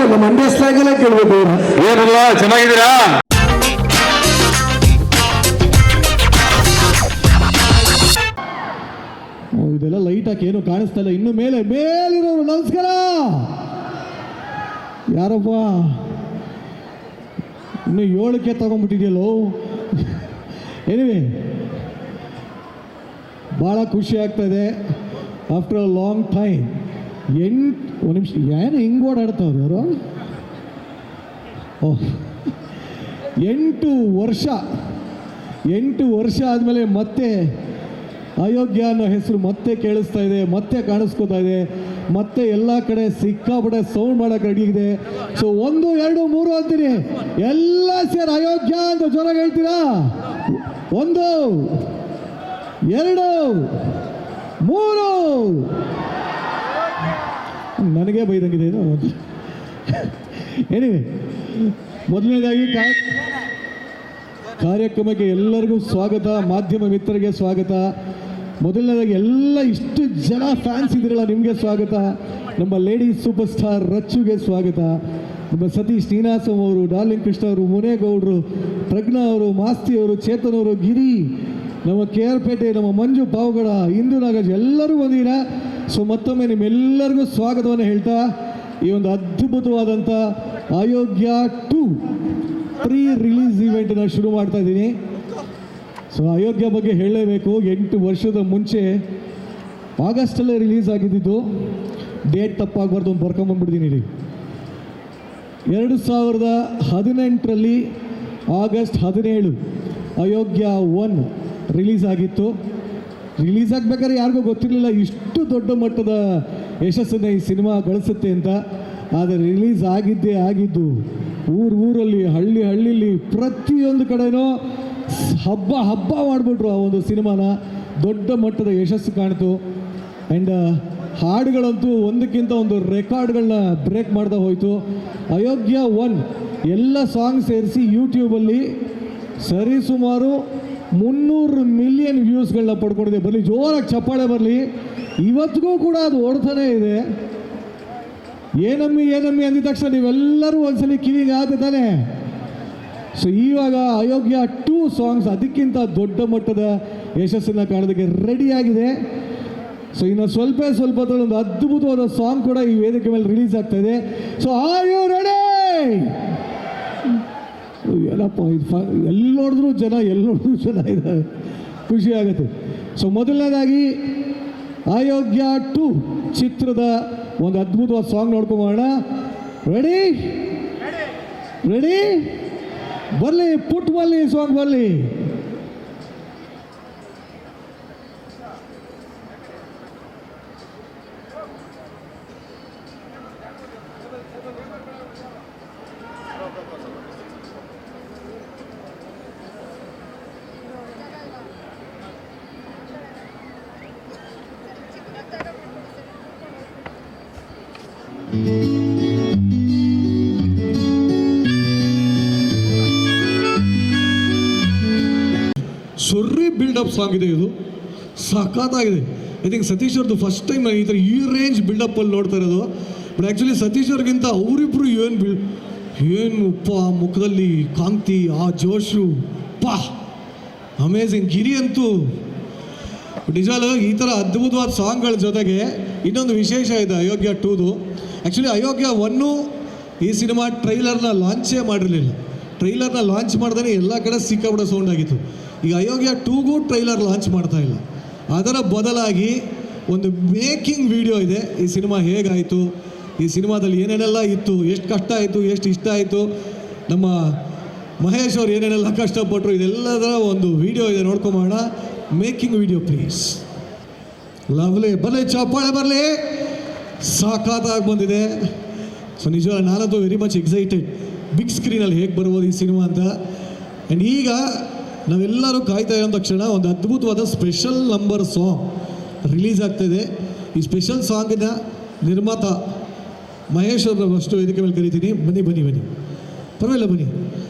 ನಮ್ಮ ಮಂಡ್ಯ ಸ್ಲಾಗಲ್ಲೇ ಕೇಳ್ಬೇಕು. ಏನಲ್ಲ ಚೆನ್ನಾಗಿದ್ದೀರಾ? ಇದೆಲ್ಲ ಲೈಟ್ ಹಾಕಿ ಏನು ಕಾಣಿಸ್ತಾ ಇಲ್ಲ. ಇನ್ನು ಮೇಲಿರೋರು ನಮಸ್ಕಾರ. ಯಾರಪ್ಪ ಇನ್ನು 7ಕ್ಕೆ ತಗೊಂಡ್ಬಿಟ್ಟಿದೆಯಲ್ಲೋ. ಎನಿವೆ ಭಾಳ ಖುಷಿ ಆಗ್ತಾಯಿದೆ. ಆಫ್ಟರ್ ಅ ಲಾಂಗ್ ಟೈಮ್ 1 ನಿಮಿಷ ಏನು ಹಿಂಗೆ ಓಡಾಡ್ತಾವ್ರು ಅವರು. 8 ವರ್ಷ ಆದಮೇಲೆ ಮತ್ತೆ ಅಯೋಗ್ಯ ಅನ್ನೋ ಹೆಸರು ಮತ್ತೆ ಕೇಳಿಸ್ತಾ ಇದೆ, ಮತ್ತೆ ಕಾಣಿಸ್ಕೋತಾ ಇದೆ, ಮತ್ತೆ ಎಲ್ಲ ಕಡೆ ಸಿಕ್ಕಾಪಟ್ಟೆ ಸೌಂಡ್ ಮಾಡೋಕೆ ರೆಡಿ ಇದೆ. ಸೊ 1 2 3 ಅಂತೀನಿ, ಎಲ್ಲ ಸೇರಿ ಅಯೋಗ್ಯ ಅಂತ ಜೋರಾಗಿ ಹೇಳ್ತೀರಾ? 1 2 3. ನನಗೆ ಬೈದಂಗಿದೆ ಇದು. ಎನಿವೆ ಮೊದಲನೇದಾಗಿ ಕಾರ್ಯಕ್ರಮಕ್ಕೆ ಎಲ್ಲರಿಗೂ ಸ್ವಾಗತ, ಮಾಧ್ಯಮ ಮಿತ್ರರಿಗೆ ಸ್ವಾಗತ. ಮೊದಲನೇದಾಗಿ ಎಲ್ಲ ಇಷ್ಟು ಜನ ಫ್ಯಾನ್ಸ್ ಇದ್ದೀರಲ್ಲ ನಿಮಗೆ ಸ್ವಾಗತ. ನಮ್ಮ ಲೇಡೀಸ್ ಸೂಪರ್ ಸ್ಟಾರ್ ರಚ್ಚುಗೆ ಸ್ವಾಗತ. ನಮ್ಮ ಸತೀಶ್ ನೀನಾಸಂ ಅವರು, ಡಾರ್ಲಿಂಗ್ ಕೃಷ್ಣ ಅವರು, ಮುನೇಗೌಡರು, ಪ್ರಜ್ಞಾ ಅವರು, ಮಾಸ್ತಿ ಅವರು, ಚೇತನ್ ಅವರು, ಗಿರಿ, ನಮ್ಮ KR ಪೇಟೆ, ನಮ್ಮ ಮಂಜು ಪಾವಗಡ, ಇಂದು ನಾಗರಾಜ್ ಎಲ್ಲರೂ ಬಂದಿದ್ದೀರಾ. ಸೊ ಮತ್ತೊಮ್ಮೆ ನಿಮ್ಮೆಲ್ಲರಿಗೂ ಸ್ವಾಗತವನ್ನು ಹೇಳ್ತಾ ಈ ಒಂದು ಅದ್ಭುತವಾದಂಥ ಅಯೋಗ್ಯ 2 ಪ್ರೀ ರಿಲೀಸ್ ಈವೆಂಟನ್ನು ಶುರು ಮಾಡ್ತಾ ಇದ್ದೀನಿ. ಸೊ ಅಯೋಗ್ಯ ಬಗ್ಗೆ ಹೇಳಲೇಬೇಕು. 8 ವರ್ಷದ ಮುಂಚೆ ಆಗಸ್ಟಲ್ಲೇ ರಿಲೀಸ್ ಆಗಿದ್ದು. ಡೇಟ್ ತಪ್ಪಾಗಬಾರ್ದು ಅಂತ ಬರ್ಕೊಂಬಂದ್ಬಿಡ್ತೀನಿ. 2018ರಲ್ಲಿ ಆಗಸ್ಟ್ 17 ಅಯೋಗ್ಯ 1 ರಿಲೀಸ್ ಆಗಿತ್ತು. ರಿಲೀಸ್ ಆಗಬೇಕಾದ್ರೆ ಯಾರಿಗೂ ಗೊತ್ತಿರಲಿಲ್ಲ ಇಷ್ಟು ದೊಡ್ಡ ಮಟ್ಟದ ಯಶಸ್ಸನ್ನು ಈ ಸಿನಿಮಾ ಗಳಿಸುತ್ತೆ ಅಂತ. ಆದರೆ ರಿಲೀಸ್ ಆಗಿದ್ದು ಊರಲ್ಲಿ, ಹಳ್ಳಿಲಿ ಪ್ರತಿಯೊಂದು ಕಡೆನೂ ಹಬ್ಬ ಮಾಡಿಬಿಟ್ರು ಆ ಒಂದು ಸಿನಿಮಾನ. ದೊಡ್ಡ ಮಟ್ಟದ ಯಶಸ್ಸು ಕಾಣ್ತು. ಆ್ಯಂಡ್ ಹಾಡುಗಳಂತೂ ಒಂದಕ್ಕಿಂತ ಒಂದು ರೆಕಾರ್ಡ್ಗಳನ್ನ ಬ್ರೇಕ್ ಮಾಡ್ತಾ ಹೋಯಿತು. ಅಯೋಗ್ಯ 1 ಎಲ್ಲ ಸಾಂಗ್ ಸೇರಿಸಿ ಯೂಟ್ಯೂಬಲ್ಲಿ ಸರಿಸುಮಾರು 300 ಮಿಲಿಯನ್ ವ್ಯೂಸ್ಗಳನ್ನ ಪಡ್ಕೊಂಡಿದೆ. ಬರಲಿ, ಜೋರಾಗಿ ಚಪ್ಪಾಳೆ ಬರಲಿ. ಇವತ್ತಿಗೂ ಕೂಡ ಅದು ಓಡ್ತಾನೇ ಇದೆ. ಏನಮ್ಮಿ ಅಂದಿದ ತಕ್ಷಣ ನೀವೆಲ್ಲರೂ ಒಂದ್ಸಲಿ ಕಿವಿಗೆ ಆದ ತಾನೆ. ಸೊ ಇವಾಗ ಅಯೋಗ್ಯ 2 ಸಾಂಗ್ಸ್ ಅದಕ್ಕಿಂತ ದೊಡ್ಡ ಮಟ್ಟದ ಯಶಸ್ಸನ್ನು ಕಾಣೋದಕ್ಕೆ ರೆಡಿಯಾಗಿದೆ. ಸೊ ಇನ್ನು ಸ್ವಲ್ಪ ಹೊತ್ತಲ್ಲಿ ಒಂದು ಅದ್ಭುತವಾದ ಸಾಂಗ್ ಕೂಡ ಈ ವೇದಿಕೆ ಮೇಲೆ ರಿಲೀಸ್ ಆಗ್ತಾ ಇದೆ. So are you ready? ಏನಪ್ಪ ಇದು ಎಲ್ಲಿ ನೋಡಿದ್ರು ಜನ ಇದ್ದಾರೆ, ಖುಷಿ ಆಗುತ್ತೆ. ಸೊ ಮೊದಲನೇದಾಗಿ ಅಯೋಗ್ಯ 2 ಚಿತ್ರದ ಒಂದು ಅದ್ಭುತವಾದ ಸಾಂಗ್ ನೋಡ್ಕೊಂಬೋಣ. ರೆಡಿ ಬರಲಿ, ಪುಟ್ ಬರಲಿ, ಸಾಂಗ್ ಬರಲಿ. ಸೊರ್ರಿ ಬಿಲ್ಡಪ್ ಸಾಂಗ್ ಇದೆ, ಇದು ಸಖತ್ತಾಗಿದೆ. ಐ ಥಿಂಕ್ ಸತೀಶ್ ಅವ್ರದ್ದು ಫಸ್ಟ್ ಟೈಮ್ ನಾನು ಈ ರೇಂಜ್ ಬಿಲ್ಡಪ್ಪಲ್ಲಿ ನೋಡ್ತಾ ಇರೋದು. ಬಟ್ ಆ್ಯಕ್ಚುಲಿ ಸತೀಶ್ ಅವ್ರಿಗಿಂತ ಅವರಿಬ್ರು ಏನು ಮುಖದಲ್ಲಿ ಕಾಂತಿ, ಆ ಜೋಶು, ಅಮೇಝಿಂಗ್. ಗಿರಿ ಅಂತೂ ನಿಜವಾಗ್ಲೂ ಈ ಥರ ಅದ್ಭುತವಾದ ಸಾಂಗ್ಗಳ ಜೊತೆಗೆ ಇನ್ನೊಂದು ವಿಶೇಷ ಇದೆ ಅಯೋಗ್ಯ 2ದು. ಆ್ಯಕ್ಚುಲಿ ಅಯೋಗ್ಯ 1 ಈ ಸಿನಿಮಾ ಟ್ರೈಲರ್ನ ಲಾಂಚೇ ಮಾಡಿರಲಿಲ್ಲ. ಟ್ರೈಲರ್ನ ಲಾಂಚ್ ಮಾಡ್ದೇ ಎಲ್ಲ ಕಡೆ ಸಿಕ್ಕಾಬಿಡೋ ಸೌಂಡ್ ಆಗಿತ್ತು. ಈಗ ಅಯೋಗ್ಯ 2ಗೂ ಟ್ರೈಲರ್ ಲಾಂಚ್ ಮಾಡ್ತಾ ಇಲ್ಲ. ಅದರ ಬದಲಾಗಿ ಒಂದು ಮೇಕಿಂಗ್ ವಿಡಿಯೋ ಇದೆ. ಈ ಸಿನಿಮಾ ಹೇಗಾಯಿತು, ಈ ಸಿನಿಮಾದಲ್ಲಿ ಏನೇನೆಲ್ಲ ಇತ್ತು, ಎಷ್ಟು ಕಷ್ಟ ಆಯಿತು, ಎಷ್ಟು ಇಷ್ಟ ಆಯಿತು, ನಮ್ಮ ಮಹೇಶ್ ಅವ್ರು ಏನೇನೆಲ್ಲ ಕಷ್ಟಪಟ್ಟರು, ಇದೆಲ್ಲದರ ಒಂದು ವಿಡಿಯೋ ಇದೆ, ನೋಡ್ಕೊಂಬೋಣ. Making video please. ಲವ್ಲಿ, ಬರಲಿ, ಚಪ್ಪಾಳೆ ಬರಲಿ. ಸಾಕಾಗಿ ಬಂದಿದೆ. ಸೊ ನಿಜವಾಗ ನಾನಂತೂ ವೆರಿ ಮಚ್ ಎಕ್ಸೈಟೆಡ್ ಬಿಗ್ ಸ್ಕ್ರೀನಲ್ಲಿ ಹೇಗೆ ಬರ್ಬೋದು ಈ ಸಿನಿಮಾ ಅಂತ. ಆ್ಯಂಡ್ ಈಗ ನಾವೆಲ್ಲರೂ ಕಾಯ್ತಾ ಇರೋ ತಕ್ಷಣ ಒಂದು ಅದ್ಭುತವಾದ ಸ್ಪೆಷಲ್ ನಂಬರ್ ಸಾಂಗ್ ರಿಲೀಸ್ ಆಗ್ತಾಯಿದೆ. ಈ ಸ್ಪೆಷಲ್ ಸಾಂಗಿನ ನಿರ್ಮಾತ ಮಹೇಶ್ ಅವ್ರನ್ನ ಫಸ್ಟು ವೇದಿಕೆ ಮೇಲೆ ಕರಿತೀನಿ. ಬನ್ನಿ ಪರವಾಗಿಲ್ಲ, ಬನ್ನಿ.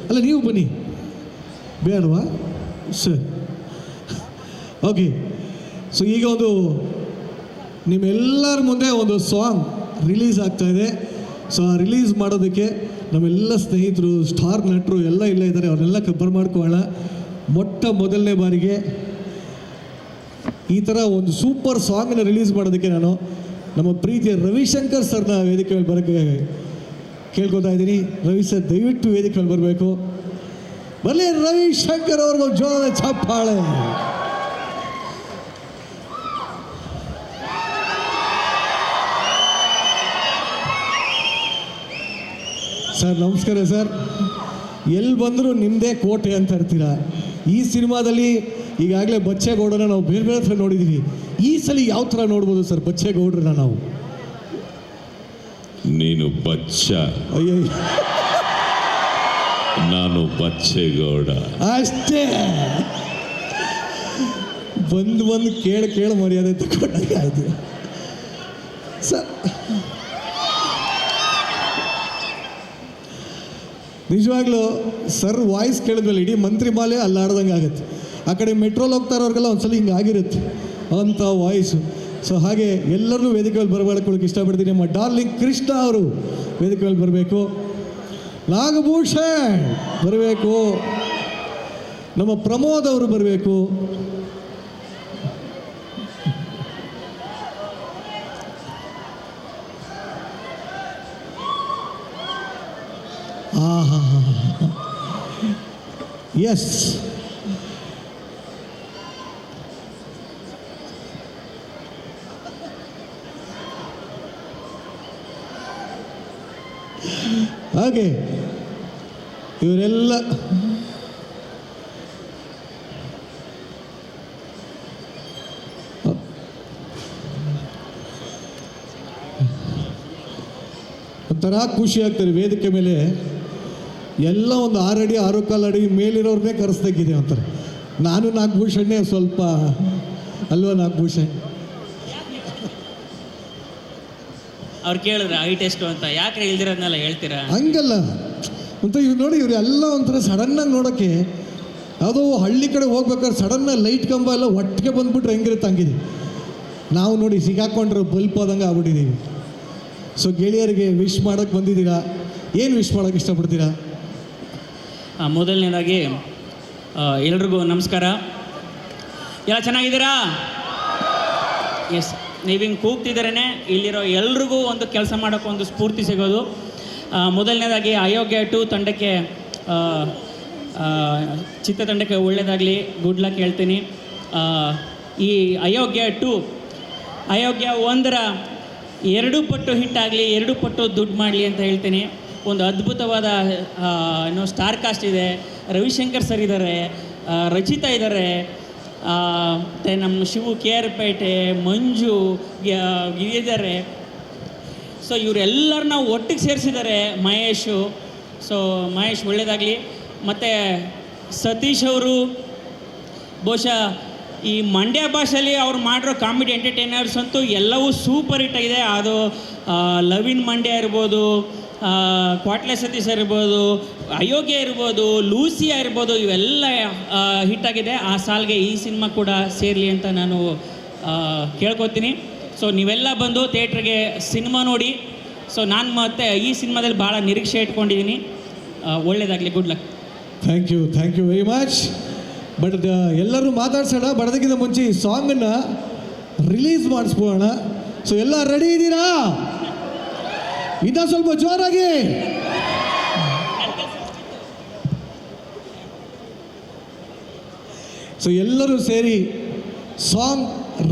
ಅಲ್ಲ, ನೀವು ಬನ್ನಿ, ಬೇಡವಾ ಸರ್? ಓಕೆ. ಸೊ ಈಗ ಒಂದು ನಿಮ್ಮೆಲ್ಲರ ಮುಂದೆ ಒಂದು ಸಾಂಗ್ ರಿಲೀಸ್ ಆಗ್ತಾಯಿದೆ. ಸೊ ಆ ರಿಲೀಸ್ ಮಾಡೋದಕ್ಕೆ ನಮ್ಮೆಲ್ಲ ಸ್ನೇಹಿತರು ಸ್ಟಾರ್ ನಟರು ಎಲ್ಲ ಇಲ್ಲೇ ಇದ್ದಾರೆ, ಅವ್ರನ್ನೆಲ್ಲ ಬರ್ಮಾಡ್ಕೊಳ್ಳೋಣ. ಮೊದಲನೇ ಬಾರಿಗೆ ಈ ಥರ ಒಂದು ಸೂಪರ್ ಸಾಂಗನ್ನ ರಿಲೀಸ್ ಮಾಡೋದಕ್ಕೆ ನಾನು ನಮ್ಮ ಪ್ರೀತಿಯ ರವಿಶಂಕರ್ ಸರ್ನ ವೇದಿಕೆ ಮೇಲೆ ಬರೋಕ್ಕೆ ಕೇಳ್ಕೊತಾ ಇದ್ದೀನಿ. ರವಿ ಸರ್ ದಯವಿಟ್ಟು ವೇದಿಕೆ ಮೇಲೆ ಬರಬೇಕು. ಬರಲಿ ರವಿಶಂಕರ್ ಅವ್ರಿಗೂ ಜೋರದ ಚಪ್ಪಾಳೆ. ಸರ್ ನಮಸ್ಕಾರ ಸರ್. ಎಲ್ಲಿ ಬಂದರೂ ನಿಮ್ಮದೇ ಕೋಟೆ ಅಂತ ಇರ್ತೀರ. ಈ ಸಿನಿಮಾದಲ್ಲಿ ಈಗಾಗಲೇ ಬಚ್ಚೇಗೌಡನ ನಾವು ಬೇರೆ ಬೇರೆ ಥರ ನೋಡಿದ್ದೀವಿ. ಈ ಸಲ ಯಾವ ಥರ ನೋಡ್ಬೋದು ಸರ್ ಬಚ್ಚೇಗೌಡ್ರನ್ನ ನಾವು? ನೀನು ಬಚ್ಚ, ಅಯ್ಯೋ ನಾನು ಬಚ್ಚೇಗೌಡ ಅಷ್ಟೇ. ಬಂದು ಕೇಳ ಮರ್ಯಾದೆ ತಗೊಂಡಾಗ ಆಯ್ತು ಸರ್. ನಿಜವಾಗ್ಲೂ ಸರ್ ವಾಯ್ಸ್ ಕೇಳಿದ್ಮೇಲೆ ಇಡೀ ಮಂತ್ರಿ ಮಾಲೆ ಅಲ್ಲಾಡ್ದಂಗೆ ಆಗುತ್ತೆ. ಆ ಕಡೆ ಮೆಟ್ರೋಲ್ ಹೋಗ್ತಾ ಇರೋರಿಗೆಲ್ಲ ಒಂದ್ಸಲ ಹಿಂಗೆ ಆಗಿರುತ್ತೆ ಅಂಥ ವಾಯ್ಸು. ಸೊ ಹಾಗೆ ಎಲ್ಲರೂ ವೇದಿಕೆ ಮೇಲೆ ಬರಬೇಡ್ಕೊಳ್ಳೋಕೆ ಇಷ್ಟಪಡ್ತೀನಿ. ನಮ್ಮ ಡಾರ್ಲಿಂಗ್ ಕೃಷ್ಣ ಅವರು ವೇದಿಕೆ ಮೇಲೆ ಬರಬೇಕು, ನಾಗಭೂಷಣ್ ಬರಬೇಕು, ನಮ್ಮ ಪ್ರಮೋದ್ ಅವರು ಬರಬೇಕು, ಎಸ್ ಹಾಗೆ ಇವರೆಲ್ಲ ಒಂಥರ ಖುಷಿ ಆಗ್ತಾರೆ. ವೇದಿಕೆ ಮೇಲೆ ಎಲ್ಲ ಒಂದು 6 ಅಡಿ 6 ಕಾಲು ಅಡಿ ಮೇಲಿರೋರನ್ನೇ ಕರೆಸ್ದಾಗಿದೆ ಅಂತಾರೆ. ನಾನು ನಾಗಭೂಷಣೇ ಸ್ವಲ್ಪ ಅಲ್ವಾ ನಾಗಭೂಷಣ್? ಅವ್ರು ಕೇಳಿದ್ರೆ ಹೈಟ್ ಎಷ್ಟು ಅಂತ, ಯಾಕ್ರೆ ಇಲ್ದಿರೋದ್ನೆಲ್ಲ ಹೇಳ್ತೀರಾ? ಹಂಗಲ್ಲ ಅಂತ ಇವ್ರು ನೋಡಿ, ಇವ್ರು ಎಲ್ಲ ಒಂಥರ ಸಡನ್ನಾಗಿ ನೋಡೋಕ್ಕೆ ಯಾವುದೋ ಹಳ್ಳಿ ಕಡೆ ಹೋಗ್ಬೇಕಾದ್ರೆ ಸಡನ್ನಾಗಿ ಲೈಟ್ ಕಂಬ ಎಲ್ಲ ಒಟ್ಟಿಗೆ ಬಂದ್ಬಿಟ್ರೆ ಹೆಂಗಿರುತ್ತೆ ಹಂಗಿದೆ. ನಾವು ನೋಡಿ ಸಿಗಾಕೊಂಡ್ರೆ ಬಲ್ಪ್ ಆದಂಗೆ ಆಗ್ಬಿಟ್ಟಿದ್ದೀವಿ. ಸೊ ಗೆಳೆಯರಿಗೆ ವಿಶ್ ಮಾಡೋಕ್ಕೆ ಬಂದಿದ್ದೀರಾ, ಏನು ವಿಶ್ ಮಾಡೋಕ್ಕೆ ಇಷ್ಟಪಡ್ತೀರಾ? ಮೊದಲನೇದಾಗಿ ಎಲ್ರಿಗೂ ನಮಸ್ಕಾರ. ಎಲ್ಲ ಚೆನ್ನಾಗಿದ್ದೀರಾ? ಎಸ್, ನೀವು ಹಿಂಗೆ ಕೂಗ್ತಿದ್ರೇ ಇಲ್ಲಿರೋ ಎಲ್ರಿಗೂ ಒಂದು ಕೆಲಸ ಮಾಡೋಕ್ಕೆ ಒಂದು ಸ್ಫೂರ್ತಿ ಸಿಗೋದು. ಮೊದಲನೇದಾಗಿ ಅಯೋಗ್ಯ 2 ತಂಡಕ್ಕೆ ಚಿತ್ರತಂಡಕ್ಕೆ ಒಳ್ಳೆಯದಾಗಲಿ, ಗುಡ್ ಲಕ್ ಹೇಳ್ತೀನಿ. ಈ ಅಯೋಗ್ಯ 2 ಅಯೋಗ್ಯ 1ರ 2 ಪಟ್ಟು ಹಿಟ್ಟಾಗಲಿ, 2 ಪಟ್ಟು ದುಡ್ಡು ಮಾಡಲಿ ಅಂತ ಹೇಳ್ತೀನಿ. ಒಂದು ಅದ್ಭುತವಾದ ಸ್ಟಾರ್ ಕಾಸ್ಟ್ ಇದೆ. ರವಿಶಂಕರ್ ಸರ್ ಇದ್ದಾರೆ, ರಚಿತಾ ಇದ್ದಾರೆ, ಮತ್ತು ನಮ್ಮ ಶಿವು KR ಪೇಟೆ, ಮಂಜು ಇದ್ದಾರೆ. ಸೊ ಇವರೆಲ್ಲರನ್ನ ಒಟ್ಟಿಗೆ ಸೇರಿಸಿದ್ದಾರೆ ಮಹೇಶು. ಸೊ ಮಹೇಶ್ ಒಳ್ಳೆಯದಾಗಲಿ. ಮತ್ತು ಸತೀಶ್ ಅವರು ಬಹುಶಃ ಈ ಮಂಡ್ಯ ಭಾಷೆಯಲ್ಲಿ ಅವ್ರು ಮಾಡಿರೋ ಕಾಮಿಡಿ ಎಂಟರ್ಟೈನರ್ಸ್ ಅಂತೂ ಎಲ್ಲವೂ ಸೂಪರ್ ಹಿಟ್ ಆಗಿದೆ. ಅದು ಲವ್ ಇನ್ ಮಂಡ್ಯ ಇರ್ಬೋದು, ಕ್ವಾಟ್ಲೆ ಸತೀಶ್ ಇರ್ಬೋದು, ಅಯೋಗ್ಯ ಇರ್ಬೋದು, ಲೂಸಿಯಾ ಇರ್ಬೋದು, ಇವೆಲ್ಲ ಹಿಟ್ಟಾಗಿದೆ. ಆ ಸಾಲಿಗೆ ಈ ಸಿನಿಮಾ ಕೂಡ ಸೇರಲಿ ಅಂತ ನಾನು ಕೇಳ್ಕೊತೀನಿ. ಸೊ ನೀವೆಲ್ಲ ಬಂದು ಥಿಯೇಟ್ರಿಗೆ ಸಿನಿಮಾ ನೋಡಿ. ಸೊ ನಾನು ಮತ್ತೆ ಈ ಸಿನಿಮಾದಲ್ಲಿ ಭಾಳ ನಿರೀಕ್ಷೆ ಇಟ್ಕೊಂಡಿದ್ದೀನಿ. ಒಳ್ಳೆಯದಾಗಲಿ, good luck. Thank you very much. But ಎಲ್ಲರೂ ಮಾತಾಡ್ಸೋಣ, ಬಡದಕ್ಕಿಂತ ಮುಂಚೆ ಈ ಸಾಂಗನ್ನು ರಿಲೀಸ್ ಮಾಡಿಸ್ಬೋಣ. ಸೊ ಎಲ್ಲ ರೆಡಿ ಇದ್ದೀರಾ? ಇನ್ನೂ ಸ್ವಲ್ಪ ಜೋರಾಗಿ. ಸೊ ಎಲ್ಲರೂ ಸೇರಿ ಸಾಂಗ್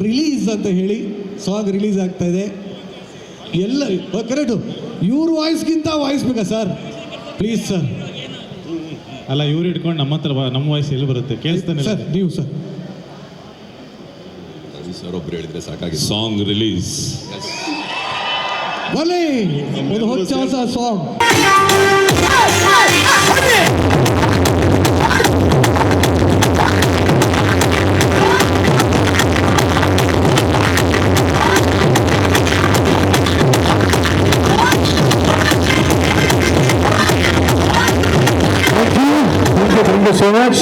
ರಿಲೀಸ್ ಅಂತ ಹೇಳಿ, ಸಾಂಗ್ ರಿಲೀಸ್ ಆಗ್ತಾ ಇದೆ. ಎಲ್ಲ ಕರೆಕ್ಟು. ಇವ್ರ ವಾಯ್ಸ್ಗಿಂತ ವಾಯ್ಸ್ ಬೇಕಾ ಸರ್? Please sir. ಅಲ್ಲ, ಇವ್ರು ಇಟ್ಕೊಂಡು ನಮ್ಮ ಹತ್ರ ನಮ್ಮ ವಾಯ್ಸ್ ಎಲ್ಲಿ ಬರುತ್ತೆ? ಕೇಳಿಸ್ತಾನೆ ಸರ್ ನೀವು ಸರ್. ಸರ್ ಒಬ್ರು ಹೇಳಿದ್ರೆ ಸಾಕಾಗಿ ಸಾಂಗ್ ರಿಲೀಸ್ ಬಲೆ ಒಂದು ಹೊಸ song. Thank you so much.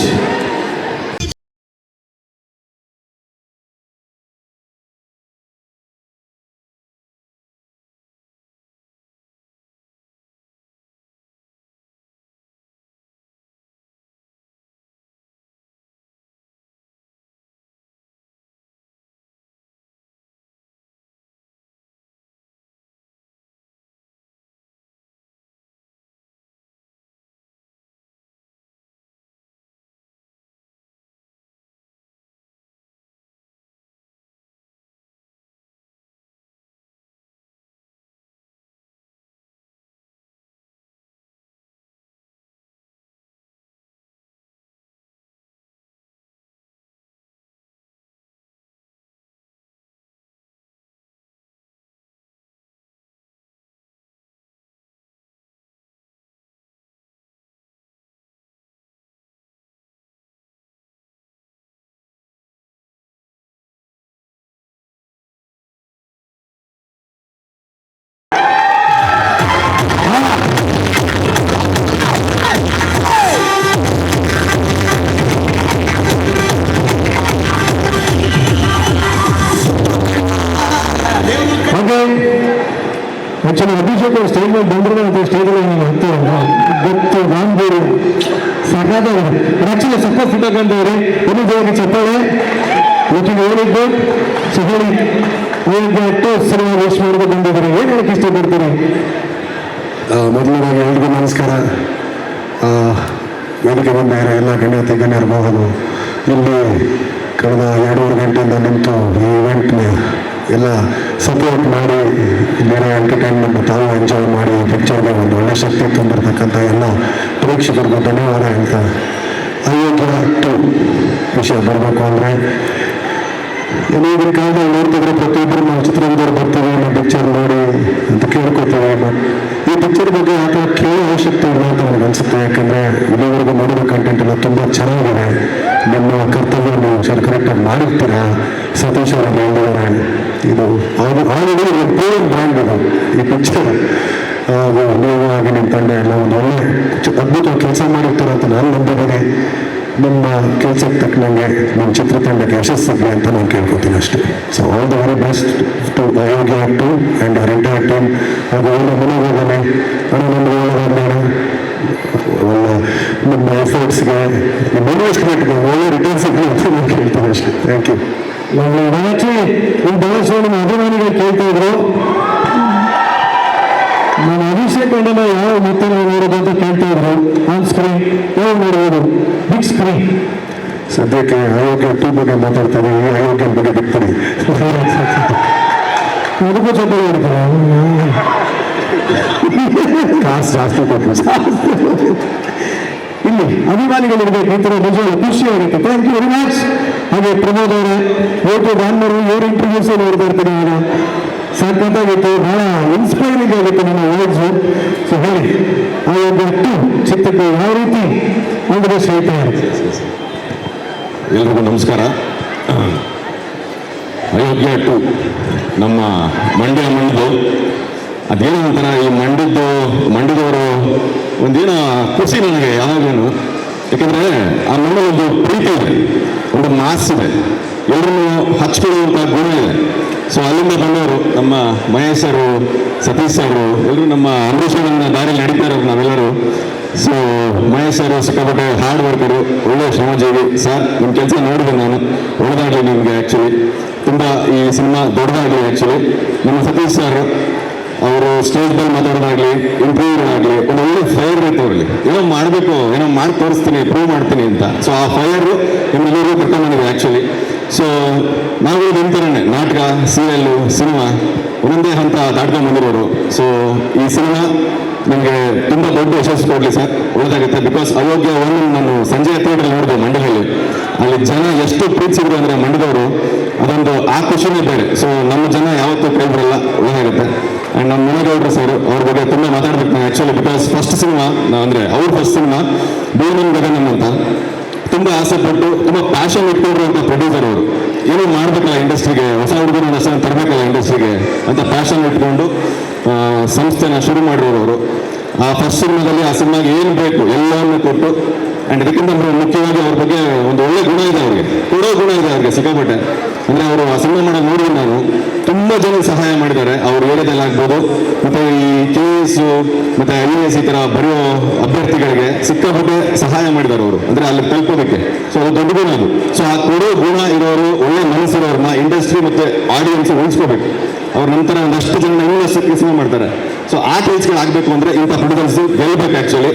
ಮತ್ತು ಸ್ಟೇಜಲ್ಲಿ ಗೊತ್ತು ಗಾಂಭೀರ್ಯ ಸಕಾದವ್ರೆ ಆ್ಯಕ್ಚುಲಿ ಸಖತ್ ಸಿಕ್ಕಂತವ್ರಿ ಒಂದು ಜೋಗಿ ಚಪ್ಪಾಳೆ ಲುಕಿಂಗ್ ವೆರಿ ಗುಡ್. ಸೊ ಹೇಳಿ ಅಯೋಗ್ಯ ಸಿನಿಮಾ ವಿಶ್ ಮಾಡೋದು ಬಂದಿದ್ದೀರಿ, ಏನು ಹೇಳಕ್ಕೆ ಇಷ್ಟಪಡ್ತೀರಿ? ಮೊದಲನೇದಾಗಿ ಎಲ್ರಿಗೂ ನಮಸ್ಕಾರ. ವೇದಿಕೆ ಬಂದ ಎಲ್ಲ ಗಣ್ಯರು ಮಹೋದು ಇಲ್ಲಿ ಕಳೆದ 2.5 ಗಂಟೆಯಿಂದ ನಿಂತು ಈ ಇವೆಂಟ್ನ ಎಲ್ಲ ಸಪೋರ್ಟ್ ಮಾಡಿ ಇಲ್ಲಿರೋ ಎಂಟರ್ಟೈನ್ಮೆಂಟ್ ತಾವು ಎಂಜಾಯ್ ಮಾಡಿ ಪಿಕ್ಚರ್ಗೆ ಒಂದು ಒಳ್ಳೆ ಶಕ್ತಿ ತುಂಬಿರ್ತಕ್ಕಂಥ ಎಲ್ಲ ಪ್ರೇಕ್ಷಕರಿಗೂ ಧನ್ಯವಾದ ಅಂತ. ಅಯೋಗ್ಯ 2 ವಿಷಯ ಬರಬೇಕು ಅಂದರೆ ಈಗಿನ ಕಾಲದಲ್ಲಿ ನೋಡ್ತಿದ್ರೆ ಪ್ರತಿಯೊಬ್ಬರು ನಾವು ಚಿತ್ರರಂಗದವ್ರು ಬರ್ತೀವಿ, ನಾವು ಪಿಕ್ಚರ್ ನೋಡಿ ಅಂತ ಕೇಳ್ಕೊತೀವಿ. ಬಟ್ ಈ ಪಿಕ್ಚರ್ ಬಗ್ಗೆ ಆ ಥರ ಕೇಳೋ ಅವಶ್ಯಕತೆ ಇಲ್ಲ ಅಂತ ನನಗೆ ಅನಿಸುತ್ತೆ. ಯಾಕಂದರೆ ಇಲ್ಲಿವರೆಗೂ ನೋಡಿರೋ ಕಂಟೆಂಟ್ ಎಲ್ಲ ತುಂಬ ಚೆನ್ನಾಗಿದೆ. ನಿಮ್ಮ ಕರ್ತವ್ಯ ನೀವು ಸರ್ ಕರೆಕ್ಟಾಗಿ ಮಾಡಿರ್ತೀರಾ. ಸತೀಶ್ ಅವರು ಹೇಳಿದ್ದಾರೆ, ಇದು ಆಲ್ರೆಡಿ ಪ್ರೀಮಿಯಂ ಬ್ರ್ಯಾಂಡ್ ಇದು ಈ ಪಿಕ್ಚರ್. ನೀವು ಹಾಗೆ ನಿಮ್ಮ ತಂಡ ಎಲ್ಲ ಒಂದು ಒಳ್ಳೆ ಅದ್ಭುತ ಕೆಲಸ ಮಾಡಿರ್ತೀರ ಅಂತ ನಾನು ನಂಬಿದ್ದೀನಿ. ನಿಮ್ಮ ಕೆಲಸಕ್ಕೆ ತಕ್ಕನಂಗೆ ನಿಮ್ಮ ಚಿತ್ರತಂಡಕ್ಕೆ ಯಶಸ್ಸಿಗೆ ಅಂತ ನಾನು ಕೇಳ್ಕೊತೀನಿ ಅಷ್ಟೇ. So all the very best to Ayogya 2 and our entire team. ಹಾಗೂ ಒಳ್ಳೆ ಮನೋವೇದನೆ ನಮಗೆ ಒಳ್ಳೆಯ ಒಳ್ಳೆ ನಿಮ್ಮ ಎಫರ್ಟ್ಸ್ಗೆ ನಿಮ್ಮ ಇನ್ವೆಸ್ಟ್ಮೆಂಟ್ಗೆ ಒಳ್ಳೆ ರಿಟರ್ನ್ಸ್ ಸಿಗಲಿ ಅಂತ ನಾನು ಕೇಳ್ತೀನಿ ಅಷ್ಟೇ. Thank you. ಆ್ಯಕ್ಚುಲಿ ಈ ಡಾನ್ಸ್ ನಿಮ್ಮ ಅಭಿಮಾನಿಗಳು ಕೇಳ್ತಾ ಇದ್ರು, ನಾನು ಅಭಿಷೇಕ್ ಅಣ್ಣನ ಯಾವ ಮತ್ತೆ ನಾವು ನೋಡೋದು ಅಂತ ಕೇಳ್ತಾ ಇದ್ರು. ಆನ್ ಸ್ಕ್ರೀನ್ ಯಾವ ನೋಡ್ಬೋದು? Big screen. ಸದ್ಯಕ್ಕೆ ಅಯೋಗ್ಯ 2 ಬಗ್ಗೆ ಮಾತಾಡ್ತಾ ಇದ್ದೀವಿ, ಈ ಅಯೋಗ್ಯ ಬಗ್ಗೆ ಬಿಡ್ತೀನಿ. ಅದಕ್ಕೂ ಸ್ವಲ್ಪ ಹೇಳ್ತಾರೆ ಕಾಸು ಜಾಸ್ತಿ ಕೊಟ್ಟು ಇಲ್ಲಿ ಅಭಿಮಾನಿಗಳಿರ್ಬೇಕು, ಈ ಥರ ನಿಜವಾಗ್ಲೂ ಖುಷಿ ಆಗುತ್ತೆ. Thank you very much. ಹಾಗೆ ಪ್ರಮೋದ್ ಅವರೇ ಇವತ್ತು ಭಾನುವಾರ ಇವ್ರ ಇಂಟರ್ವ್ಯೂಸ್ ನೋಡ್ತಾ ಇರ್ತೀನಿ ನಾನು. ಸಖತ್ತಾಗಿತ್ತು, ಬಹಳ ಇನ್ಸ್ಪೈರಿಂಗ್ ಆಗಿತ್ತು ನಿಮ್ಮ ವರ್ಡ್ಸು. ಸೊ ಹೇಳಿ ಅಯೋಗ್ಯ 2 ಚಿತ್ರಕ್ಕೆ ಯಾವ ರೀತಿ ಒಂದು ಹೇಳ್ತಾ ಇರುತ್ತೆ? ಎಲ್ರಿಗೂ ನಮಸ್ಕಾರ. ಅಯೋಗ್ಯ 2 ನಮ್ಮ ಮಂಡ್ಯದು ಅದೇನೋ ಒಂಥರ ಈ ಮಂಡ್ಯದವರು ಒಂದೇನೋ ಖುಷಿ ನನಗೆ ಯಾವಾಗೇನು. ಯಾಕೆಂದರೆ ಆ ಮಂಡ್ಯ ಒಂದು ಪ್ರೀತಿ ಇದೆ, ಒಂದು ಮಾಸ್ ಇದೆ, ಎಲ್ಲರೂ ಹಚ್ಕೊಳ್ಳುವಂಥ ಗುಣ ಇದೆ. ಸೊ ಅಲ್ಲಿಂದ ಬಂದವರು ನಮ್ಮ ಮಹೇಶ್ ಅವರು, ಸತೀಶ್ ಅವರು ಎಲ್ಲರೂ ನಮ್ಮ ಅಂಬರೀಷನ ದಾರಿಯಲ್ಲಿ ನಡೀತಾ ಇರೋರು ನಾವೆಲ್ಲರೂ. ಸೊ ಮಹೇಶ್ ಅವರು ಸಿಕ್ಕಾಪಟ್ಟೆ ಹಾರ್ಡ್ ವರ್ಕರು, ಒಳ್ಳೆಯ ಶ್ರಮಜೀವಿ. ಸರ್ ನಿಮ್ಮ ಕೆಲಸ ನೋಡಿದೆ ನಾನು, ಒಳ್ಳೆದಾಗಲಿ ನಿಮಗೆ. ಆ್ಯಕ್ಚುಲಿ ತುಂಬ ಈ ಸಿನಿಮಾ ದೊಡ್ಡದಾಗಲಿ. ಆ್ಯಕ್ಚುಲಿ ನಮ್ಮ ಸತೀಶ್ ಸರ್ ಅವರು ಸ್ಟೇಜ್ ಮೇಲೆ ಮಾತಾಡೋದಾಗಲಿ, ಇಂಟರ್ವ್ಯೂಗಳಾಗಲಿ ಒಂದು ಒಳ್ಳೆ ಫೈರ್ ಇರುತ್ತೆ ಅವರಲ್ಲಿ. ಏನೋ ಮಾಡಬೇಕು, ಏನೋ ಮಾಡಿ ತೋರಿಸ್ತೀನಿ, ಪ್ರೂವ್ ಮಾಡ್ತೀನಿ ಅಂತ. ಸೊ ಆ ಫೈರು ನಿಮ್ಮೆಲ್ಲರಿಗೂ ಕರ್ಕೊಂಡ್ಬಂದಿದೆ ಆ್ಯಕ್ಚುಲಿ. ಸೊ ನಾವು ನಿಂತರೇ ನಾಟಕ, ಸೀರಿಯಲ್ಲು, ಸಿನಿಮಾ ಒಂದೊಂದೇ ಹಂತ ದಾಟ್ಕೊಂಡು ಬಂದಿರೋರು. ಸೊ ಈ ಸಿನಿಮಾ ನಿಮಗೆ ತುಂಬ ದೊಡ್ಡ ಯಶಸ್ಸು ಕೊಡಲಿ ಸರ್, ಒಳ್ಳೆದಾಗುತ್ತೆ. ಬಿಕಾಸ್ ಅಯೋಗ್ಯ 1 ನಾನು ಸಂಜೆ ಥಿಯೇಟ್ರಲ್ಲಿ ನೋಡಿದೆ ಮಂಡ್ಯದಲ್ಲಿ. ಅಲ್ಲಿ ಜನ ಎಷ್ಟು ಪ್ರೀತಿಸಿದ್ರು ಅಂದರೆ ಮಂಡ್ಯದವರು, ಅದೊಂದು ಆ ಖುಷಿನೇ ಬೇರೆ. ಸೊ ನಮ್ಮ ಜನ ಯಾವತ್ತೂ ಕೈ ಬಿಡಲ್ಲ, ಒಳ್ಳೆದಾಗುತ್ತೆ. ಆ್ಯಂಡ್ ನಮ್ಮ ಮುನಗೌಡ್ರು ಸರ್ ಅವ್ರ ಬಗ್ಗೆ ತುಂಬ ಮಾತಾಡ್ಬೇಕು ನಾನು ಆ್ಯಕ್ಚುಲಿ. ಬಿಕಾಸ್ ಫಸ್ಟ್ ಸಿನಿಮಾ ಅಂದರೆ ಅವ್ರ ಫಸ್ಟ್ ಸಿನಿಮಾ ಬೇನನ್ ಗಗನಂ ಅಂತ ತುಂಬ ಆಸೆಪಟ್ಟು ತುಂಬ ಪ್ಯಾಷನ್ ಇಟ್ಕೊಂಡಿರುವಂಥ ಪ್ರೊಡ್ಯೂಸರ್ ಅವರು. ಏನೋ ಮಾಡಬೇಕಲ್ಲ ಇಂಡಸ್ಟ್ರಿಗೆ, ಹೊಸ ಹುಡುಗರು ಹೊಸ ತರಬೇಕಲ್ಲ ಇಂಡಸ್ಟ್ರಿಗೆ ಅಂತ ಪ್ಯಾಷನ್ ಇಟ್ಕೊಂಡು ಸಂಸ್ಥೆನ ಶುರು ಮಾಡಿರೋರು. ಆ ಫಸ್ಟ್ ಸಿನಿಮಾದಲ್ಲಿ ಆ ಸಿನಿಮಾಗೆ ಏನು ಬೇಕು ಎಲ್ಲವನ್ನು ಕೊಟ್ಟು, ಆ್ಯಂಡ್ ಇದಕ್ಕಿಂತ ಮುಖ್ಯವಾಗಿ ಅವ್ರ ಬಗ್ಗೆ ಒಂದು ಒಳ್ಳೆ ಗುಣ ಇದೆ, ಅವ್ರಿಗೆ ಕೊಡೋ ಗುಣ ಇದೆ ಅವ್ರಿಗೆ ಸಿಕ್ಕಾಪಟ್ಟೆ. ಅಂದರೆ ಅವರು ಆ ಸಿನಿಮಾ ಮಾಡೋದು ನೋಡಿದ್ರೆ ನಾನು ತುಂಬ ಜನ ಸಹಾಯ ಮಾಡಿದ್ದಾರೆ. ಅವ್ರ ಏರಿಯಾದಲ್ಲಿ ಆಗ್ಬೋದು, ಮತ್ತು ಈ KS ಮತ್ತು IAS ಈ ಥರ ಬರೆಯೋ ಅಭ್ಯರ್ಥಿಗಳಿಗೆ ಸಿಕ್ಕಾಪಟ್ಟೆ ಸಹಾಯ ಮಾಡಿದ್ದಾರೆ ಅವರು, ಅಂದರೆ ಅಲ್ಲಿ ತಲುಪೋದಕ್ಕೆ. ಸೊ ಅದು ದೊಡ್ಡ ಗುಣ ಅದು. ಸೊ ಆ ಕೊಡೋ ಗುಣ ಇರೋರು, ಒಳ್ಳೆ ಮನಸ್ಸಿರೋರನ್ನ ಇಂಡಸ್ಟ್ರಿ ಮತ್ತು ಆಡಿಯನ್ಸ್ ಉಳಿಸ್ಕೋಬೇಕು. ಅವ್ರ ನಂತರ ಒಂದಷ್ಟು ಜನ ಇನ್ನಷ್ಟು ಕೆಲಸ ಮಾಡ್ತಾರೆ. ಸೊ ಆ ಕೆಲಸಗಳಾಗಬೇಕು ಅಂದರೆ ಇಂಥ ಪ್ರೊಡ್ಯೂಸರ್ಸ್ ಗೆಲ್ಲಬೇಕು ಆ್ಯಕ್ಚುಲಿ.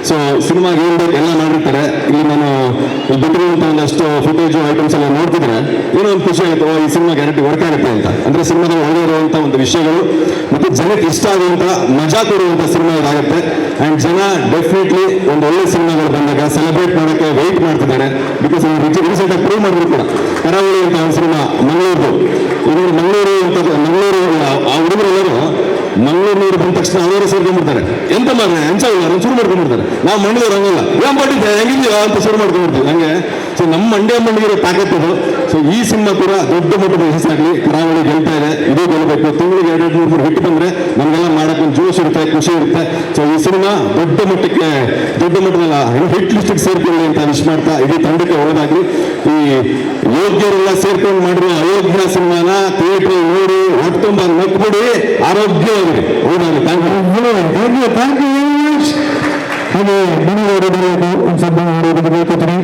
ಸೊ ಸಿನಿಮಾಗೆ ಏನು ಬೇಕು ಎಲ್ಲ ಮಾಡಿರ್ತಾರೆ. ಇಲ್ಲಿ ನಾನು ಇಲ್ಲಿ ಬಿಟ್ಟಿರುವಂಥ ಒಂದಷ್ಟು ಫುಟೇಜು ಐಟಮ್ಸ್ ಎಲ್ಲ ನೋಡ್ತಿದ್ರೆ ಏನೋ ಒಂದು ಖುಷಿ ಆಗುತ್ತೆ, ಈ ಸಿನಿಮಾ ಗ್ಯಾರಂಟಿ ವರ್ಕ್ ಆಗುತ್ತೆ ಅಂತ. ಅಂದರೆ ಸಿನಿಮಾದಲ್ಲಿ ಒಳ್ಳೆ ಇರುವಂಥ ಒಂದು ವಿಷಯಗಳು ಮತ್ತು ಜನಕ್ಕೆ ಇಷ್ಟ ಆಗುವಂಥ ಮಜಾ ಕೊಡುವಂಥ ಸಿನಿಮಾ ಇದಾಗುತ್ತೆ. ಆ್ಯಂಡ್ ಜನ ಡೆಫಿನೆಟ್ಲಿ ಒಂದು ಒಳ್ಳೆ ಸಿನಿಮಾಗಳು ಬಂದಾಗ ಸೆಲೆಬ್ರೇಟ್ ಮಾಡೋಕ್ಕೆ ವೆಯ್ಟ್ ಮಾಡ್ತಿದ್ದಾರೆ. ಬಿಕಾಸ್ ರೀಸೆಂಟಾಗಿ ಪ್ರೂವ್ ಮಾಡಿದ್ರು ಕೂಡ ಕರಾವಳಿ ಅಂತ ಒಂದು ಸಿನಿಮಾ ಮಂಗಳೂರು, ಇವರು ಮಂಗಳೂರು ಆ ಹುಡುಗರೆಲ್ಲರೂ ಮಂಗಳೂರು ನೀರು ಬಂದ ತಕ್ಷಣ ಅವರೇ ಸೇರ್ಕೊಂಡ್ಬಿಡ್ತಾರೆ. ಎಂತ ಮಾಡ್ರೆ ಶುರು ಮಾಡ್ಕೊಂಡ್ಬಿಡ್ತಾರೆ. ನಾವು ಮಂಡ್ಯದವ್ರು ಹಂಗಲ್ಲ, ಏನ್ ಮಾಡಿದ್ದೆ ಹೆಂಗಿದ್ದೀರಾ ಅಂತ ಶುರು ಮಾಡ್ಕೊಂಡ್ಬಿಡ್ತೀವಿ ಹಂಗೆ. ಸೊ ನಮ್ಮ ಮಂಡ್ಯಗಿರೋ ತಾಕತ್ತು ಸೊ ಈ ಸಿನಿಮಾ ಕೂಡ ದೊಡ್ಡ ಮಟ್ಟದ ಯಶಸ್ಸಾಗಲಿ, ಕರಾವಳಿ ಗೆಲ್ತಾ ಇದೆ, ಇದು ಗೆಲ್ಲಬೇಕು. ತಿಂಗಳಿಗೆ 2-3 ಹಿಟ್ ಬಂದರೆ ನಮಗೆಲ್ಲ ಮಾಡೋಕೆ ಒಂದು ಜೋಶ್ ಇರುತ್ತೆ, ಖುಷಿ ಇರುತ್ತೆ. ಸೊ ಈ ಸಿನಿಮಾ ದೊಡ್ಡ ಮಟ್ಟದಲ್ಲ ಹಿಟ್ ಲಿಸ್ಟಿಗೆ ಸೇರ್ಕೊಳ್ಳಿ ಅಂತ ವಿಶ್ ಮಾಡ್ತಾ ಇಡೀ ತಂಡಕ್ಕೆ ಒಳ್ಳೆದಾಗಲಿ. ಈ ಯೋಗ್ಯರೆಲ್ಲ ಸೇರ್ಕೊಂಡು ಮಾಡಿರೋ ಅಯೋಗ್ಯ ಸಿನಿಮಾನ ಥಿಯೇಟರ್ ನೋಡಿ ಹೊಟ್ಟೆ ತುಂಬ ನಕ್ಬಿಡಿ, ಆರೋಗ್ಯವಾಗಿ ಒಳ್ಳೆದಾಗಲಿ. Thank you. Thank you very much. ಹಾಗೆ ಮನೆಯವರು ಬರೆಯೋದು ಒಂದು ಸ್ವಲ್ಪ ಮಾಡೋದು ಬೇಕೋತೀನಿ.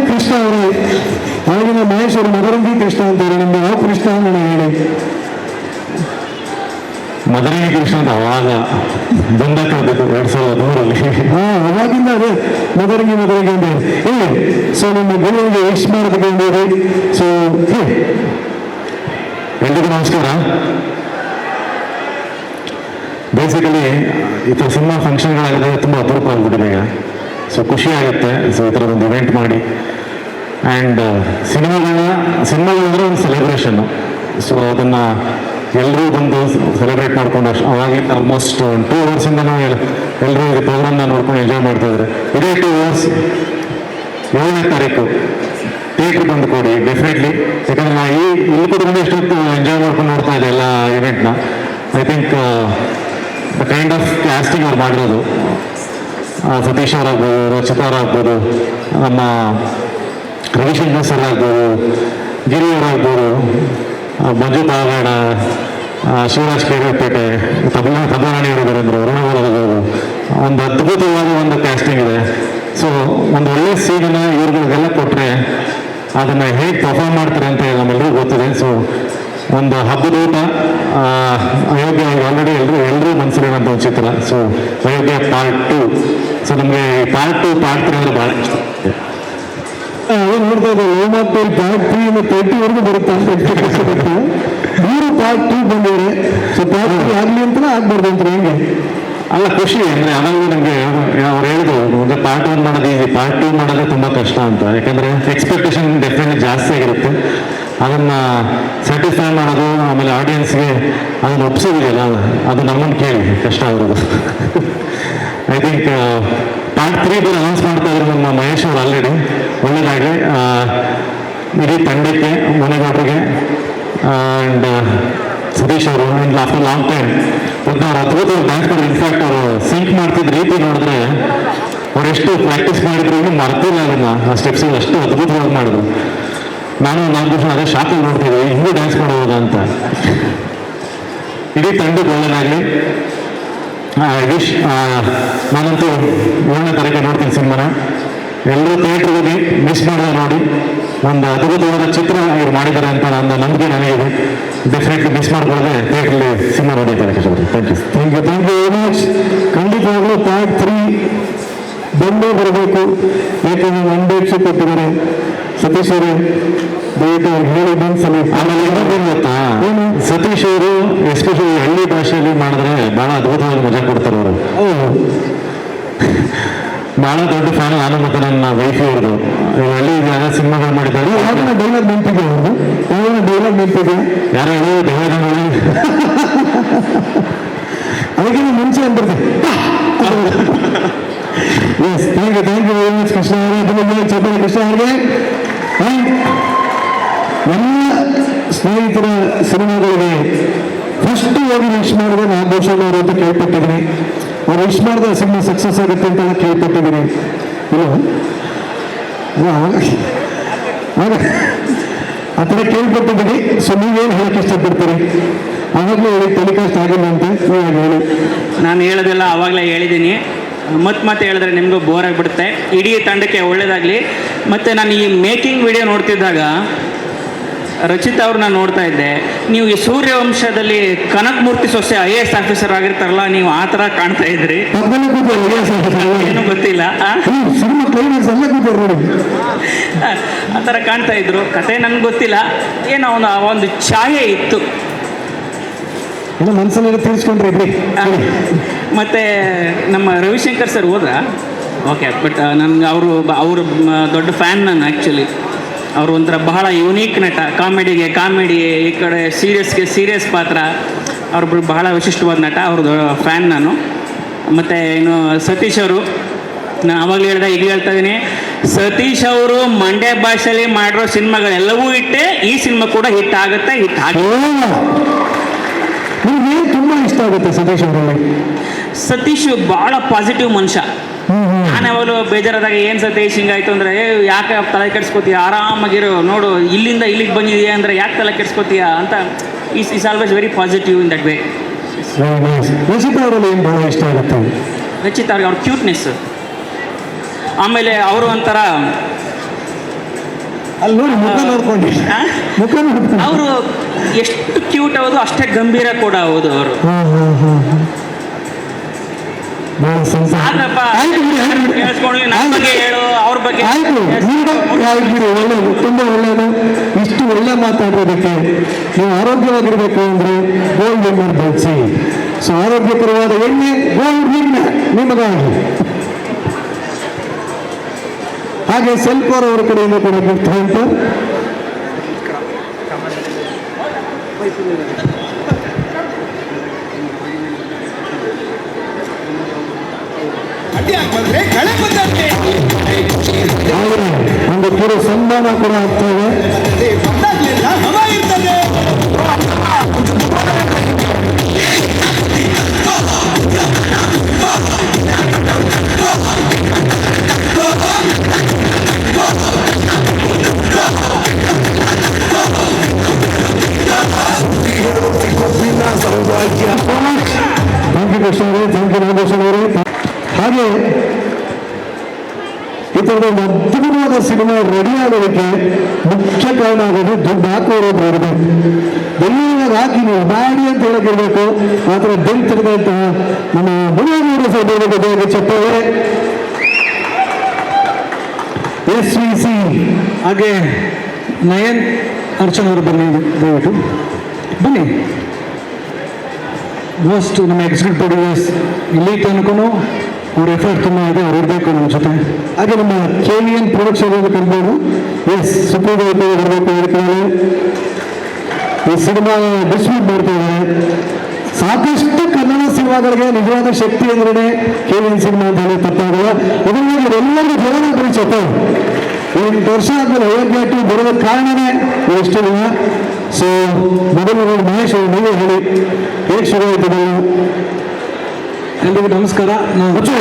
ಕೃಷ್ಣ ಅವರು ಆಗಿನ ಮಹೇಶ್ ಅವರು ಮದರಂಗಿ ಕೃಷ್ಣ ಅಂತಾರೆ, ನಿಮ್ಗೆ ಯಾವ ಕೃಷ್ಣ ಅಂತ ಹೇಳಿ. ಮದರಂಗಿ ಕೃಷ್ಣ ಅಂತ ಅವಾಗ ಬಂದ ಕರೆದಿದ್ದು 2003 ಅವಾಗಿಂದ ಅದೇ ಮದರಂಗಿ ಅಂತ ಹೇಳಿ. ಸೊ ನಿಮ್ಮ ಗುರುವಿಗೆ ವಿಶ್ ಮಾಡೋದಕ್ಕೆ ಸೊ ಎಲ್ರಿಗೂ ನಮಸ್ಕಾರ. ಬೇಸಿಕಲಿ ಈ ಥರ ಸಿನಿಮಾ ಫಂಕ್ಷನ್ಗಳಾಗಿದೆ ತುಂಬ ಅಪರೂಪ ಆಗ್ಬಿಟ್ಟಿದೆ ಈಗ. ಸೊ ಖುಷಿ ಆಗುತ್ತೆ ಸೊ ಈ ಥರ ಒಂದು ಇವೆಂಟ್ ಮಾಡಿ. ಆ್ಯಂಡ್ ಸಿನಿಮಾಗಳಂದ್ರೆ ಒಂದು ಸೆಲೆಬ್ರೇಷನ್ನು. ಸೊ ಅದನ್ನು ಎಲ್ಲರೂ ಬಂದು ಸೆಲೆಬ್ರೇಟ್ ಮಾಡ್ಕೊಂಡು ಅವಾಗ ಆಲ್ಮೋಸ್ಟ್ 2 ಅವರ್ಸಿಂದನೂ ಎಲ್ಲರೂ ಇದು ಪ್ರೋಗ್ರಾಮ್ನ ನೋಡ್ಕೊಂಡು ಎಂಜಾಯ್ ಮಾಡ್ತಾಯಿದ್ದಾರೆ. ಇದೇ 2 ಅವರ್ಸ್ 7ನೇ ತಾರೀಕು ಥಿಯೇಟ್ರ್ ಬಂದು ಕೊಡಿ ಡೆಫಿನೆಟ್ಲಿ. ಯಾಕಂದರೆ ನಾ ಇಲ್ಲಿ ಕೂಡ ಬಂದು ಎಷ್ಟೊತ್ತು ಎಂಜಾಯ್ ಮಾಡ್ಕೊಂಡು ನೋಡ್ತಾ ಇದೆ ಎಲ್ಲ ಇವೆಂಟ್ನ. I think the kind of casting ಅವ್ರು ಮಾಡಿರೋದು, ಸತೀಶ್ ಅವರಾಗ್ಬೋದು, ರಚಿತಾ ಅವರಾಗ್ಬೋದು, ನಮ್ಮ ರವಿಶಂಕರ್ ಸರ್ ಆಗ್ಬೋದು, ಗಿರಿ ಅವರಾಗ್ಬೋದು, ಮಂಜು ಪಾವಗಡ, ಶಿವರಾಜ್ ಕೇರಪೇಟೆ, ತಬಲಾಣಿ ಅವರಿದ್ದಾರೆ, ಅರುಣಾಗ್ಬೋದು, ಒಂದು ಅದ್ಭುತವಾದ ಒಂದು ಕ್ಯಾಸ್ಟಿಂಗ್ ಇದೆ. ಸೊ ಒಂದು ಒಳ್ಳೆ ಸೀನನ್ನ ಇವ್ರಿಗೆಲ್ಲ ಕೊಟ್ಟರೆ ಅದನ್ನು ಹೇಗೆ ಪರ್ಫಾರ್ಮ್ ಮಾಡ್ತಾರೆ ಅಂತ ನಮ್ಮೆಲ್ಲರಿಗೂ ಗೊತ್ತಿದೆ. ಸೊ ಒಂದು ಹಬ್ಬದ ಊಟ ಅಯೋಗ್ಯ ಆಲ್ರೆಡಿ ಎಲ್ಲರೂ ಮನಸ್ಸಿರೋಂಥ ಒಂದು ಚಿತ್ರ. ಸೊ ಅಯೋಗ್ಯ ಪಾರ್ಟ್ 2. ಸೊ ನಮಗೆ ಪಾರ್ಟ್ 2 ಪಾರ್ಟ್ 3 ಅಂದರೆ ಭಾಳ ಇಷ್ಟ. ನೋಡ್ತಾ ಇದ್ದಾರೆ ಓಮಾಪೇಲ್ ಪಾರ್ಟ್ 3 ಇಂದ 30ವರೆಗೂ ಬರುತ್ತೆ ಅಂತ ಎಕ್ಸ್ಪೆಕ್ಟೇಷನ್. 3 ಪಾರ್ಟ್ 2 ಬಂದಿದೆ. ಸೊ ಪಾರ್ಟ್ 3 ಆಗಲಿ ಅಂತಲೇ ಆಗ್ಬಾರ್ದು ಅಂತ ಹೆಂಗೆ ಅಲ್ಲ ಖುಷಿ ಅಂದರೆ ಅದಾಗೂ ನಮಗೆ ಅವ್ರು ಹೇಳಿದ್ರು ಒಂದು ಪಾರ್ಟ್ 1 ಮಾಡೋದು ಈಸಿ, ಪಾರ್ಟ್ 2 ಮಾಡೋದೇ ತುಂಬ ಕಷ್ಟ ಅಂತ. ಯಾಕಂದರೆ ಎಕ್ಸ್ಪೆಕ್ಟೇಷನ್ ಡೆಫಿನೆಟ್ಲಿ ಜಾಸ್ತಿ ಆಗಿರುತ್ತೆ. ಅದನ್ನು ಸ್ಯಾಟಿಸ್ಫೈ ಮಾಡೋದು, ಆಮೇಲೆ ಆಡಿಯನ್ಸ್ಗೆ ಅದನ್ನು ಒಪ್ಸೋದಿದೆಯಲ್ಲ, ಅದು ನಮ್ಮನ್ನು ಕೇಳಿ ಕಷ್ಟ ಆಗಿರೋದು. ಐ ಥಿಂಕ್ ಪಾರ್ಟ್ 3 ಕೂಡ ಅನೌನ್ಸ್ ಮಾಡ್ತಾ ಇದ್ರು ನಮ್ಮ ಮಹೇಶ್ ಅವರು ಆಲ್ರೆಡಿ. ಒಳ್ಳೆಯದಾಗಲಿ ಇಡೀ ತಂಡಕ್ಕೆ, ಮನೆಗೌಡರಿಗೆ ಆ್ಯಂಡ್ ಸತೀಶ್ ಅವರು ಆಫ್ಟರ್ ಲಾಂಗ್ ಟೈಮ್ ಒಂದು ಅವ್ರು ಅದ್ಭುತವಾಗಿ ಡ್ಯಾನ್ಸ್ ಮಾಡಿದ್ರು. ಇನ್ಫ್ಯಾಕ್ಟ್ ಅವರು ಸಿಂಕ್ ಮಾಡ್ತಿದ್ದ ರೀತಿ ನೋಡಿದ್ರೆ ಅವ್ರು ಎಷ್ಟು ಪ್ರಾಕ್ಟೀಸ್ ಮಾಡಿದ್ರು ಇನ್ನೂ ಮರ್ತಿಲ್ಲ ಅದನ್ನು, ಆ ಸ್ಟೆಪ್ಸ್ ಅಷ್ಟು ಅದ್ಭುತವಾಗಿ ಮಾಡಿದ್ರು. ನಾನು 4 ವರ್ಷ ಅದೇ ಶಾಕಲ್ಲಿ ನೋಡ್ತಿದ್ದೆ, ಹಿಂಗೂ ಡ್ಯಾನ್ಸ್ ಮಾಡೋದು ಅಂತ. ಇಡೀ ತಂಡಕ್ಕೆ ಒಳ್ಳೆಯದಾಗಲಿ. ವಿಶ್ ನಾನಂತೂ 7ನೇ ತಾರೀಕು ನೋಡ್ತೀನಿ ಸಿನಿಮಾನ. ಎಲ್ಲರೂ ಥಿಯೇಟ್ರಿಗೆ ಹೋಗಿ ಮಿಸ್ ಮಾಡೋದು ನೋಡಿ. ಒಂದು ಅದ್ಭುತವಾದ ಚಿತ್ರ ಇವ್ರು ಮಾಡಿದ್ದಾರೆ ಅಂತ ನನ್ನ ನಂಬಿಕೆ ನನಗಿದೆ. ಡೆಫಿನೆಟ್ಲಿ ಮಿಸ್ ಮಾಡ್ಕೊಳ್ಳದೆ ಥಿಯೇಟ್ರಲ್ಲಿ ಸಿನಿಮಾ ನೋಡಿದ್ದಾರೆ. Thank you. Thank you very much. ಖಂಡಿತವಾಗ್ಲೂ ಪಾರ್ಟ್ 3 ಬಂದೇ ಬರಬೇಕು. ಯಾಕಂದ್ರೆ 1 ಡೇಟ್ಸ್ ಕೊಟ್ಟಿದ್ದಾರೆ ಸತೀಶ್ ಅವರು. ದಯವಿಟ್ಟು ಅವ್ರು ಹೇಳಿ ಬಂದ್ಸಲಿ. ಆಮೇಲೆ ಇನ್ನೊಂದು ಗೊತ್ತಾ, ಸತೀಶ್ ಅವರು ಎಸ್ಪೆಷಲಿ ಹಳ್ಳಿ ಭಾಷೆಯಲ್ಲಿ ಮಾಡಿದ್ರೆ ಭಾಳ ಅದ್ಭುತವಾಗಿ ಮಜಾ ಕೊಡ್ತಾರೆ ಅವರು. ಭಾಳ ದೊಡ್ಡ ಫ್ಯಾನ್ ನಾನು ಮತ್ತು ನನ್ನ ವೈಫ್ ಅವ್ರದ್ದು. ಹಳ್ಳಿ ಸಿನಿಮಾಗಳು ಮಾಡಿದ್ದಾರೆ. ಯಾವಾಗ ಡೈಲಾಗ್ ನೆನಪಿದೆ ಅವ್ರದ್ದು? ಯಾವಾಗ ಡೈಲಾಗ್ ನೆನಪಿದೆ? ಯಾರು ಹೇಳೋ ದೇವರಲ್ಲಿ ಅದಕ್ಕಿಂತ ಮುಂಚೆ ಅಂತಿರ್ತಾರೆ. Yes, thank you very much Krishna ಅವರೇ. ಚಪ್ಪಲಿ ಕೃಷ್ಣ ಅವರಿಗೆ ಎಲ್ಲ ಸ್ನೇಹಿತರ ಸಿನಿಮಾಗಳಿಗೆ ಫಸ್ಟ್ ಹೋಗಿ ವಿಶ್ ಮಾಡಿದ್ರೆ ನಾಗಭೂಷಣ್ ಅವರು ಅಂತ ಕೇಳ್ಪಟ್ಟಿದ್ದೀನಿ. ಅವ್ರು ವಿಶ್ ಮಾಡಿದ್ರೆ ಸಿನಿಮಾ ಸಕ್ಸಸ್ ಆಗುತ್ತೆ ಅಂತ ಕೇಳ್ಪಟ್ಟಿದ್ದೀನಿ. ಇಲ್ಲ ಆ ಥರ ಕೇಳ್ಪಟ್ಟಿದ್ದೀನಿ. ಸೊ ನೀವೇನು ಹೇಳಕ್ಕೆ ಇಷ್ಟಪಡ್ತೀರಿ? ಆವಾಗಲೇ ಹೇಳಿ ಟೆಲಿಕಾಸ್ಟ್ ಆಗಿಲ್ಲ ಅಂತ ಇವಾಗ ಹೇಳಿ. ನಾನು ಹೇಳೋದೆಲ್ಲ ಆವಾಗಲೇ ಹೇಳಿದ್ದೀನಿ. ಮತ್ತೆ ಹೇಳಿದ್ರೆ ನಿಮಗೂ ಬೋರ್ ಆಗಿಬಿಡುತ್ತೆ. ಇಡೀ ತಂಡಕ್ಕೆ ಒಳ್ಳೆಯದಾಗಲಿ. ಮತ್ತು ನಾನು ಈ ಮೇಕಿಂಗ್ ವಿಡಿಯೋ ನೋಡ್ತಿದ್ದಾಗ ರಚಿತಾ ಅವ್ರನ್ನ ನೋಡ್ತಾ ಇದ್ದೆ. ನೀವು ಈ ಸೂರ್ಯವಂಶದಲ್ಲಿ ಕನಕಮೂರ್ತಿ ಸೊಸೆ IAS ಆಫೀಸರ್ ಆಗಿರ್ತಾರಲ್ಲ, ನೀವು ಆ ಥರ ಕಾಣ್ತಾ ಇದ್ರಿ. ಏನೂ ಗೊತ್ತಿಲ್ಲ. ಆ ಥರ ಕಾಣ್ತಾ ಇದ್ರು. ಕತೆ ನಂಗೆ ಗೊತ್ತಿಲ್ಲ, ಏನೋ ಒಂದು ಛಾಯೆ ಇತ್ತು. ಮನಸ್ಸಲ್ಲಿ ತಿಳಿಸ್ಕೊಂಡ್ರಿ. ಮತ್ತು ನಮ್ಮ ರವಿಶಂಕರ್ ಸರ್ ಹೋದ್ರಾ? ಓಕೆ. ಬಟ್ ನನಗೆ ಅವರು ದೊಡ್ಡ ಫ್ಯಾನ್ ನಾನು ಆ್ಯಕ್ಚುಲಿ. ಅವರು ಒಂಥರ ಬಹಳ ಯುನೀಕ್ ನಟ. ಕಾಮಿಡಿಗೆ ಕಾಮಿಡಿ, ಈ ಕಡೆ ಸೀರಿಯಸ್ಗೆ ಸೀರಿಯಸ್ ಪಾತ್ರ. ಅವ್ರೊಬ್ರು ಬಹಳ ವಿಶಿಷ್ಟವಾದ ನಟ. ಅವ್ರದ್ದು ಫ್ಯಾನ್ ನಾನು. ಮತ್ತು ಇನ್ನು ಸತೀಶ್ ಅವರು, ನಾನು ಆವಾಗಲೇ ಹೇಳ್ದೆ, ಈಗ ಹೇಳ್ತಾ ಇದ್ದೀನಿ, ಸತೀಶ್ ಅವರು ಮಂಡ್ಯ ಭಾಷೆಯಲ್ಲಿ ಮಾಡಿರೋ ಸಿನಿಮಾಗಳೆಲ್ಲವೂ ಇಟ್ಟೆ. ಈ ಸಿನಿಮಾ ಕೂಡ ಹಿಟ್ ಆಗುತ್ತೆ, ಹಿಟ್ ಆಗಿ. ನಿಮಗೆ ತುಂಬ ಇಷ್ಟ ಆಗುತ್ತೆ ಸತೀಶ್ ಅವರಲ್ಲಿ? ಸತೀಶ್ ಭಾಳ ಪಾಸಿಟಿವ್ ಮನುಷ್ಯ. ನಾನು ಯಾವಾಗಲೂ ಬೇಜಾರಾದಾಗ ಏನು ಸತೀಶ್ ಹಿಂಗಾಯ್ತು ಅಂದರೆ, ಯಾಕೆ ತಲೆ ಕೆಡಿಸ್ಕೋತೀಯ, ಆರಾಮಾಗಿರೋ, ನೋಡು ಇಲ್ಲಿಂದ ಇಲ್ಲಿಗೆ ಬಂದಿದೆಯಾ ಅಂದರೆ ಯಾಕೆ ತಲೆ ಕೆಡಿಸ್ಕೋತೀಯ ಅಂತ. Is always very positive in that way. Rachita ಅವರಲ್ಲಿ ಏನು ಭಾಳ ಇಷ್ಟ ಆಗುತ್ತೆ? ರಚಿತಾ ಅವ್ರಿಗೆ ಅವ್ರ ಕ್ಯೂಟ್ನೆಸ್. ಆಮೇಲೆ ಅವರು ಒಂಥರ ಅಲ್ಲಿ ನೋಡಿ ಮುಖ ನೋಡ್ಕೊಂಡು, ಮುಖ ನೋಡ್ಕೊಂಡು ಅವರು ಎಷ್ಟು ಕ್ಯೂಟ್ ಹೌದು ಅಷ್ಟೇ ಗಂಭೀರ ಕೂಡ ಹೌದು ಅವರು. ತುಂಬ ಒಳ್ಳೆಯದು. ಇಷ್ಟು ಒಳ್ಳೆ ಮಾತಾಡೋದಕ್ಕೆ ನೀವು ಆರೋಗ್ಯವಾಗಿರ್ಬೇಕು ಅಂದರೆ ಗೋಲ್ಡ್ ವಿನ್ನರ್ ಬಳಸಿ. ಸೊ ಆರೋಗ್ಯಕರವಾದ ಎಣ್ಣೆ ಗೋಲ್ಡ್ ವಿನ್ನರ್ ನಿಮಗಾಗಿ. ಹಾಗೆ ಸೆಲ್ಕೋರ್ ಅವರ ಕಡೆಯಿಂದ ಕೂಡ ಗಿಫ್ಟ್ ಹ್ಯಾಂಪರ್. ಒಂದು ಪೂರ್ವ ಸಂಧಾನ ಕೂಡ ಆಗ್ತದೆ. ಥ್ಯಾಂಕ್ ಯು ಕೃಷ್ಣ ಅವರೇ, ಥ್ಯಾಂಕ್ ಯು ನಾಗೇಶನ್ ಅವರೇ. ಹಾಗೆ ಈ ಥರದ ಒಂದು ಅದ್ಭುತವಾದ ಸಿನಿಮಾ ರೆಡಿ ಆಗೋದಕ್ಕೆ ಮುಖ್ಯ ಕಾರಣ ಆಗೋದು ದುಡ್ಡು ಹಾಕೋರೋದು ಇರಬೇಕು. ಬೆಳ್ಳಿನಾಗ ಹಾಕಿ ನೀವು ಮಾಡಿ ಅಂತ ಹೇಳೋಕ್ಕಿರಬೇಕು. ಆ ಥರ ಬೆಲ್ ತೆಗೆದಂತಹ ನಮ್ಮ ಮುಳುಗೂರು ಸಭೆಯ ಜೊತೆಗೆ ಚಪ್ಪಾಳೆ. SVC ಹಾಗೆ ನಯನ್ ಅರ್ಚನ್ ಅವರು ಬನ್ನಿ, ದಯವಿಟ್ಟು ಬನ್ನಿ. ಮೋಸ್ಟ್ ನಮ್ಮ ಎಕ್ಸಿಕ್ಯೂಟಿವ್ ಪ್ರೊಡ್ಯೂಸರ್ಸ್ ಇಲ್ಲಿ ತನಕನೂ ಅವ್ರ ಎಫರ್ಟ್ ತುಂಬ ಇದೆ, ಅವ್ರು ಇರಬೇಕು ನಮ್ಮ ಜೊತೆ. ಹಾಗೆ ನಮ್ಮ KVN ಪ್ರೊಡಕ್ಷನ್ ಕರ್ಬೋದು. ಸುಪ್ರೀಂ ಬರಬೇಕು. ಈ ಸಿನಿಮಾ ಡಿಸ್ಟ್ರಿಬ್ಯೂಟ್ ಮಾಡ್ತಾ ಇದ್ದಾರೆ. ಸಾಕಷ್ಟು ಕನ್ನಡ ಸಿನಿಮಾಗಳಿಗೆ ನಿಜವಾದ ಶಕ್ತಿ ಅಂದ್ರೆ KVN ಸಿನಿಮಾ ಅಂತ ಹೇಳಿ ತಪ್ಪಾಗಲ್ಲ. ಇದರಲ್ಲಿ ಎಲ್ಲರಿಗೂ ಜೀವನ ಪರಿಚಯ. 8 ವರ್ಷ ಆದ್ಮೇಲೆ ಅಯೋಗ್ಯ 2 ಬರುವ ಕಾರಣನೇ ಇಷ್ಟು ದಿನ. ಸೊ ಮೊದಲು ಮಹೇಶ್ ಅವರು ನೀವೇ ಹೇಳಿ, ಹೇಗೆ ಶುರು ಆಯ್ತದೆ? ಎಲ್ರಿಗೂ ನಮಸ್ಕಾರ. ನಾನು ಹೆಚ್ಚು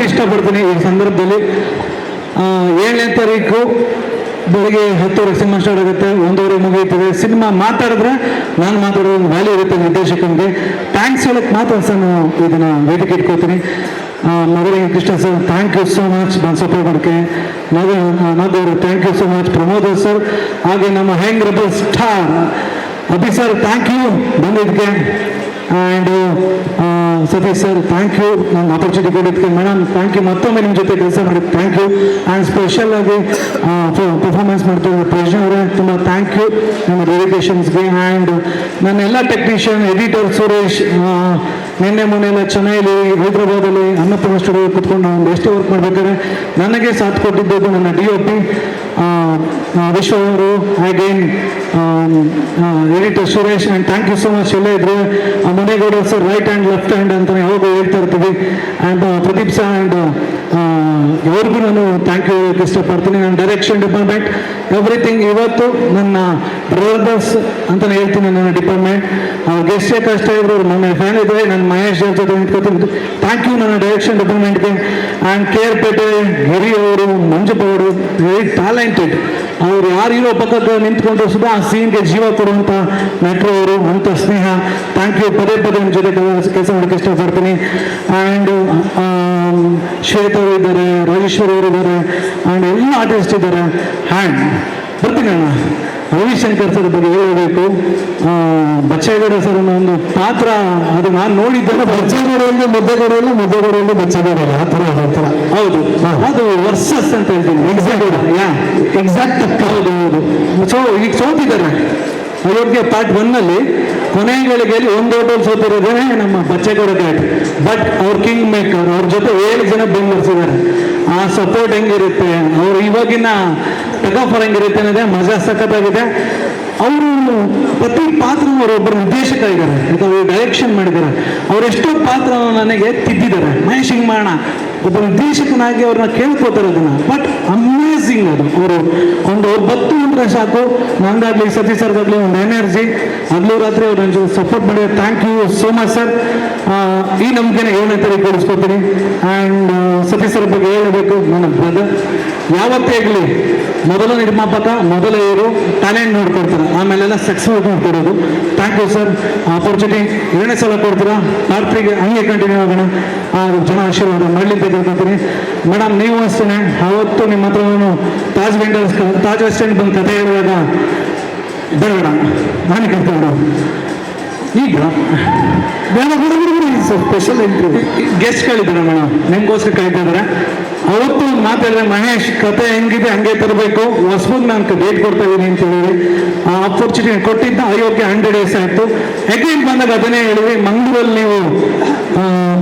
ಇಷ್ಟಪಡ್ತೀನಿ ಈ ಸಂದರ್ಭದಲ್ಲಿ. 7ನೇ ತಾರೀಕು ಬೆಳಿಗ್ಗೆ 10 ಸಿನಿಮಾ ಸ್ಟಾರ್ಟ್ ಆಗುತ್ತೆ, 1:30 ಮುಗಿಯುತ್ತದೆ. ಸಿನಿಮಾ ಮಾತಾಡಿದ್ರೆ ನಾನು ಮಾತಾಡೋದು ಒಂದು ವ್ಯಾಲ್ಯೂ ಇರುತ್ತೆ ನಿರ್ದೇಶಕನಿಗೆ. ಥ್ಯಾಂಕ್ಸ್ ಹೇಳಕ್ಕೆ ಮಾತ್ರ ಸರ್ ನಾನು ಇದನ್ನು ವೇದಿಕೆ ಇಟ್ಕೋತೀನಿ. ನಗರ Krishna sir, thank you so much ನಾನು ಸಪೋರ್ಟ್ ಮಾಡೋಕ್ಕೆ. ನಾಗವರು thank you so much. Pramod sir, ಹಾಗೆ ನಮ್ಮ ಹೆಂಗ್ rebel star Abhi sir, thank you ಬಂದಿದ್ದಕ್ಕೆ. And Satish sir, thank you ನನ್ನ ಆಪರ್ಚುನಿಟಿ ಕೊಡೋದಕ್ಕೆ. ಮೇಡಮ್ ಥ್ಯಾಂಕ್ ಯು, ಮತ್ತೊಮ್ಮೆ ನಿಮ್ಮ ಜೊತೆ ಕೆಲಸ ಮಾಡೋಕ್ಕೆ ಥ್ಯಾಂಕ್ ಯು. ಆ್ಯಂಡ್ ಸ್ಪೆಷಲ್ ಆಗಿ ಪರ್ಫಾರ್ಮೆನ್ಸ್ ಮಾಡ್ತಿದ್ದ ಪ್ರಜ್ಞೆ ಅವರೇ ತುಂಬ ಥ್ಯಾಂಕ್ ಯು ನಿಮ್ಮ ಡೆಡಿಕೇಶನ್ಸ್ಗೆ. ಆ್ಯಂಡ್ ನನ್ನ ಎಲ್ಲ ಟೆಕ್ನಿಷಿಯನ್, ಎಡಿಟರ್ ಸುರೇಶ್, ನಿನ್ನೆ ಮೊನ್ನೆಲ್ಲ ಚೆನ್ನೈಲಿ, ಹೈದ್ರಾಬಾದಲ್ಲಿ ಅನ್ನಪೂರ್ಣ ಸ್ಟುಡಿಯೋ ಕೂತ್ಕೊಂಡು ನಾವು ಎಷ್ಟೇ ವರ್ಕ್ ಮಾಡ್ಬೇಕಾದ್ರೆ ನನಗೆ ಸಾಥ್ ಕೊಟ್ಟಿದ್ದು ನನ್ನ DOP ವಿಶ್ವ ಅವರು, again editor Suresh. And thank you so much. ಎಲ್ಲ ಇದ್ರೆ Manegowda sir, right hand left hand ಅಂತ ಯಾವಾಗ ಹೇಳ್ತಾ ಇರ್ತೀವಿ. ಆ್ಯಂಡ್ ಪ್ರದೀಪ್ ಸರ್ ಆ್ಯಂಡ್ ಇವ್ರಿಗೂ ನಾನು ಥ್ಯಾಂಕ್ ಯು ಹೇಳೋಕ್ಕೆ ಇಷ್ಟಪಡ್ತೀನಿ. ನನ್ನ ಡೈರೆಕ್ಷನ್ ಡಿಪಾರ್ಟ್ಮೆಂಟ್ ಎವ್ರಿಥಿಂಗ್. ಇವತ್ತು ನನ್ನ ಬ್ರದರ್ಸ್ ಅಂತಲೇ ಹೇಳ್ತೀನಿ, ನನ್ನ ಡಿಪಾರ್ಟ್ಮೆಂಟ್. ಅವ್ರಿಗೆ ಎಷ್ಟೇ ಕಷ್ಟ ಇದ್ರು ನನ್ನ ಫ್ಯಾನ್ ಇದ್ದಾರೆ. ನನ್ನ ಮಹೇಶ್ ಅವ್ರ ಜೊತೆ ನಿಂತ್ಕೊತೀನಿ. ಥ್ಯಾಂಕ್ ಯು ನನ್ನ ಡೈರೆಕ್ಷನ್ ಡಿಪಾರ್ಟ್ಮೆಂಟ್ಗೆ. ಆ್ಯಂಡ್ KR ಗಿರಿ ಅವರು, ಮಂಜಪ್ಪ ಅವರು, ವೆರಿ ಟ್ಯಾಲೆಂಟೆಡ್. ಅವ್ರು ಯಾರು ಇರೋ ಪಕ್ಕಕ್ಕೆ ನಿಂತ್ಕೊಂಡು ಸುಧಾ ಆ ಸೀನ್ಗೆ ಜೀವ ಕೊಡುವಂಥ ನಟರು ಅವರು, ಅಂತ ಸ್ನೇಹ. Thank you. ಪದೇ ನಿಮ್ಮ ಜೊತೆ ಕೆಲಸ ಮಾಡೋಕ್ಕೆ ಇಷ್ಟಪಡ್ತೀನಿ. ಆ್ಯಂಡ್ ಶ್ವೇತ ಅವರು ಇದ್ದಾರೆ, ರಾಜೇಶ್ವರಿ ಅವರು ಇದ್ದಾರೆ, ಆ್ಯಂಡ್ ಎಲ್ಲ ಆರ್ಟಿಸ್ಟ್ ಇದ್ದಾರೆ. ಹ್ಯಾಂಡ್ ಬರ್ತೀನಿ ಅಣ್ಣ. ರವಿಶಂಕರ್ ಸರ್ ಬಗ್ಗೆ ಹೇಳಬೇಕು. ಬಚ್ಚೇಗೌಡ ಸರ್ ಒಂದು ಪಾತ್ರ ಅದು ನಾನು ನೋಡಿದ್ದೇನೆ. ಬಚ್ಚೇಗೌಡಲ್ಲಿ ಮುದ್ದೆಗೌಡಲ್ಲಿ ಮುದ್ದೆಗೌಡಲ್ಲಿ ಬಚ್ಚೇಗೌಡಲ್ಲಿ ಆ ಥರ ಹೌದು, ಅದು ವರ್ಸಸ್ ಅಂತ ಹೇಳ್ತೀನಿ. ಎಕ್ಸಾಕ್ಟ್ ಹೌದು ಹೌದು. ಈಗ ಸೋತಿದ್ದಾರೆ ಅಯೋಗ್ಯ ಪಾರ್ಟ್ 1ನಲ್ಲಿ ಕೊನೆಗಳಿಗೆಯಲ್ಲಿ ಒಂದು ಹೋಟೆಲ್ ಸೋತಿರೋದೇ ನಮ್ಮ ಬಚ್ಚೇಗೌಡ ಕ್ಯಾಟ್. ಬಟ್ ಅವ್ರ ಕಿಂಗ್ ಮೇಕರ್, ಅವ್ರ ಜೊತೆ 7 ಜನ ಬೆಂಬಲಿಸಿದ್ದಾರೆ. ಆ ಸಪೋರ್ಟ್ ಹೆಂಗಿರುತ್ತೆ, ಅವ್ರು ಇವಾಗಿನ ಟೆಕಾಫರ್ ಹೆಂಗಿರುತ್ತೆ ಅನ್ನೋದೇ ಮಜಾ ಸಖತ್ತಾಗಿದೆ. ಅವರು ಪ್ರತಿ ಪಾತ್ರ ಅವರೊಬ್ಬರು ನಿರ್ದೇಶಕ ಇದ್ದಾರೆ, ಅವರು ಡೈರೆಕ್ಷನ್ ಮಾಡಿದ್ದಾರೆ. ಅವರೆಷ್ಟೋ ಪಾತ್ರ ನನಗೆ ತಿದ್ದಿದ್ದಾರೆ. ಮಹೇಶ್ ಹಿಂಗ್ ಮಾಡೋಣ, ಒಬ್ಬ ನಿರ್ದೇಶಕನಾಗಿ ಅವ್ರನ್ನ ಕೇಳ್ಕೋತಾರೆ ಅದನ್ನ. ಬಟ್ ಅಮೇಝಿಂಗ್ ಅದು. ಅವರು ಅವ್ರು ಬತ್ತು ಅಂದ್ರೆ ಸಾಕು, ನಂದಾಗ್ಲಿ ಸತೀಶ್ ಸರ್ಗಾಗ್ಲಿ ಒಂದು ಎನರ್ಜಿ. ಹಗಲು ರಾತ್ರಿ ಅವ್ರು ನನ್ನ ಜೊತೆ ಸಪೋರ್ಟ್ ಮಾಡಿದ್ದಾರೆ. Thank you so much sir. ಈ ನಂಬಿಕೆನ 7ನೇ ತಾರೀಕು ಕೊಡಿಸ್ಕೊತೀನಿ. ಆ್ಯಂಡ್ ಸತೀಶ್ ಸರ್ ಬಗ್ಗೆ ಹೇಳಬೇಕು, ನನ್ನ ಬ್ರದರ್ ಯಾವತ್ತೇ ಆಗಲಿ ಮೊದಲ ನಿರ್ಮಾಪಕ, ಮೊದಲ ಇವರು ಟ್ಯಾಲೆಂಟ್ ನೋಡ್ಕೊಡ್ತಾರೆ, ಆಮೇಲೆಲ್ಲ ಸಕ್ಸಸ್ ನೋಡ್ಕೊಡೋದು. Thank you sir. ಆಪರ್ಚುನಿಟಿ 2ನೇ ಸಲ ಕೊಡ್ತೀರಾ. ಪಾರ್ಟಿಗೆ ಹಂಗೆ ಕಂಟಿನ್ಯೂ ಆಗೋಣ. ಜನ ಆಶೀರ್ವಾದ ಮಾಡಲಿ ಅಂತ ಕೇಳ್ಕೊತೀನಿ. ಮೇಡಮ್ ನೀವು ಅಷ್ಟೇ, ಅವತ್ತು ನಿಮ್ಮ ಹತ್ರ ನಾನು ತಾಜ್ ವೆಸ್ಟ್ ಎಂಡ್ ಬಂದು ಕಥೆ ಹೇಳುವಾಗ ಬೇಡ ನಾನು ಕೇಳ್ತೇವೆ ಈಗ ಬೇಡ ಸ್ಪೆಷಲ್ ಗೆಸ್ಟ್ಗಳಿದ್ದಾರೆ ಮೇಡಮ್, ನಿಮ್ಗೋಸ್ಕರ ಕಾಯ್ತಾ ಇದ್ದಾರೆ. ಅವತ್ತು ಮಾತಾಡಿದ್ರೆ ಮಹೇಶ್ ಕತೆ ಹೆಂಗಿದೆ ಹಂಗೆ ತರಬೇಕು, ಹೊಸಬಂದು ನಾನು ಡೇಟ್ ಕೊಡ್ತಾ ಇದ್ದೀನಿ ಅಂತ ಹೇಳಿದ್ರಿ. ಆ ಆಪರ್ಚುನಿಟಿ ಕೊಟ್ಟಿದ್ದ ಅಯೋಗ್ಯ 100 days ಆಯಿತು. ಅಗೇನ್ ಬಂದಾಗ ಅದನ್ನೇ ಹೇಳಿದ್ರಿ, ಮಂಗಳೂರಲ್ಲಿ ನೀವು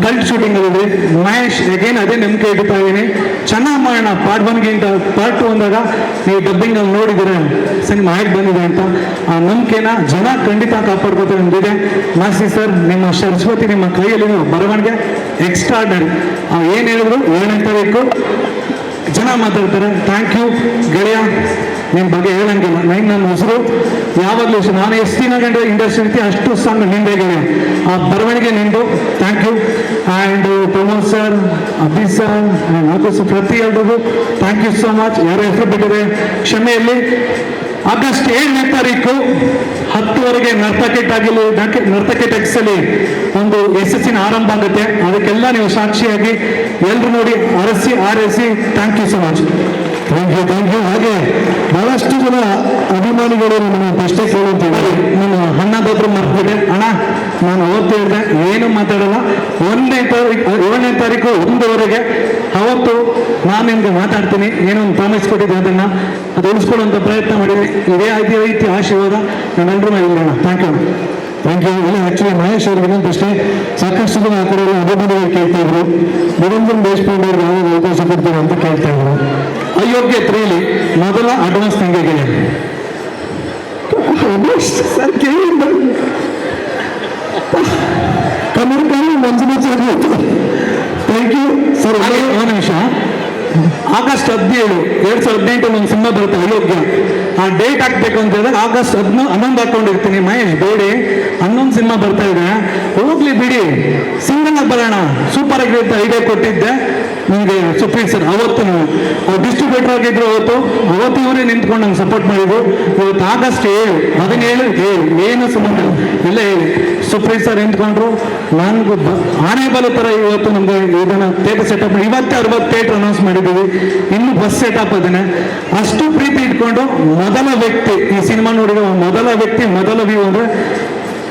ಕಲ್ಟ್ ಶೂಟಿಂಗ್ ಹೇಳಿದ್ರಿ. ಮಹೇಶ್ ಅಗೇನ್ ಅದೇ ನಂಬಿಕೆ ಇಡ್ತಾ ಇದ್ದೀನಿ, ಚೆನ್ನಾಗಿ ಮಾಡೋಣ. ಪಾರ್ಟ್ 1ಗಿಂತ ಪಾರ್ಟ್ 2 ಅಂದಾಗ ನೀವು ಡಬ್ಬಿಂಗಲ್ಲಿ ನೋಡಿದರೆ ಸಿನಿಮಾ ಹೇಗೆ ಬಂದಿದೆ ಅಂತ. ಆ ನಂಬಿಕೆನ ಜನ ಖಂಡಿತ ಕಾಪಾಡ್ಕೋತಾರೆ ಅಂದಿದೆ. ಮಾಸಿ ಸರ್, ನಿಮ್ಮ ಸರಸ್ವತಿ ನಿಮ್ಮ ಕೈಯಲ್ಲಿ ಬರವಣಿಗೆ ಎಕ್ಸ್ಟ್ರಾರ್ಡನರಿ. ಏನು ಹೇಳಿದ್ರು 7ನೇ ತಾರೀಕು ಜನ ಮಾತಾಡ್ತಾರೆ. ಥ್ಯಾಂಕ್ ಯು ಗೆಳೆಯ, ನಿಮ್ಮ ಬಗ್ಗೆ ಹೇಳಂಗಿಲ್ಲ. ನನ್ನ ಹೆಸರು ಯಾವಾಗಲೂ ನಾನು ಎಷ್ಟು ದಿನ ಗಂಟೆ ಇಂಡಸ್ಟ್ರಿ ಇರ್ತೀನಿ ಅಷ್ಟು ಸಾಂಗ್ ನಿಂದೆ ಗೆಳೆಯ. ಆ ಬರವಣಿಗೆ ನಿಂದು. Thank you. And Pramod sir, Abhi sir, and ಪ್ರತಿ ಎಲ್ರಿಗೂ ಥ್ಯಾಂಕ್ ಯು ಸೋ ಮಚ್. ಯಾರು ಹೆಸರು ಬಿಟ್ಟಿದೆ ಕ್ಷಮೆಯಲ್ಲಿ. ಆಗಸ್ಟ್ 7ನೇ ತಾರೀಕು 10ವರೆಗೆ ನರ್ತಕಿ ಟೆಕ್ಸಲ್ಲಿ ಒಂದು ಯಶಸ್ಸಿನ ಆರಂಭ ಆಗುತ್ತೆ. ಅದಕ್ಕೆಲ್ಲ ನೀವು ಸಾಕ್ಷಿಯಾಗಿ ಎಲ್ಲರೂ ನೋಡಿ ಆರೈಸಿ. Thank you so much. Thank you. ಹಾಗೆ ಬಹಳಷ್ಟು ಜನ ಅಭಿಮಾನಿಗಳು ನಮ್ಮನ್ನು ಪ್ರಶ್ನೆ ಕೇಳುವಂತಿದ್ದಾರೆ. ನಾನು ಹಣ್ಣದಾದ್ರೂ ಮರ್ತಿದ್ದೆ ಅಣ್ಣ, ನಾನು ಅವತ್ತು ಹೇಳಿದೆ ಏನು ಮಾತಾಡಲ್ಲ. 7ನೇ ತಾರೀಕು 1ವರೆಗೆ ಅವತ್ತು ನಾನು ನಿಮ್ಗೆ ಮಾತಾಡ್ತೀನಿ. ಏನೊಂದು ಪ್ರಾಮಿಸ್ ಕೊಟ್ಟಿದ್ದೆ ಅದನ್ನು ಅದು ಉಳಿಸ್ಕೊಳ್ಳುವಂಥ ಪ್ರಯತ್ನ ಮಾಡಿದ್ವಿ. ಇದೇ ರೀತಿ ಆಶೀರ್ವಾದ ನಾನೆಲ್ಲರೂ ಮೇಲೆ ಇರೋಣ. Thank you. ಇಲ್ಲ ಆ್ಯಕ್ಚುಲಿ ಮಹೇಶ್ ಅವ್ರಿಗೆ ಇನ್ನೊಂದು ಪ್ರಶ್ನೆ, ಸಾಕಷ್ಟು ಜನ ಆ ಕಡೆ ಎಲ್ಲ ಅಭಿಮಾನಿಗಳು ಕೇಳ್ತಾ ಇದ್ರು, ನಿರಂಜನ್ ದೇಶಪಾಂಡೆ ಅವ್ರಿಗೆ ಯಾವಾಗ ಅವಕಾಶ ಕೊಡ್ತೀವಿ ಅಂತ ಕೇಳ್ತಾ ಇದ್ರು. ಅಯೋಗ್ಯ 3 ಮೊದಲ ಅಡ್ವಾನ್ಸ್ ನಂಗೆ ಸರ್ ಕೇಳಿ Kannada Manjunath thank you sir. ಒಂದು ನಿಮಿಷ, ಆಗಸ್ಟ್ 17, 2018 ಒಂದು ಸಿನಿಮಾ ಬರುತ್ತೆ ಅಯೋಗ್ಯ. ಆ ಡೇಟ್ ಹಾಕ್ಬೇಕು ಅಂತ ಹೇಳಿದ್ರೆ ಆಗಸ್ಟ್ 11 ಹಾಕೊಂಡಿರ್ತೀನಿ. ಮಹೇಶ್ ಬೇಡಿ 11 ಸಿನಿಮಾ ಬರ್ತಾ ಇದೆ, ಹೋಗ್ಲಿ ಬಿಡಿ, ಸಿಂಗಲ್ ಆಗಿ ಬರೋಣ. ಸೂಪರ್ ಆಗಿರುತ್ತೆ ಐಡಿಯಾ ಕೊಟ್ಟಿದ್ದೆ ನಿಮಗೆ ಸುಪ್ರೀತ್ ಸರ್. ಅವತ್ತು ಅವ್ರು ಡಿಸ್ಟ್ರಿಬ್ಯೂಟರ್ ಆಗಿದ್ರು, ಅವತ್ತು ಇವರೇ ನಿಂತ್ಕೊಂಡು ನಂಗೆ ಸಪೋರ್ಟ್ ಮಾಡಿದ್ರು. ಇವತ್ತು ಆಗಸ್ಟ್ 17 ಏನು ಸಂಬಂಧ ಎಲ್ಲ ಹೇಳಿ ಸುಪ್ರೀತ್ ಸರ್ ನಿಂತ್ಕೊಂಡ್ರು. ನನಗೂ ಆನೆ ಬಲ ಥರ ಇವತ್ತು ನಮ್ಗೆ ಇದನ್ನು ಥಿಯೇಟರ್ ಸೆಟಪ್ ಮಾಡಿ ಇವತ್ತೇ 60 ಥಿಯೇಟರ್ ಅನೌನ್ಸ್ ಮಾಡಿದ್ದೀವಿ. ಇನ್ನು ಬಸ್ ಸೆಟಪ್ ಅದನ್ನೇ ಅಷ್ಟು ಪ್ರೀತಿ ಇಟ್ಕೊಂಡು ಮೊದಲ ವ್ಯಕ್ತಿ ಈ ಸಿನಿಮಾ ನೋಡಿದ ಮೊದಲ ವ್ಯಕ್ತಿ ಮೊದಲ ವ್ಯೂ ಅಂದರೆ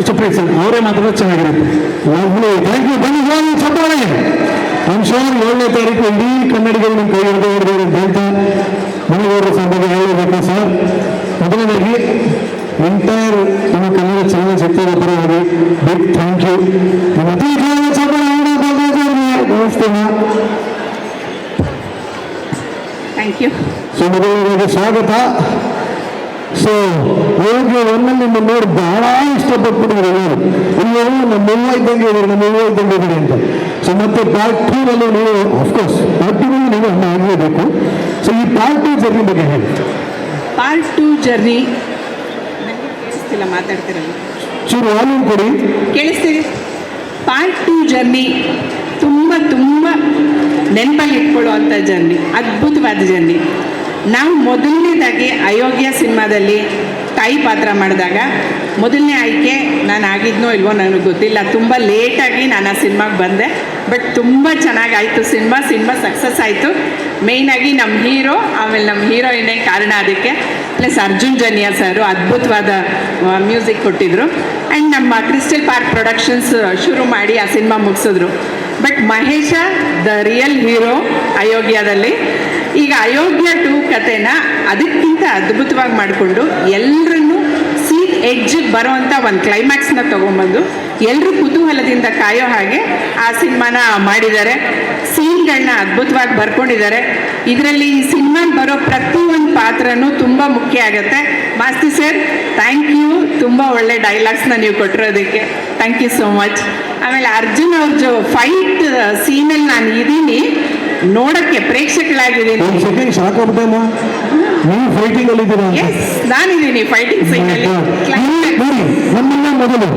ಸುಪ್ರೀತ್ ಸರ್. ಅವರೇ ಮಾತಾಡೋದು ಚೆನ್ನಾಗಿರುತ್ತೆ. Thank you. ಬನ್ನಿ ಚಪ್ಪಾಳೆ. ಐ ಶೋರ್ 7ನೇ ತಾರೀಕು ಇಡೀ ಕನ್ನಡಿಗರು ನಿಮ್ಮ ಕೈ ಹಿಡಿದು ಅಂತ ಮನೆಯವರ ಸಂಬಂಧ ಹೇಳಬೇಕು ಸರ್. ಮೊದಲನೇದಾಗಿ ಎಂಟೈರ್ ನಮ್ಮ ಕನ್ನಡ ಚಲನಚಿತ್ರದ ಪರವಾಗಿ ಬಿಗ್ ಥ್ಯಾಂಕ್ ಯು. ನಮ್ಮ ಅತಿ ಥ್ಯಾಂಕ್ ಯು. ಸೊ ಮೊದಲನೇದಾಗಿ ಸ್ವಾಗತ. ಸೊ ಅಯೋಗ್ಯ 1ನಲ್ಲಿ ನಿಮ್ಮನ್ನು ನೋಡಿ ಬಹಳ ಇಷ್ಟಪಟ್ಬಿಟ್ಟಿದ್ರು ಎಲ್ಲರೂ. ಇಲ್ಲೂ ನಮ್ಮೆಲ್ಲ ಇದ್ದಂಗೆ ಇದ್ದಾರೆ, ನಮ್ಮೆಲ್ಲ ಇದ್ದಂಗೆ ಇದ್ದಾರೆ ಅಂತ. ಸೊ ಮತ್ತೆ ಪಾರ್ಟ್ 2ನಲ್ಲಿ ನೀವು ಅಫ್ಕೋರ್ಸ್ ಪಾರ್ಟ್ 2ನಲ್ಲಿ ನೀವು ಅನ್ನ ಆಗಲೇಬೇಕು. ಸೊ ಈ ಪಾರ್ಟ್ 2 ಜರ್ನಿ ಬಗ್ಗೆ ಹೇಳಿ. ಪಾರ್ಟ್ 2 ಜರ್ನಿ ಕೇಳಿಸ್ತಿಲ್ಲ, ಮಾತಾಡ್ತಿರಲ್ಲ, ಚೂರು ವಾಲ್ಯೂಮ್ ಕೊಡಿ. ಕೇಳಿಸ್ತೀರಿ? ಪಾರ್ಟ್ 2 ಜರ್ನಿ ತುಂಬ ನೆನಪಲ್ಲಿ ಇಟ್ಕೊಳ್ಳುವಂಥ ಜರ್ನಿ, ಅದ್ಭುತವಾದ ಜರ್ನಿ. ನಾವು ಮೊದಲನೇದಾಗಿ ಅಯೋಗ್ಯ ಸಿನಿಮಾದಲ್ಲಿ ತಾಯಿ ಪಾತ್ರ ಮಾಡಿದಾಗ ಮೊದಲನೇ ಆಯ್ಕೆ ನಾನು ಆಗಿದ್ನೋ ಇಲ್ವೋ ನನಗೆ ಗೊತ್ತಿಲ್ಲ, ತುಂಬ ಲೇಟಾಗಿ ನಾನು ಆ ಸಿನಿಮಾಗೆ ಬಂದೆ. ಬಟ್ ತುಂಬ ಚೆನ್ನಾಗಾಯಿತು ಸಿನಿಮಾ ಸಕ್ಸಸ್ ಆಯಿತು. ಮೇಯ್ನಾಗಿ ನಮ್ಮ ಹೀರೋ ಆಮೇಲೆ ನಮ್ಮ ಹೀರೋಯಿನೇ ಕಾರಣ ಅದಕ್ಕೆ. ಪ್ಲಸ್ ಅರ್ಜುನ್ ಜನ್ಯ ಸರು ಅದ್ಭುತವಾದ ಮ್ಯೂಸಿಕ್ ಕೊಟ್ಟಿದ್ರು. ಆ್ಯಂಡ್ ನಮ್ಮ ಕ್ರಿಸ್ಟಲ್ ಪಾರ್ಕ್ ಪ್ರೊಡಕ್ಷನ್ಸ್ ಶುರು ಮಾಡಿ ಆ ಸಿನಿಮಾ ಮುಗಿಸಿದ್ರು. But Mahesh the real hero ಅಯೋಗ್ಯದಲ್ಲಿ. ಈಗ ಅಯೋಗ್ಯ 2 ಕಥೆನ ಅದಕ್ಕಿಂತ ಅದ್ಭುತವಾಗಿ ಮಾಡಿಕೊಂಡು ಎಲ್ಲರನ್ನೂ ಸೀಟ್ ಎಡ್ಜಿಗೆ ಬರೋವಂಥ ಒಂದು ಕ್ಲೈಮ್ಯಾಕ್ಸ್ನ ತೊಗೊಂಬಂದು ಎಲ್ಲರೂ ಕುತೂಹಲದಿಂದ ಕಾಯೋ ಹಾಗೆ ಆ ಸಿನಿಮಾನ ಮಾಡಿದ್ದಾರೆ. ಸೀನ್ಗಳನ್ನ ಅದ್ಭುತವಾಗಿ ಬರ್ಕೊಂಡಿದ್ದಾರೆ. ಇದರಲ್ಲಿ ಈ ಸಿನಿಮಾಗೆ ಬರೋ ಪ್ರತಿಯೊಂದು ಪಾತ್ರನೂ ತುಂಬ ಮುಖ್ಯ ಆಗುತ್ತೆ. ಮಾಸ್ತಿ ಸರ್ ಥ್ಯಾಂಕ್ ಯು, ತುಂಬ ಒಳ್ಳೆ ಡೈಲಾಗ್ಸ್ನ ನೀವು ಕೊಟ್ಟಿರೋದಕ್ಕೆ ಥ್ಯಾಂಕ್ ಯು ಸೋ ಮಚ್. ಆಮೇಲೆ ಅರ್ಜುನ್ ಅವ್ರದ್ದು ಫೈಟ್ ಸೀನಲ್ಲಿ ನಾನು ಇದ್ದೀನಿ ನೋಡೋಕ್ಕೆ ಪ್ರೇಕ್ಷಕಳಾಗಿದ್ದೀನಿ. ಒಂದು ಸೆಕೆಂಡ್ ಶಾಕ್ ಆಗ್ಬಿಟ್ಟಮ್ಮ, ನೀವು ಫೈಟಿಂಗ್ ಅಲ್ಲಿ ಇದ್ದೀರಾ? ಎಸ್, ನಾನಿದ್ದೀನಿ ಫೈಟಿಂಗ್ ಸೀನಲ್ಲಿ. ನಮ್ಮನ್ನ ಮೊದಲು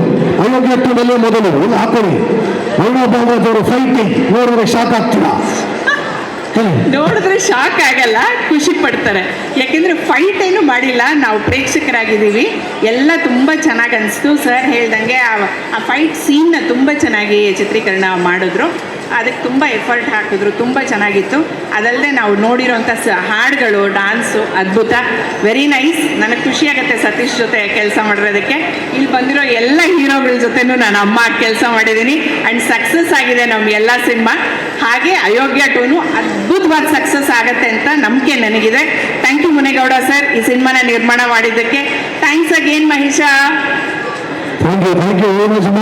ಅಯೋಗ್ಯ 2 ಮೊದಲು ಒಂದು ಹಾಕೊಳ್ಳಿ, ಅವರು ಫೈಟಿಂಗ್ ನೋಡಿದ್ರೆ ಶಾಕ್ ಆಗ್ತೀರಾ? ನೋಡಿದ್ರೆ ಶಾಕ್ ಆಗಲ್ಲ, ಖುಷಿ ಪಡ್ತಾರೆ. ಯಾಕೆಂದರೆ ಫೈಟ್ ಏನು ಮಾಡಿಲ್ಲ, ನಾವು ಪ್ರೇಕ್ಷಕರಾಗಿದ್ದೀವಿ. ಎಲ್ಲ ತುಂಬ ಚೆನ್ನಾಗಿ ಅನಿಸ್ತು. ಸರ್ ಹೇಳ್ದಂಗೆ ಆ ಫೈಟ್ ಸೀನ್ನ ತುಂಬ ಚೆನ್ನಾಗಿ ಚಿತ್ರೀಕರಣ ಮಾಡಿದ್ರು. ಅದಕ್ಕೆ ತುಂಬ ಎಫರ್ಟ್ ಹಾಕಿದ್ರು, ತುಂಬ ಚೆನ್ನಾಗಿತ್ತು. ಅದಲ್ಲದೆ ನಾವು ನೋಡಿರೋಂಥ ಹಾಡುಗಳು, ಡಾನ್ಸು ಅದ್ಭುತ, ವೆರಿ ನೈಸ್. ನನಗೆ ಖುಷಿಯಾಗುತ್ತೆ ಸತೀಶ್ ಜೊತೆ ಕೆಲಸ ಮಾಡಿರೋದಕ್ಕೆ. ಇಲ್ಲಿ ಬಂದಿರೋ ಎಲ್ಲ ಹೀರೋಗಳ ಜೊತೆನೂ ನಾನು ಅಮ್ಮ ಕೆಲಸ ಮಾಡಿದ್ದೀನಿ. ಆ್ಯಂಡ್ ಸಕ್ಸಸ್ ಆಗಿದೆ ನಮ್ಮ ಎಲ್ಲ ಸಿನಿಮಾ. ಹಾಗೆ ಅಯೋಗ್ಯ 2 ಅದ್ಭುತವಾದ ಸಕ್ಸಸ್ ಆಗುತ್ತೆ ಅಂತ ನಂಬಿಕೆ ನನಗಿದೆ. ಥ್ಯಾಂಕ್ ಯು ಮುನೇಗೌಡ ಸರ್ ಈ ಸಿನಿಮಾನ ನಿರ್ಮಾಣ ಮಾಡಿದ್ದಕ್ಕೆ. Thanks again Mahesha. Thank you very much ಅಮ್ಮ.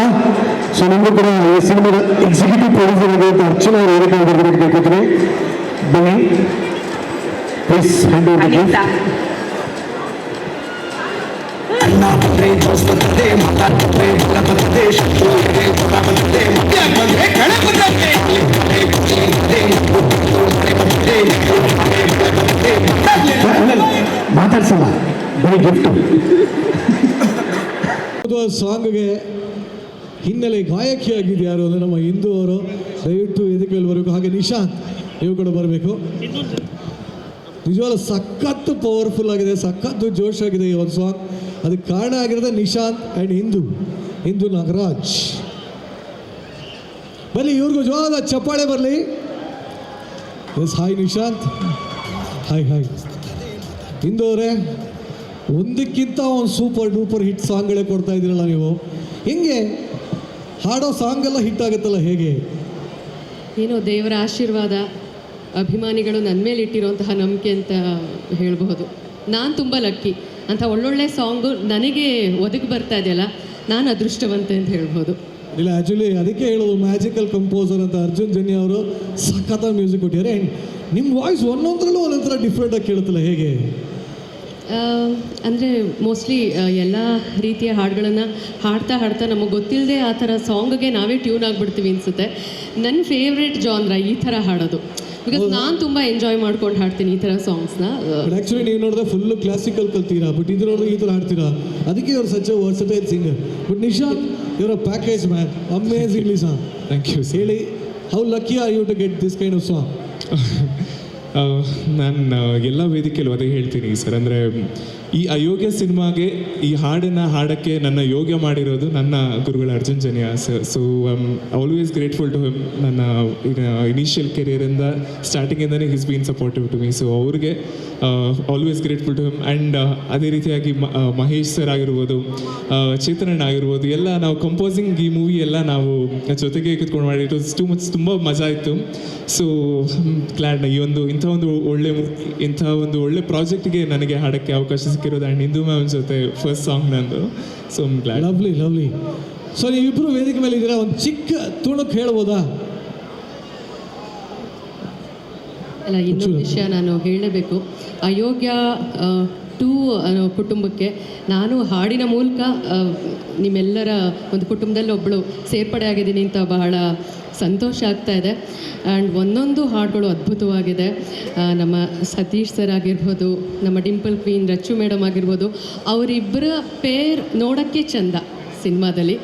ಸೊ ನಮಗೂ ಕೂಡ ಈ ಸಿನಿಮಾದ ಎಕ್ಸಿಕ್ಯೂಟಿವ್ ಪ್ರೊಡ್ಯೂಸರ್ ಆಗಿರುವಂಥ ಅರ್ಚನಾ ಅವರು ಹೇಳಿಕೆ ಕೇಳ್ಕೊತೀನಿ. ಬನ್ನಿ please hand over the gift. ಮಾತಾಡ್ಸಲ್ಲ, ಬರೀ ಗಿಫ್ಟ್. ಸಾಂಗ್ಗೆ ಹಿನ್ನೆಲೆ ಗಾಯಕಿಯಾಗಿದೆ ಯಾರು ಅಂದರೆ ನಮ್ಮ ಇಂದು ಅವರು. ದಯವಿಟ್ಟು ವೇದಿಕೆಯಲ್ಲಿ ಬರಬೇಕು. ಹಾಗೆ ನಿಶಾಂತ್ ನೀವು ಕೂಡ ಬರಬೇಕು. ನಿಜವಾಗ್ಲೂ ಸಖತ್ತು ಪವರ್ಫುಲ್ ಆಗಿದೆ, ಸಖತ್ತು ಜೋಶ್ ಆಗಿದೆ ಈ ಒಂದು ಸಾಂಗ್. ಅದಕ್ಕೆ ಕಾರಣ ಆಗಿರೋದು ನಿಶಾಂತ್ ಆ್ಯಂಡ್ ಹಿಂದೂ ನಾಗರಾಜ್. ಬನ್ನಿ ಇವ್ರಿಗೂ ಜೋರಾದ ಚಪ್ಪಾಳೆ ಬರಲಿ. Yes, hi Nishant. ಹಾಯ್ ಹಿಂದೂ ಅವರೇ, ಒಂದಕ್ಕಿಂತ ಒಂದು ಸೂಪರ್ ಡೂಪರ್ ಹಿಟ್ ಸಾಂಗ್ಗಳೇ ಕೊಡ್ತಾ ಇದ್ದೀರಲ್ಲ ನೀವು. ಹೆಂಗೆ ಹಾಡೋ ಸಾಂಗೆಲ್ಲ ಹಿಟ್ ಆಗುತ್ತಲ್ಲ, ಹೇಗೆ? ಏನೋ ದೇವರ ಆಶೀರ್ವಾದ, ಅಭಿಮಾನಿಗಳು ನನ್ನ ಮೇಲೆ ಇಟ್ಟಿರುವಂತಹ ನಂಬಿಕೆ ಅಂತ ಹೇಳಬಹುದು. ನಾನು ತುಂಬ ಲಕ್ಕಿ. ಅಂಥ ಒಳ್ಳೊಳ್ಳೆ ಸಾಂಗು ನನಗೆ ಒದಗಿ ಬರ್ತಾ ಇದೆಯಲ್ಲ, ನಾನು ಅದೃಷ್ಟವಂತೆ ಅಂತ ಹೇಳ್ಬೋದು. ಇಲ್ಲ, ಆ್ಯಕ್ಚುಲಿ ಅದಕ್ಕೆ ಹೇಳೋದು ಮ್ಯಾಜಿಕಲ್ ಕಂಪೋಸರ್ ಅಂತ ಅರ್ಜುನ್ ಜನ್ಯ ಅವರು ಸಖತ್ತ ಮ್ಯೂಸಿಕ್ ಕೊಟ್ಟಿದ್ದಾರೆ. ಆ್ಯಂಡ್ ನಿಮ್ಮ ವಾಯ್ಸ್ ಒಂದೊಂದರಲ್ಲೂ ಒಂದೊಂಥರ ಡಿಫ್ರೆಂಟಾಗಿ ಕೇಳುತ್ತಲ್ಲ, ಹೇಗೆ? ಅಂದರೆ ಮೋಸ್ಟ್ಲಿ ಎಲ್ಲ ರೀತಿಯ ಹಾಡುಗಳನ್ನು ಹಾಡ್ತಾ ನಮಗೆ ಗೊತ್ತಿಲ್ಲದೆ ಆ ಥರ ಸಾಂಗ್ಗೆ ನಾವೇ ಟ್ಯೂನ್ ಆಗಿಬಿಡ್ತೀವಿ ಅನಿಸುತ್ತೆ. ನನ್ನ ಫೇವ್ರೇಟ್ ಜಾನ್ರ ಈ ಥರ ಹಾಡೋದು. ಬಿಕಾಸ್ ನಾನು ತುಂಬ ಎಂಜಾಯ್ ಮಾಡ್ಕೊಂಡು ಹಾಡ್ತೀನಿ ಈ ಥರ ಸಾಂಗ್ಸ್ನ. ಆ್ಯಕ್ಚುಲಿ ನೀವು ನೋಡಿದ್ರೆ ಫುಲ್ಲು ಕ್ಲಾಸಿಕಲ್ ಕಲ್ತೀರಾ, ಬಟ್ ಇದು ನೋಡಿದ್ರೆ ಈ ಥರ ಹಾಡ್ತೀರಾ. ಅದಕ್ಕೆ ಇವ್ರು such a versatile singer. But Nishant, ಇವರ package man, amazingly song. Thank you. ಹೇಳಿ, how lucky are you to get this kind of song? ನಾನು ಎಲ್ಲ ವೇದಿಕೆಯಲ್ಲಿ ಅದೇ ಹೇಳ್ತೀನಿ ಸರ್. ಅಂದರೆ ಈ ಅಯೋಗ್ಯ ಸಿನಿಮಾಗೆ ಈ ಹಾಡನ್ನು ಹಾಡೋಕ್ಕೆ ನನ್ನ ಯೋಗ್ಯ ಮಾಡಿರೋದು ನನ್ನ ಗುರುಗಳು Arjun Janya sir. So I am always grateful to him. ನನ್ನ ಇನಿಷಿಯಲ್ ಕೆರಿಯರಿಂದ ಸ್ಟಾರ್ಟಿಂಗಿಂದನೇ he's been supportive to me. So ಅವ್ರಿಗೆ always grateful to him. And ಅದೇ ರೀತಿಯಾಗಿ ಮಹೇಶ್ ಸರ್ ಆಗಿರ್ಬೋದು, ಚೇತನಣ್ಣ ಆಗಿರ್ಬೋದು, ಎಲ್ಲ ನಾವು ಕಂಪೋಸಿಂಗ್ ಈ ಮೂವಿ ಎಲ್ಲ ನಾವು ಜೊತೆಗೆ ಕೂತ್ಕೊಂಡು ಮಾಡಿ ಇಟ್ ವಾಸ್ ಟು ಮಚ್, ತುಂಬ ಮಜಾ ಇತ್ತು. ಸೊ ಗ್ಲ್ಯಾಡ್ ಇಂಥ ಒಂದು ಒಳ್ಳೆ ಪ್ರಾಜೆಕ್ಟಿಗೆ ನನಗೆ ಹಾಡೋಕ್ಕೆ ಅವಕಾಶ ಸಿಕ್ಕಿರೋದು. ಆ್ಯಂಡ್ ಹಿಂದೂ ಮ್ಯಾಮ್ ಜೊತೆ ಫಸ್ಟ್ ಸಾಂಗ್ ನಂದು. So glad. ಲವ್ಲಿ. ಸೊ ನೀವಿಬ್ಬರು ವೇದಿಕೆ ಮೇಲೆ ಇದ್ದೀರಾ, ಒಂದು ಚಿಕ್ಕ ತುಣುಕು ಹೇಳ್ಬೋದಾ? ಅಲ್ಲ, ಇನ್ನೊಂದು ವಿಷಯ ನಾನು ಹೇಳಲೇಬೇಕು. ಅಯೋಗ್ಯ 2 ಕುಟುಂಬಕ್ಕೆ ನಾನು ಹಾಡಿನ ಮೂಲಕ ನಿಮ್ಮೆಲ್ಲರ ಒಂದು ಕುಟುಂಬದಲ್ಲಿ ಒಬ್ಬಳು ಸೇರ್ಪಡೆ ಆಗಿದ್ದೀನಿ ಅಂತ ಬಹಳ ಸಂತೋಷ ಆಗ್ತಾ ಇದೆ. ಆ್ಯಂಡ್ ಒಂದೊಂದು ಹಾಡುಗಳು ಅದ್ಭುತವಾಗಿದೆ. ನಮ್ಮ ಸತೀಶ್ ಸರ್ ಆಗಿರ್ಬೋದು, ನಮ್ಮ ಡಿಂಪಲ್ ಕ್ವೀನ್ ರಚ್ಚು ಮೇಡಮ್ ಆಗಿರ್ಬೋದು, ಅವರಿಬ್ಬರ ಪೇರ್ ನೋಡೋಕ್ಕೆ ಚೆಂದ ಸಿನಿಮಾದಲ್ಲಿ.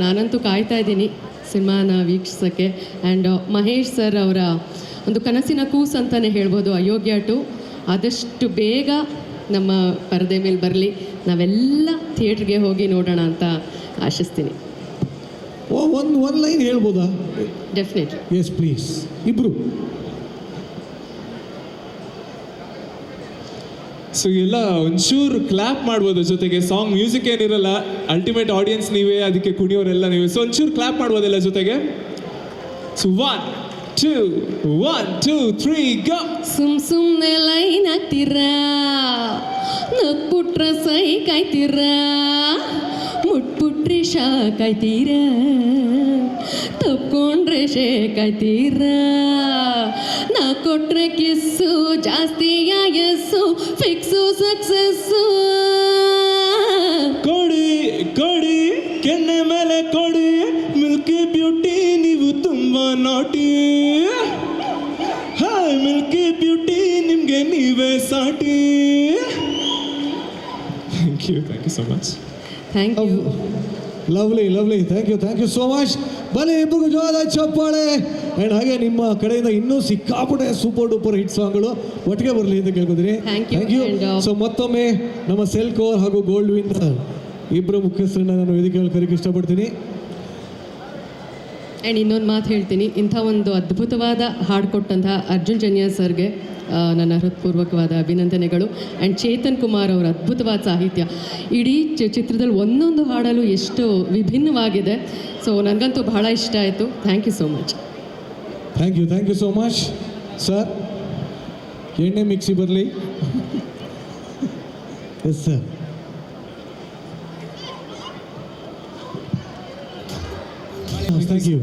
ನಾನಂತೂ ಕಾಯ್ತಾ ಇದ್ದೀನಿ ಸಿನಿಮಾನ ವೀಕ್ಷಿಸೋಕ್ಕೆ. ಆ್ಯಂಡ್ ಮಹೇಶ್ ಸರ್ ಅವರ ಒಂದು ಕನಸಿನ ಕೂಸು ಅಂತಲೇ ಹೇಳ್ಬೋದು ಅಯೋಗ್ಯ 2. ಆದಷ್ಟು ಬೇಗ ನಮ್ಮ ಪರದೆ ಮೇಲೆ ಬರಲಿ, ನಾವೆಲ್ಲ ಥಿಯೇಟ್ರಿಗೆ ಹೋಗಿ ನೋಡೋಣ ಅಂತ ಆಶಿಸ್ತೀನಿ. ಒಂದು ಲೈನ್ ಹೇಳ್ಬೋದಾ? ಡೆಫಿನೆಟ್ಲಿ. ಎಸ್ ಪ್ಲೀಸ್, ಇಬ್ರು. ಸೊ ಎಲ್ಲ ಒಂಚೂರು ಕ್ಲಾಪ್ ಮಾಡ್ಬೋದು, ಜೊತೆಗೆ ಸಾಂಗ್ ಮ್ಯೂಸಿಕ್ ಏನಿರಲ್ಲ, ಅಲ್ಟಿಮೇಟ್ ಆಡಿಯನ್ಸ್ ನೀವೇ, ಅದಕ್ಕೆ ಕುಣಿಯೋರೆಲ್ಲ ನೀವೇ. ಸೊ ಒಂಚೂರು ಕ್ಲಾಪ್ ಮಾಡ್ಬೋದಲ್ಲ ಜೊತೆಗೆ. ಸೊ 1 2 3 ಗೋ. ಸುಮ್ನೆ ಲೈನ್ ಹಾಕ್ತೀರಾ, ನಗ್ಬಿಟ್ರೆ ಸೈ ಕಾಯ್ತೀರಾ, ಮುಟ್ಬಿಟ್ರೆ ಶಾಕಾಯ್ತೀರಾ, ತಪ್ಕೊಂಡ್ರೆ ಶೇಕಾಯ್ತೀರಾ, ನಾ ಕೊಟ್ರೆ ಕಿಸ್ಸು ಜಾಸ್ತಿ ಆಯಸ್ಸು, ಫಿಕ್ಸು ಸಕ್ಸಸ್ಸು. ಕೊಡಿ ಕೊಡಿ ಕೆನ್ನೆ ಮೇಲೆ ಕೊಡಿ, ಮಿಲ್ಕಿ ಬ್ಯೂಟಿ ನೀವು ತುಂಬಾ ನಾಟಿ, ಹಾಯ್ ಮಿಲ್ಕಿ ಬ್ಯೂಟಿ ನಿಮಗೆ ನೀವೇ ಸಾಟಿ. Thank you so much. Thank you. Lovely, thank you so much. ಬನ್ನಿ ಇಬ್ಬರಿಗೂ ಜೋರಾದ ಚಪ್ಪಾಳೆ. ಆ್ಯಂಡ್ ಹಾಗೆ ನಿಮ್ಮ ಕಡೆಯಿಂದ ಇನ್ನೂ ಸಿಕ್ಕಾಪಟ್ಟೆ ಸೂಪರ್ ಡೂಪರ್ ಹಿಟ್ ಸಾಂಗ್ಗಳು ಒಟ್ಟಿಗೆ ಬರಲಿ ಅಂತ ಕೇಳ್ಕೊತೀನಿ. Thank you. ಸೊ ಮತ್ತೊಮ್ಮೆ ನಮ್ಮ ಸೆಲ್ಕೋರ್ ಹಾಗೂ ಗೋಲ್ಡ್ ವಿನ್ನರ್ ಇಬ್ಬರು ಮುಖ್ಯಸ್ಥರನ್ನ ನಾನು ವೇದಿಕೆಯಲ್ಲಿ ಕರೆಯಕ್ಕೆ ಇಷ್ಟಪಡ್ತೀನಿ. ಆ್ಯಂಡ್ ಇನ್ನೊಂದು ಮಾತು ಹೇಳ್ತೀನಿ, ಇಂಥ ಒಂದು ಅದ್ಭುತವಾದ ಹಾಡು ಕೊಟ್ಟಂತಹ ಅರ್ಜುನ್ ಜನ್ಯ ಸರ್ಗೆ ನನ್ನ ಹೃತ್ಪೂರ್ವಕವಾದ ಅಭಿನಂದನೆಗಳು. ಆ್ಯಂಡ್ ಚೇತನ್ ಕುಮಾರ್ ಅವರ ಅದ್ಭುತವಾದ ಸಾಹಿತ್ಯ, ಇಡೀ ಚಿತ್ರದಲ್ಲಿ ಒಂದೊಂದು ಹಾಡಲು ಎಷ್ಟು ವಿಭಿನ್ನವಾಗಿದೆ. ಸೊ ನನಗಂತೂ ಬಹಳ ಇಷ್ಟ ಆಯಿತು. Thank you so much. Thank you so much sir. ಎಣ್ಣೆ ಮಿಕ್ಸಿ ಬರಲಿ. Yes sir. Thank you.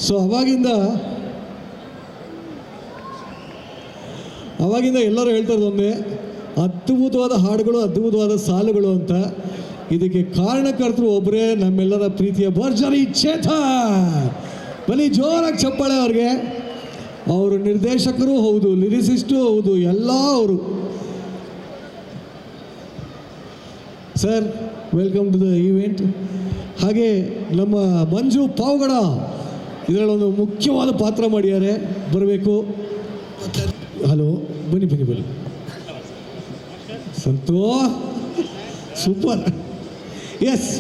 So ಅವಾಗಿಂದ ಎಲ್ಲರೂ ಹೇಳ್ತಾ ಇರೋದೊಂದೇ, ಅದ್ಭುತವಾದ ಹಾಡುಗಳು, ಅದ್ಭುತವಾದ ಸಾಲುಗಳು ಅಂತ. ಇದಕ್ಕೆ ಕಾರಣಕರ್ತರು ಒಬ್ಬರೇ, ನಮ್ಮೆಲ್ಲರ ಪ್ರೀತಿಯ ಭರ್ಜರಿ ಚೇತನ್. ಬನ್ನಿ ಜೋರಾಗಿ ಚಪ್ಪಾಳೆ ಅವ್ರಿಗೆ. ಅವರು ನಿರ್ದೇಶಕರು ಹೌದು, ಲಿರಿಸಿಸ್ಟು ಹೌದು, ಎಲ್ಲ ಅವರು. Sir, welcome to the event. ಹಾಗೆ ನಮ್ಮ ಮಂಜು ಪಾವಗಡ ಇದರಲ್ಲೊಂದು ಮುಖ್ಯವಾದ ಪಾತ್ರ ಮಾಡಿದ್ದಾರೆ, ಬರಬೇಕು. ಹಲೋ, ಬನ್ನಿ ಸಂತೋ, ಸೂಪರ್. ಎಸ್,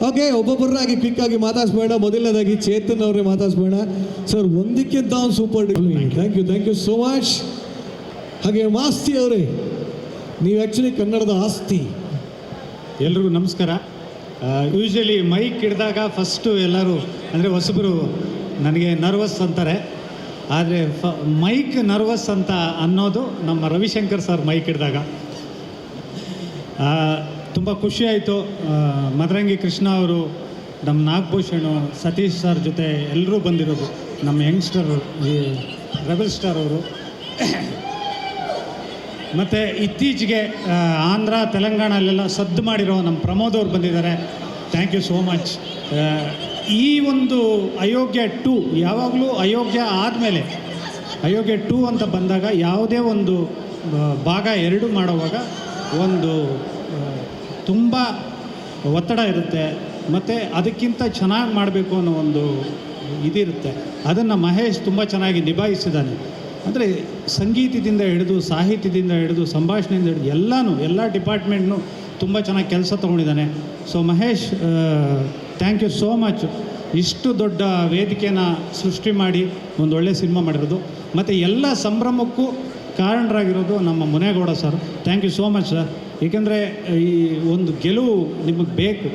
ಓಕೆ, ಒಬ್ಬೊಬ್ಬರಾಗಿ ಕ್ವಿಕ್ಕಾಗಿ ಮಾತಾಡಿಸ್ಬೇಡ. ಮೊದಲನೇದಾಗಿ ಚೇತನ್ ಅವರೇ ಮಾತಾಡಿಸ್ಬೇಡ. ಸರ್, ಒಂದಕ್ಕಿಂತ ಒಂದು super. Thank you so much. ಹಾಗೆ ಮಾಸ್ತಿ ಅವರೇ, ನೀವು ಆ್ಯಕ್ಚುಲಿ ಕನ್ನಡದ ಆಸ್ತಿ. ಎಲ್ರಿಗೂ ನಮಸ್ಕಾರ. ಯೂಶ್ವಲಿ ಮೈಕ್ ಹಿಡಿದಾಗ ಫಸ್ಟು ಎಲ್ಲರೂ ಅಂದರೆ ಹೊಸಬರು ನನಗೆ ನರ್ವಸ್ ಅಂತಾರೆ, ಆದರೆ ಮೈಕ್ ನರ್ವಸ್ ಅಂತ ಅನ್ನೋದು ನಮ್ಮ ರವಿಶಂಕರ್ ಸರ್ ಮೈಕ್ ಹಿಡಿದಾಗ. ತುಂಬ ಖುಷಿಯಾಯಿತು. ಮದರಂಗಿ ಕೃಷ್ಣ ಅವರು, ನಮ್ಮ ನಾಗಭೂಷಣು, ಸತೀಶ್ ಸರ್ ಜೊತೆ ಎಲ್ಲರೂ ಬಂದಿರೋದು, ನಮ್ಮ ಯಂಗ್ಸ್ಟರ್ ರೆಬಲ್ ಸ್ಟಾರ್ ಅವರು. ಮತ್ತು ಇತ್ತೀಚೆಗೆ ಆಂಧ್ರ ತೆಲಂಗಾಣಲ್ಲೆಲ್ಲ ಸದ್ದು ಮಾಡಿರೋ ನಮ್ಮ ಪ್ರಮೋದ್ ಅವ್ರು ಬಂದಿದ್ದಾರೆ. Thank you so much. ಈ ಒಂದು ಅಯೋಗ್ಯ 2 ಯಾವಾಗಲೂ ಅಯೋಗ್ಯ ಆದಮೇಲೆ ಅಯೋಗ್ಯ 2 ಅಂತ ಬಂದಾಗ ಯಾವುದೇ ಒಂದು ಭಾಗ 2 ಮಾಡುವಾಗ ಒಂದು ತುಂಬ ಒತ್ತಡ ಇರುತ್ತೆ, ಮತ್ತು ಅದಕ್ಕಿಂತ ಚೆನ್ನಾಗಿ ಮಾಡಬೇಕು ಅನ್ನೋ ಒಂದು ಇದಿರುತ್ತೆ. ಅದನ್ನು ಮಹೇಶ್ ತುಂಬ ಚೆನ್ನಾಗಿ ನಿಭಾಯಿಸಿದ್ದಾನೆ. ಅಂದರೆ ಸಂಗೀತದಿಂದ ಹಿಡಿದು, ಸಾಹಿತ್ಯದಿಂದ ಹಿಡಿದು, ಸಂಭಾಷಣೆಯಿಂದ ಹಿಡಿದು ಎಲ್ಲ ಡಿಪಾರ್ಟ್ಮೆಂಟ್ನು ತುಂಬ ಚೆನ್ನಾಗಿ ಕೆಲಸ ತೊಗೊಂಡಿದ್ದಾನೆ. So Mahesh, thank you so much. ಇಷ್ಟು ದೊಡ್ಡ ವೇದಿಕೆನ ಸೃಷ್ಟಿ ಮಾಡಿ ಒಂದು ಒಳ್ಳೆಯ ಸಿನಿಮಾ ಮಾಡಿರೋದು, ಮತ್ತು ಎಲ್ಲ ಸಂಭ್ರಮಕ್ಕೂ ಕಾರಣರಾಗಿರೋದು ನಮ್ಮ Munegowda sir. Thank you so much sir. ಏಕೆಂದರೆ ಈ ಒಂದು ಗೆಲುವು ನಿಮಗೆ ಬೇಕು,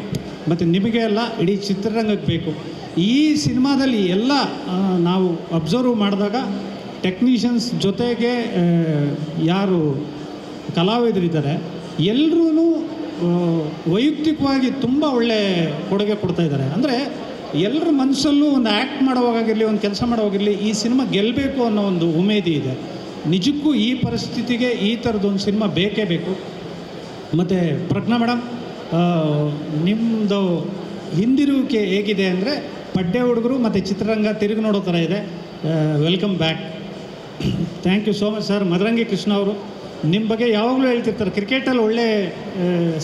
ಮತ್ತು ನಿಮಗೆ ಅಲ್ಲ, ಇಡೀ ಚಿತ್ರರಂಗಕ್ಕೆ ಬೇಕು. ಈ ಸಿನಿಮಾದಲ್ಲಿ ಎಲ್ಲ ನಾವು ಅಬ್ಸರ್ವ್ ಮಾಡಿದಾಗ ಟೆಕ್ನಿಷಿಯನ್ಸ್ ಜೊತೆಗೆ ಯಾರು ಕಲಾವಿದರಿದ್ದಾರೆ ಎಲ್ಲರೂ ವೈಯಕ್ತಿಕವಾಗಿ ತುಂಬ ಒಳ್ಳೆ ಕೊಡುಗೆ ಕೊಡ್ತಾಯಿದ್ದಾರೆ. ಅಂದರೆ ಎಲ್ಲರ ಮನಸ್ಸಲ್ಲೂ ಒಂದು ಆ್ಯಕ್ಟ್ ಮಾಡೋವಾಗಿರಲಿ, ಒಂದು ಕೆಲಸ ಮಾಡೋವಾಗಿರಲಿ, ಈ ಸಿನಿಮಾ ಗೆಲ್ಲಬೇಕು ಅನ್ನೋ ಒಂದು ಉಮೇದಿ ಇದೆ. ನಿಜಕ್ಕೂ ಈ ಪರಿಸ್ಥಿತಿಗೆ ಈ ಥರದೊಂದು ಸಿನಿಮಾ ಬೇಕೇ ಬೇಕು. ಮತ್ತು ಪ್ರಜ್ಞಾ ಮೇಡಮ್, ನಿಮ್ಮದು ಹಿಂದಿರುವಿಕೆ ಹೇಗಿದೆ ಅಂದರೆ ಪಡ್ಡೆ ಹುಡುಗರು ಮತ್ತು ಚಿತ್ರರಂಗ ತಿರುಗಿ ನೋಡೋ ಥರ ಇದೆ. Welcome back. Thank you so much sir. Madarangi Krishna ಅವರು, ನಿಮ್ಮ ಬಗ್ಗೆ ಯಾವಾಗಲೂ ಹೇಳ್ತಿರ್ತಾರೆ, ಕ್ರಿಕೆಟಲ್ಲಿ ಒಳ್ಳೆ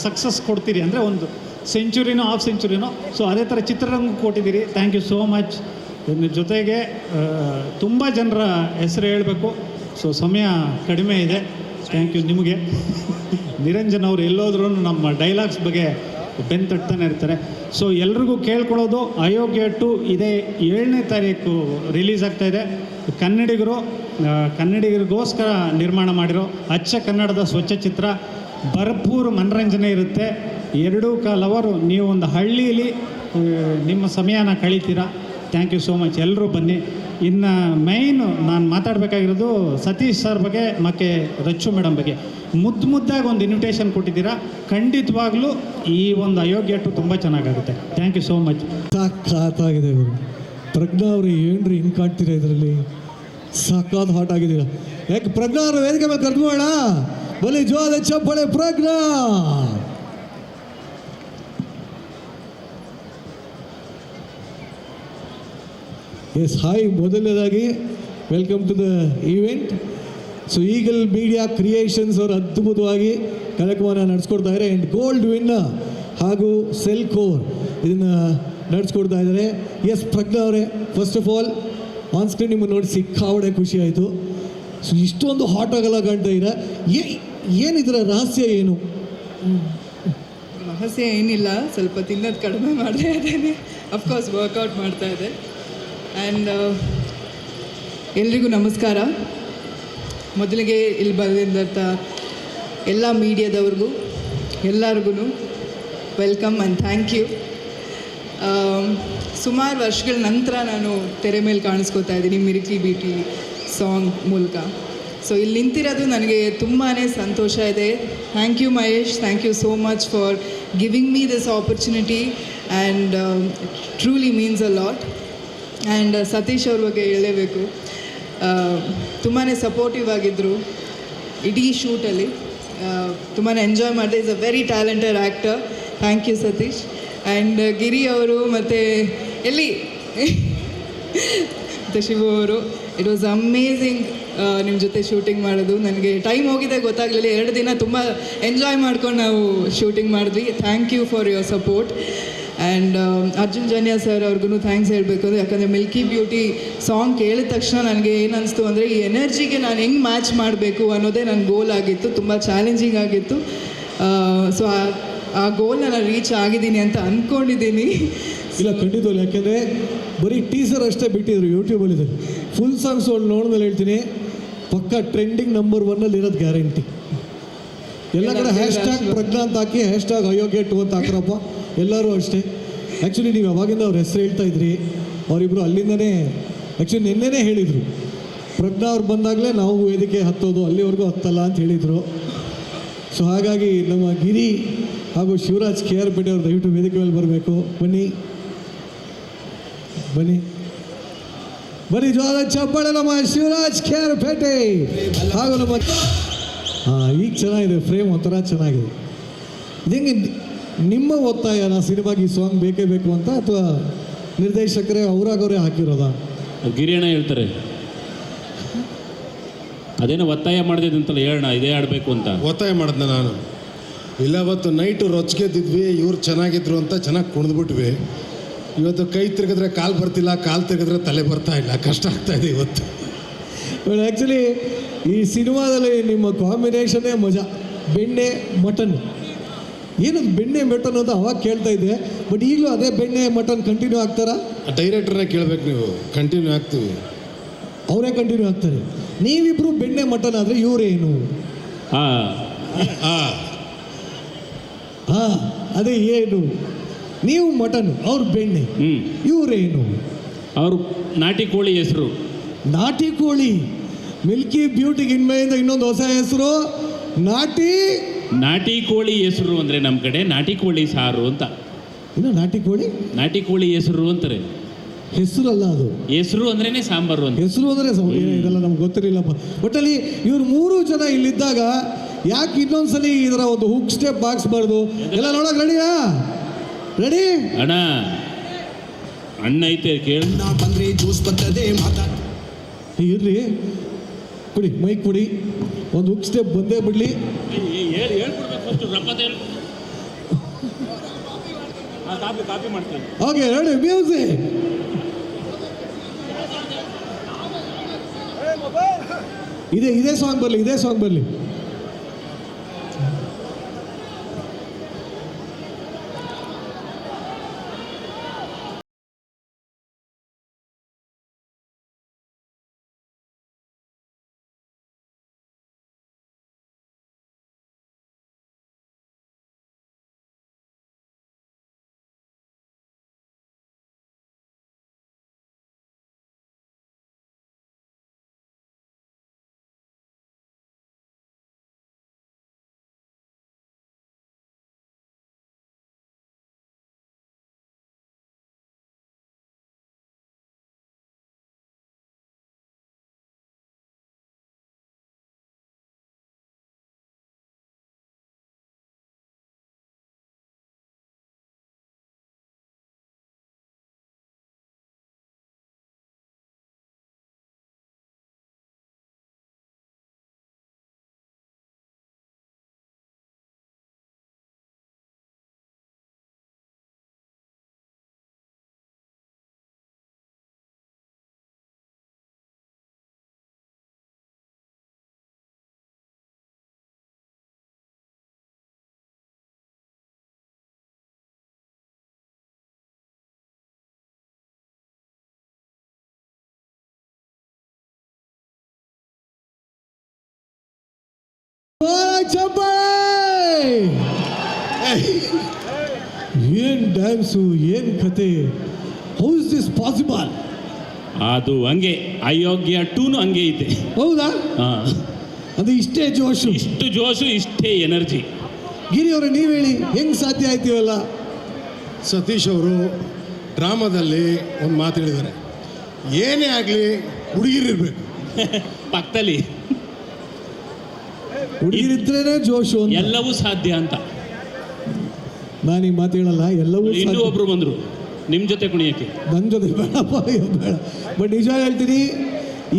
ಸಕ್ಸಸ್ ಕೊಡ್ತೀರಿ, ಅಂದರೆ ಒಂದು ಸೆಂಚುರಿನೋ ಹಾಫ್ ಸೆಂಚುರಿನೋ. ಸೊ ಅದೇ ಥರ ಚಿತ್ರರಂಗಕ್ಕೆ ಕೊಟ್ಟಿದ್ದೀರಿ. Thank you so much. ಜೊತೆಗೆ ತುಂಬ ಜನರ ಹೆಸರು ಹೇಳಬೇಕು, ಸೊ ಸಮಯ ಕಡಿಮೆ ಇದೆ. ಥ್ಯಾಂಕ್ ಯು ನಿಮಗೆ. ನಿರಂಜನ್ ಅವರು ಎಲ್ಲೋದ್ರೂ ನಮ್ಮ ಡೈಲಾಗ್ಸ್ ಬಗ್ಗೆ ಬೆನ್ ತಟ್ತಾನೆ ಇರ್ತಾರೆ. ಸೊ ಎಲ್ರಿಗೂ ಕೇಳ್ಕೊಳ್ಳೋದು, ಅಯೋಗ್ಯ 2 ಇದೇ 7ನೇ ತಾರೀಕು ರಿಲೀಸ್ ಆಗ್ತಾಯಿದೆ. ಕನ್ನಡಿಗರಿಗೋಸ್ಕರ ನಿರ್ಮಾಣ ಮಾಡಿರೋ ಅಚ್ಚ ಕನ್ನಡದ ಸ್ವಚ್ಛ ಚಿತ್ರ. ಭರ್ಪೂರು ಮನರಂಜನೆ ಇರುತ್ತೆ. 2.25 ಅವರು ನೀವು ಒಂದು ಹಳ್ಳಿಯಲ್ಲಿ ನಿಮ್ಮ ಸಮಯನ ಕಳೀತೀರಾ. Thank you so much. ಎಲ್ಲರೂ ಬನ್ನಿ. ಇನ್ನು ಮೈನು ನಾನು ಮಾತಾಡಬೇಕಾಗಿರೋದು ಸತೀಶ್ ಸರ್ ಬಗ್ಗೆ ಮತ್ತು ರಚ್ಚು ಮೇಡಮ್ ಬಗ್ಗೆ. ಮುದ್ದಾಗಿ ಒಂದು ಇನ್ವಿಟೇಷನ್ ಕೊಟ್ಟಿದ್ದೀರಾ. ಖಂಡಿತವಾಗ್ಲೂ ಈ ಒಂದು ಅಯೋಗ್ಯ 2 ತುಂಬ ಚೆನ್ನಾಗಾಗುತ್ತೆ. Thank you so much. ಸಾಕಾಗಿದೆ ಇವರು. ಪ್ರಜ್ಞಾ ಅವರು ಏನ್ರಿ ಹಿಂಗೆ ಕಾಣ್ತೀರಾ ಇದರಲ್ಲಿ? ಸಾಕಾದ ಹಾಟ್ ಆಗಿದ್ದೀರಾ. ಯಾಕೆ ಪ್ರಜ್ಞಾ ಅವರು ವೇದಿಕೆ ಮೇಲೆ ಕರ್ಕೋಣ. ಬಲಿ ಜೋದ ಚಪ್ಪಳೆ ಪ್ರಜ್ಞಾ. Yes hi. ಮೊದಲನೇದಾಗಿ welcome to the event. So eagle media creations ಅವರು ಅದ್ಭುತವಾಗಿ ಕಾರ್ಯಕ್ರಮನ ನಡೆಸ್ಕೊಡ್ತಾ ಇದ್ದಾರೆ. ಆ್ಯಂಡ್ ಗೋಲ್ಡ್ ವಿನ್ ಹಾಗೂ ಸೆಲ್ ಕೋರ್ ಇದನ್ನು ನಡೆಸ್ಕೊಡ್ತಾ ಇದ್ದಾರೆ. ಎಸ್ ಪ್ರಜ್ಞಾ ಅವರೇ, first of all on screen ನಿಮ್ಮನ್ನು ನೋಡಿ ಸಿಕ್ಕಾವಡೆ ಖುಷಿ ಆಯಿತು. ಸೊ ಇಷ್ಟೊಂದು ಹಾಟ್ ಆಗಲ್ಲ ಕಾಣ್ತಾ ಇದ್ದೀರಾ. ಏನಿದ್ರ ರಹಸ್ಯ ಏನು? ರಹಸ್ಯ ಏನಿಲ್ಲ, ಸ್ವಲ್ಪ ತಿನ್ನೋದು ಕಡಿಮೆ ಮಾಡ್ತಾ ಇದ್ದೇನೆ. ಅಫ್ಕೋರ್ಸ್ ವರ್ಕೌಟ್ ಮಾಡ್ತಾ ಇದೆ. ಆ್ಯಂಡ್ ಎಲ್ರಿಗೂ ನಮಸ್ಕಾರ. ಮೊದಲಿಗೆ ಇಲ್ಲಿ ಬಂದಂಥ ಎಲ್ಲ ಮೀಡಿಯಾದವ್ರಿಗೂ ಎಲ್ಲರಿಗೂ ವೆಲ್ಕಮ್ ಆ್ಯಂಡ್ ಥ್ಯಾಂಕ್ ಯು. ಸುಮಾರು ವರ್ಷಗಳ ನಂತರ ನಾನು ತೆರೆ ಮೇಲೆ ಕಾಣಿಸ್ಕೋತಾ ಇದ್ದೀನಿ ಮಿರ್ಕಿ ಬ್ಯೂಟಿ ಸಾಂಗ್ ಮೂಲಕ. ಸೊ ಇಲ್ಲಿ ನಿಂತಿರೋದು ನನಗೆ ತುಂಬಾ ಸಂತೋಷ ಇದೆ. Thank you Mahesh, thank you so much for giving me this opportunity and truly means a lot. And Satish ಅವ್ರ ಬಗ್ಗೆ ಹೇಳಲೇಬೇಕು. ತುಂಬಾ ಸಪೋರ್ಟಿವ್ ಆಗಿದ್ದರು ಇಡೀ ಶೂಟಲ್ಲಿ. ತುಂಬಾ ಎಂಜಾಯ್ ಮಾಡಿದೆ. Is a very talented actor. Thank you Satish. And Giri ಅವರು ಮತ್ತು ಮತ್ತು ಶಿವು ಅವರು, ಇಟ್ ವಾಸ್ ಅಮೇಝಿಂಗ್ ನಿಮ್ಮ ಜೊತೆ ಶೂಟಿಂಗ್ ಮಾಡೋದು. ನನಗೆ ಟೈಮ್ ಹೋಗಿದೆ ಗೊತ್ತಾಗಲಿಲ್ಲ. 2 ದಿನ ತುಂಬ ಎಂಜಾಯ್ ಮಾಡ್ಕೊಂಡು ನಾವು ಶೂಟಿಂಗ್ ಮಾಡಿದ್ವಿ. Thank you for your support. And Arjun Janya sir ಅವ್ರಿಗೂ ಥ್ಯಾಂಕ್ಸ್ ಹೇಳಬೇಕು. ಯಾಕಂದರೆ ಮಿಲ್ಕಿ ಬ್ಯೂಟಿ ಸಾಂಗ್ ಕೇಳಿದ ತಕ್ಷಣ ನನಗೆ ಏನು ಅನಿಸ್ತು ಅಂದರೆ ಈ ಎನರ್ಜಿಗೆ ನಾನು ಹೆಂಗೆ ಮ್ಯಾಚ್ ಮಾಡಬೇಕು ಅನ್ನೋದೇ ನನ್ನ ಗೋಲ್ ಆಗಿತ್ತು. ತುಂಬ ಚಾಲೆಂಜಿಂಗ್ ಆಗಿತ್ತು. ಸೊ ಆ ಗೋಲ್ನ ನಾನು ರೀಚ್ ಆಗಿದ್ದೀನಿ ಅಂತ ಅಂದ್ಕೊಂಡಿದ್ದೀನಿ. ಇಲ್ಲ ಖಂಡಿತವಲ್ಲ. ಯಾಕೆಂದರೆ ಬರೀ ಟೀಸರ್ ಅಷ್ಟೇ ಬಿಟ್ಟಿದ್ರು ಯೂಟ್ಯೂಬಲ್ಲಿದೆ. ಫುಲ್ ಸಾಂಗ್ಸ್ ಒಂದು ನೋಡಿದ್ಮೇಲೆ ಹೇಳ್ತೀನಿ, ಪಕ್ಕ ಟ್ರೆಂಡಿಂಗ್ ನಂಬರ್ 1 ಇರೋದು ಗ್ಯಾರಂಟಿ. ಎಲ್ಲ ಕಡೆ ಹ್ಯಾಶ್ಟ್ಯಾಗ್ ಪ್ರಜ್ಞಾ ಅಂತ ಹಾಕಿ ಹ್ಯಾಶ್ಟ್ಯಾಗ್ ಅಯೋಗ್ಯ 2 ಅಂತ ಹಾಕ್ರಪ್ಪ ಎಲ್ಲರೂ ಅಷ್ಟೇ. ಆ್ಯಕ್ಚುಲಿ ನೀವು ಯಾವಾಗಿಂದ ಅವ್ರ ಹೆಸರು ಹೇಳ್ತಾ ಇದ್ರಿ. ಅವರಿಬ್ಬರು ಅಲ್ಲಿಂದನೇ ಆ್ಯಕ್ಚುಲಿ ನಿನ್ನೆನೇ ಹೇಳಿದರು, ಪ್ರಜ್ಞಾ ಅವ್ರು ಬಂದಾಗಲೇ ನಾವು ವೇದಿಕೆ ಹತ್ತೋದು, ಅಲ್ಲಿವರೆಗೂ ಹತ್ತಲ್ಲ ಅಂತ ಹೇಳಿದರು. ಸೊ ಹಾಗಾಗಿ ನಮ್ಮ ಗಿರಿ ಹಾಗೂ ಶಿವರಾಜ್ ಕೆ ಆರ್ ಪೇಟೆ ಅವರು ದಯವಿಟ್ಟು ವೇದಿಕೆ ಮೇಲೆ ಬರಬೇಕು. ಬನ್ನಿ ಬನ್ನಿ ಬನ್ನಿ, ಜೋರ ಚಪ್ಪಾಳೆ ನಮ್ಮ ಶಿವರಾಜ್ ಕೆ ಆರ್ ಪೇಟೆ ಹಾಗೂ ನಮ್ಮ ಈಗ ಚೆನ್ನಾಗಿದೆ ಫ್ರೇಮ್, ಒಂಥರ ಚೆನ್ನಾಗಿದೆ. ಇದಂಗೆ ನಿಮ್ಮ ಒತ್ತಾಯನ ಸಿನಿಮಾಗೆ ಈ ಸಾಂಗ್ ಬೇಕೇ ಬೇಕು ಅಂತ, ಅಥವಾ ನಿರ್ದೇಶಕರೇ ಅವರಾಗವರೇ ಹಾಕಿರೋದಾ? ಗಿರಿಯಣ್ಣ ಹೇಳ್ತಾರೆ, ಅದೇನೋ ಒತ್ತಾಯ ಮಾಡಿದಂತಲ್ಲ, ಹೇಳೋಣ ಇದೇ ಆಡಬೇಕು ಅಂತ. ಒತ್ತಾಯ ಮಾಡಿದ್ನ ನಾನು. ಇಲ್ಲ, ಅವತ್ತು ನೈಟು ರೊಚ್ಗೆದ್ದಿದ್ವಿ, ಇವ್ರು ಚೆನ್ನಾಗಿದ್ರು ಅಂತ ಚೆನ್ನಾಗಿ ಕುಣಿದ್ಬಿಟ್ವಿ. ಇವತ್ತು ಕೈ ತಿರುಗಿದ್ರೆ ಕಾಲು ಬರ್ತಿಲ್ಲ, ಕಾಲು ತಿರುಗಿದ್ರೆ ತಲೆ ಬರ್ತಾ ಇಲ್ಲ, ಕಷ್ಟ ಆಗ್ತಾ ಇದೆ ಇವತ್ತು. ಆ್ಯಕ್ಚುಲಿ ಈ ಸಿನಿಮಾದಲ್ಲಿ ನಿಮ್ಮ ಕಾಂಬಿನೇಷನ್ನೇ ಮಜಾ. ಬೆಣ್ಣೆ ಮಟನ್, ಏನದು ಬೆಣ್ಣೆ ಮಟನ್ ಅಂತ ಅವಾಗ ಕೇಳ್ತಾ ಇದ್ದೆ, ಬಟ್ ಈಗಲೂ ಅದೇ ಬೆಣ್ಣೆ ಮಟನ್ ಕಂಟಿನ್ಯೂ ಆಗ್ತಾರಾ? ಡೈರೆಕ್ಟರ್ನೇ ಕೇಳಬೇಕು ನೀವು. ಕಂಟಿನ್ಯೂ ಆಗ್ತೀವಿ, ಅವರೇ ಕಂಟಿನ್ಯೂ ಆಗ್ತಾರೆ. ನೀವಿಬ್ರು ಬೆಣ್ಣೆ ಮಟನ್ ಆದರೆ ಇವರೇನು? ಅದೇ ಏನು? ನೀವು ಮಟನ್, ಅವ್ರು ಬೆಣ್ಣೆ, ಇವರೇನು? ಅವರು ನಾಟಿ ಕೋಳಿ ಹೆಸರು. ನಾಟಿ ಕೋಳಿ. ಮಿಲ್ಕಿ ಬ್ಯೂಟಿಗೆ ಇನ್ಮೇಲಿಂದ ಇನ್ನೊಂದು ಹೊಸ ಹೆಸರು, ನಾಟಿ ಕೋಳಿ ಹೆಸರು ಅಂದರೆ ನಮ್ಮ ಕಡೆ ನಾಟಿ ಕೋಳಿ ಸಾರು ಅಂತ. ಇನ್ನು ನಾಟಿ ಕೋಳಿ ಹೆಸರು ಅಂತಾರೆ. ಹೆಸರಲ್ಲ ಅದು, ಹೆಸರು ಅಂದ್ರೇನೆ ಸಾಂಬಾರು ಅಂತ. ಹೆಸರು ಅಂದರೆ ಇದೆಲ್ಲ ನಮ್ಗೆ ಗೊತ್ತಿರಲಿಲ್ಲಪ್ಪ. ಒಟ್ಟಲ್ಲಿ ಇವ್ರು 3 ಜನ ಇಲ್ಲಿದ್ದಾಗ ಯಾಕೆ ಇನ್ನೊಂದ್ಸಲಿ ಇದರ ಒಂದು ಹುಕ್ ಸ್ಟೆಪ್ ಬಾಕ್ಸ್ಬಾರ್ದು? ಎಲ್ಲ ನೋಡಕ್ ರೆಡಿಯಾ? ರೆಡಿ ಅಣ್ಣ? ಅಣ್ಣ ಐತೆ ಕೇಳಿ ಬಂದ್ರೆ ಜ್ಯೂಸ್ ಬರ್ತದೆ, ಇರ್ಲಿ ಕೊಡಿ, ಮೈಕ್ ಕೊಡಿ, ಒಂದು ಹುಕ್ ಸ್ಟೆಪ್ ಬಂದೇ ಬಿಡ್ಲಿ. Okay ready, music. ಇದೇ ಸಾಂಗ್ ಬರಲಿ. ಚಪ್ಪಾಳೆ. ಏನ್ ಡ್ಯಾನ್ಸು, ಏನ್ ಕತೆ, ಹೌ ಇಸ್ ದಿಸ್ ಪಾಸಿಬಲ್? ಅದು ಹಂಗೆ ಅಯೋಗ್ಯ 2 ಹಂಗೆ ಐತೆ. ಹೌದಾ? ಹಾಂ, ಅದು ಇಷ್ಟೇ ಜೋಶು, ಇಷ್ಟು ಜೋಶು, ಇಷ್ಟೇ ಎನರ್ಜಿ. ಗಿರಿ ಅವರೇ ನೀವು ಹೇಳಿ, ಹೆಂಗ್ ಸಾಧ್ಯ ಆಯ್ತೀವಲ್ಲ? ಸತೀಶ್ ಅವರು ಡ್ರಾಮಾದಲ್ಲಿ ಒಂದು ಮಾತು ಹೇಳಿದ್ದಾರೆ, ಏನೇ ಆಗಲಿ ಹುಡುಗಿರಿರ್ಬೇಕು ಪಕ್ಕದಲ್ಲಿ, ಹುಡುಗಿರಿದ್ರೇನೆ ಜೋಶು ಅಂತ. ಎಲ್ಲವೂ ಸಾಧ್ಯ ಅಂತ. ನಾನು ಈ ಮಾತು ಹೇಳಲ್ಲ, ಎಲ್ಲವೂ ಇನ್ನೂ ಸಾಧ್ಯ. ಒಬ್ರು ಬಂದರು ನಿಮ್ಮ ಜೊತೆ ಕುಣಿಯೋಕ್ಕೆ. ನನ್ನ ಜೊತೆ ಬೇಡಪ್ಪ, ಬೇಡ. ಬಟ್ ನಿಜ ಹೇಳ್ತೀನಿ,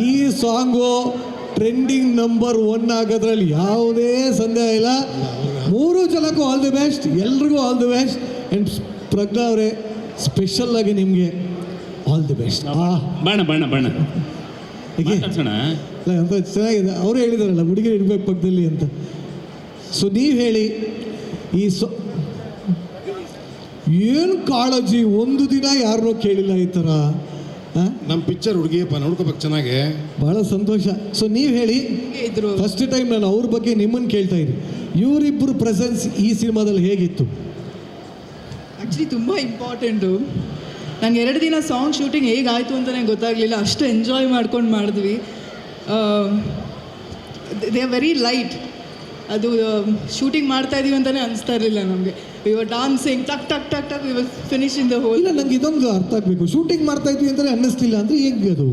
ಈ ಸಾಂಗು ಟ್ರೆಂಡಿಂಗ್ ನಂಬರ್ 1 ಆಗೋದ್ರಲ್ಲಿ ಯಾವುದೇ ಸಂದೇಹ ಇಲ್ಲ. 3 ಜನಕ್ಕೂ ಆಲ್ ದಿ ಬೆಸ್ಟ್, ಎಲ್ರಿಗೂ ಆಲ್ ದಿ ಬೆಸ್ಟ್. ಆ್ಯಂಡ್ ಪ್ರಜ್ಞಾ ಅವರೇ, ಸ್ಪೆಷಲ್ ಆಗಿ ನಿಮಗೆ ಆಲ್ ದಿ ಬೆಸ್ಟ್. ಬಾಣ ಬಾಣ ಬಾಣ ಮಾತಾಡ್ಸೋಣ. ಅಂತ ಚೆನ್ನಾಗಿದೆ. ಅವರು ಹೇಳಿದಾರಲ್ಲ ಹುಡುಗಿರು ಇರ್ಬೇಕು ಪಕ್ಕದಲ್ಲಿ ಅಂತ. ಸೊ ನೀವು ಹೇಳಿ, ಈ ಏನು ಕಾಳಜಿ, ಒಂದು ದಿನ ಯಾರನ್ನೂ ಕೇಳಿಲ್ಲ ಈ ಥರ. ನಮ್ಮ ಪಿಕ್ಚರ್ ಹುಡುಗಿಯಪ್ಪ ನೋಡ್ಕೋಬೇಕು ಚೆನ್ನಾಗೆ, ಬಹಳ ಸಂತೋಷ. ಸೊ ನೀವು ಹೇಳಿ, ಫಸ್ಟ್ ಟೈಮ್ ನಾನು ಅವ್ರ ಬಗ್ಗೆ ನಿಮ್ಮನ್ನು ಕೇಳ್ತಾ ಇದ್ದೀನಿ, ಇವರಿಬ್ಬರು ಪ್ರೆಸೆನ್ಸ್ ಈ ಸಿನಿಮಾದಲ್ಲಿ ಹೇಗಿತ್ತು? ಆ್ಯಕ್ಚುಲಿ ತುಂಬ ಇಂಪಾರ್ಟೆಂಟು. ನನಗೆ 2 ದಿನ ಸಾಂಗ್ ಶೂಟಿಂಗ್ ಹೇಗಾಯಿತು ಅಂತಲೇ ಗೊತ್ತಾಗಲಿಲ್ಲ, ಅಷ್ಟು ಎಂಜಾಯ್ ಮಾಡ್ಕೊಂಡು ಮಾಡಿದ್ವಿ. They are very light. ಅದು ಶೂಟಿಂಗ್ ಮಾಡ್ತಾ ಇದೀವಿ ಅಂತಲೇ ಅನಿಸ್ತಾ ಇರಲಿಲ್ಲ ನಮಗೆ. ವಿ ವರ್ ಡಾನ್ಸಿಂಗ್, ಟಕ್ ಟಕ್ ಟಕ್ ಟಕ್, we were finishing the whole. ಇಲ್ಲ, ನಂಗೆ ಇದೊಂದು ಅರ್ಥ ಆಗಬೇಕು, ಶೂಟಿಂಗ್ ಮಾಡ್ತಾ ಇದ್ವಿ ಅಂತಲೇ ಅನ್ನಿಸ್ತಿಲ್ಲ ಅಂದರೆ ಹೇಗೆ ಅದು?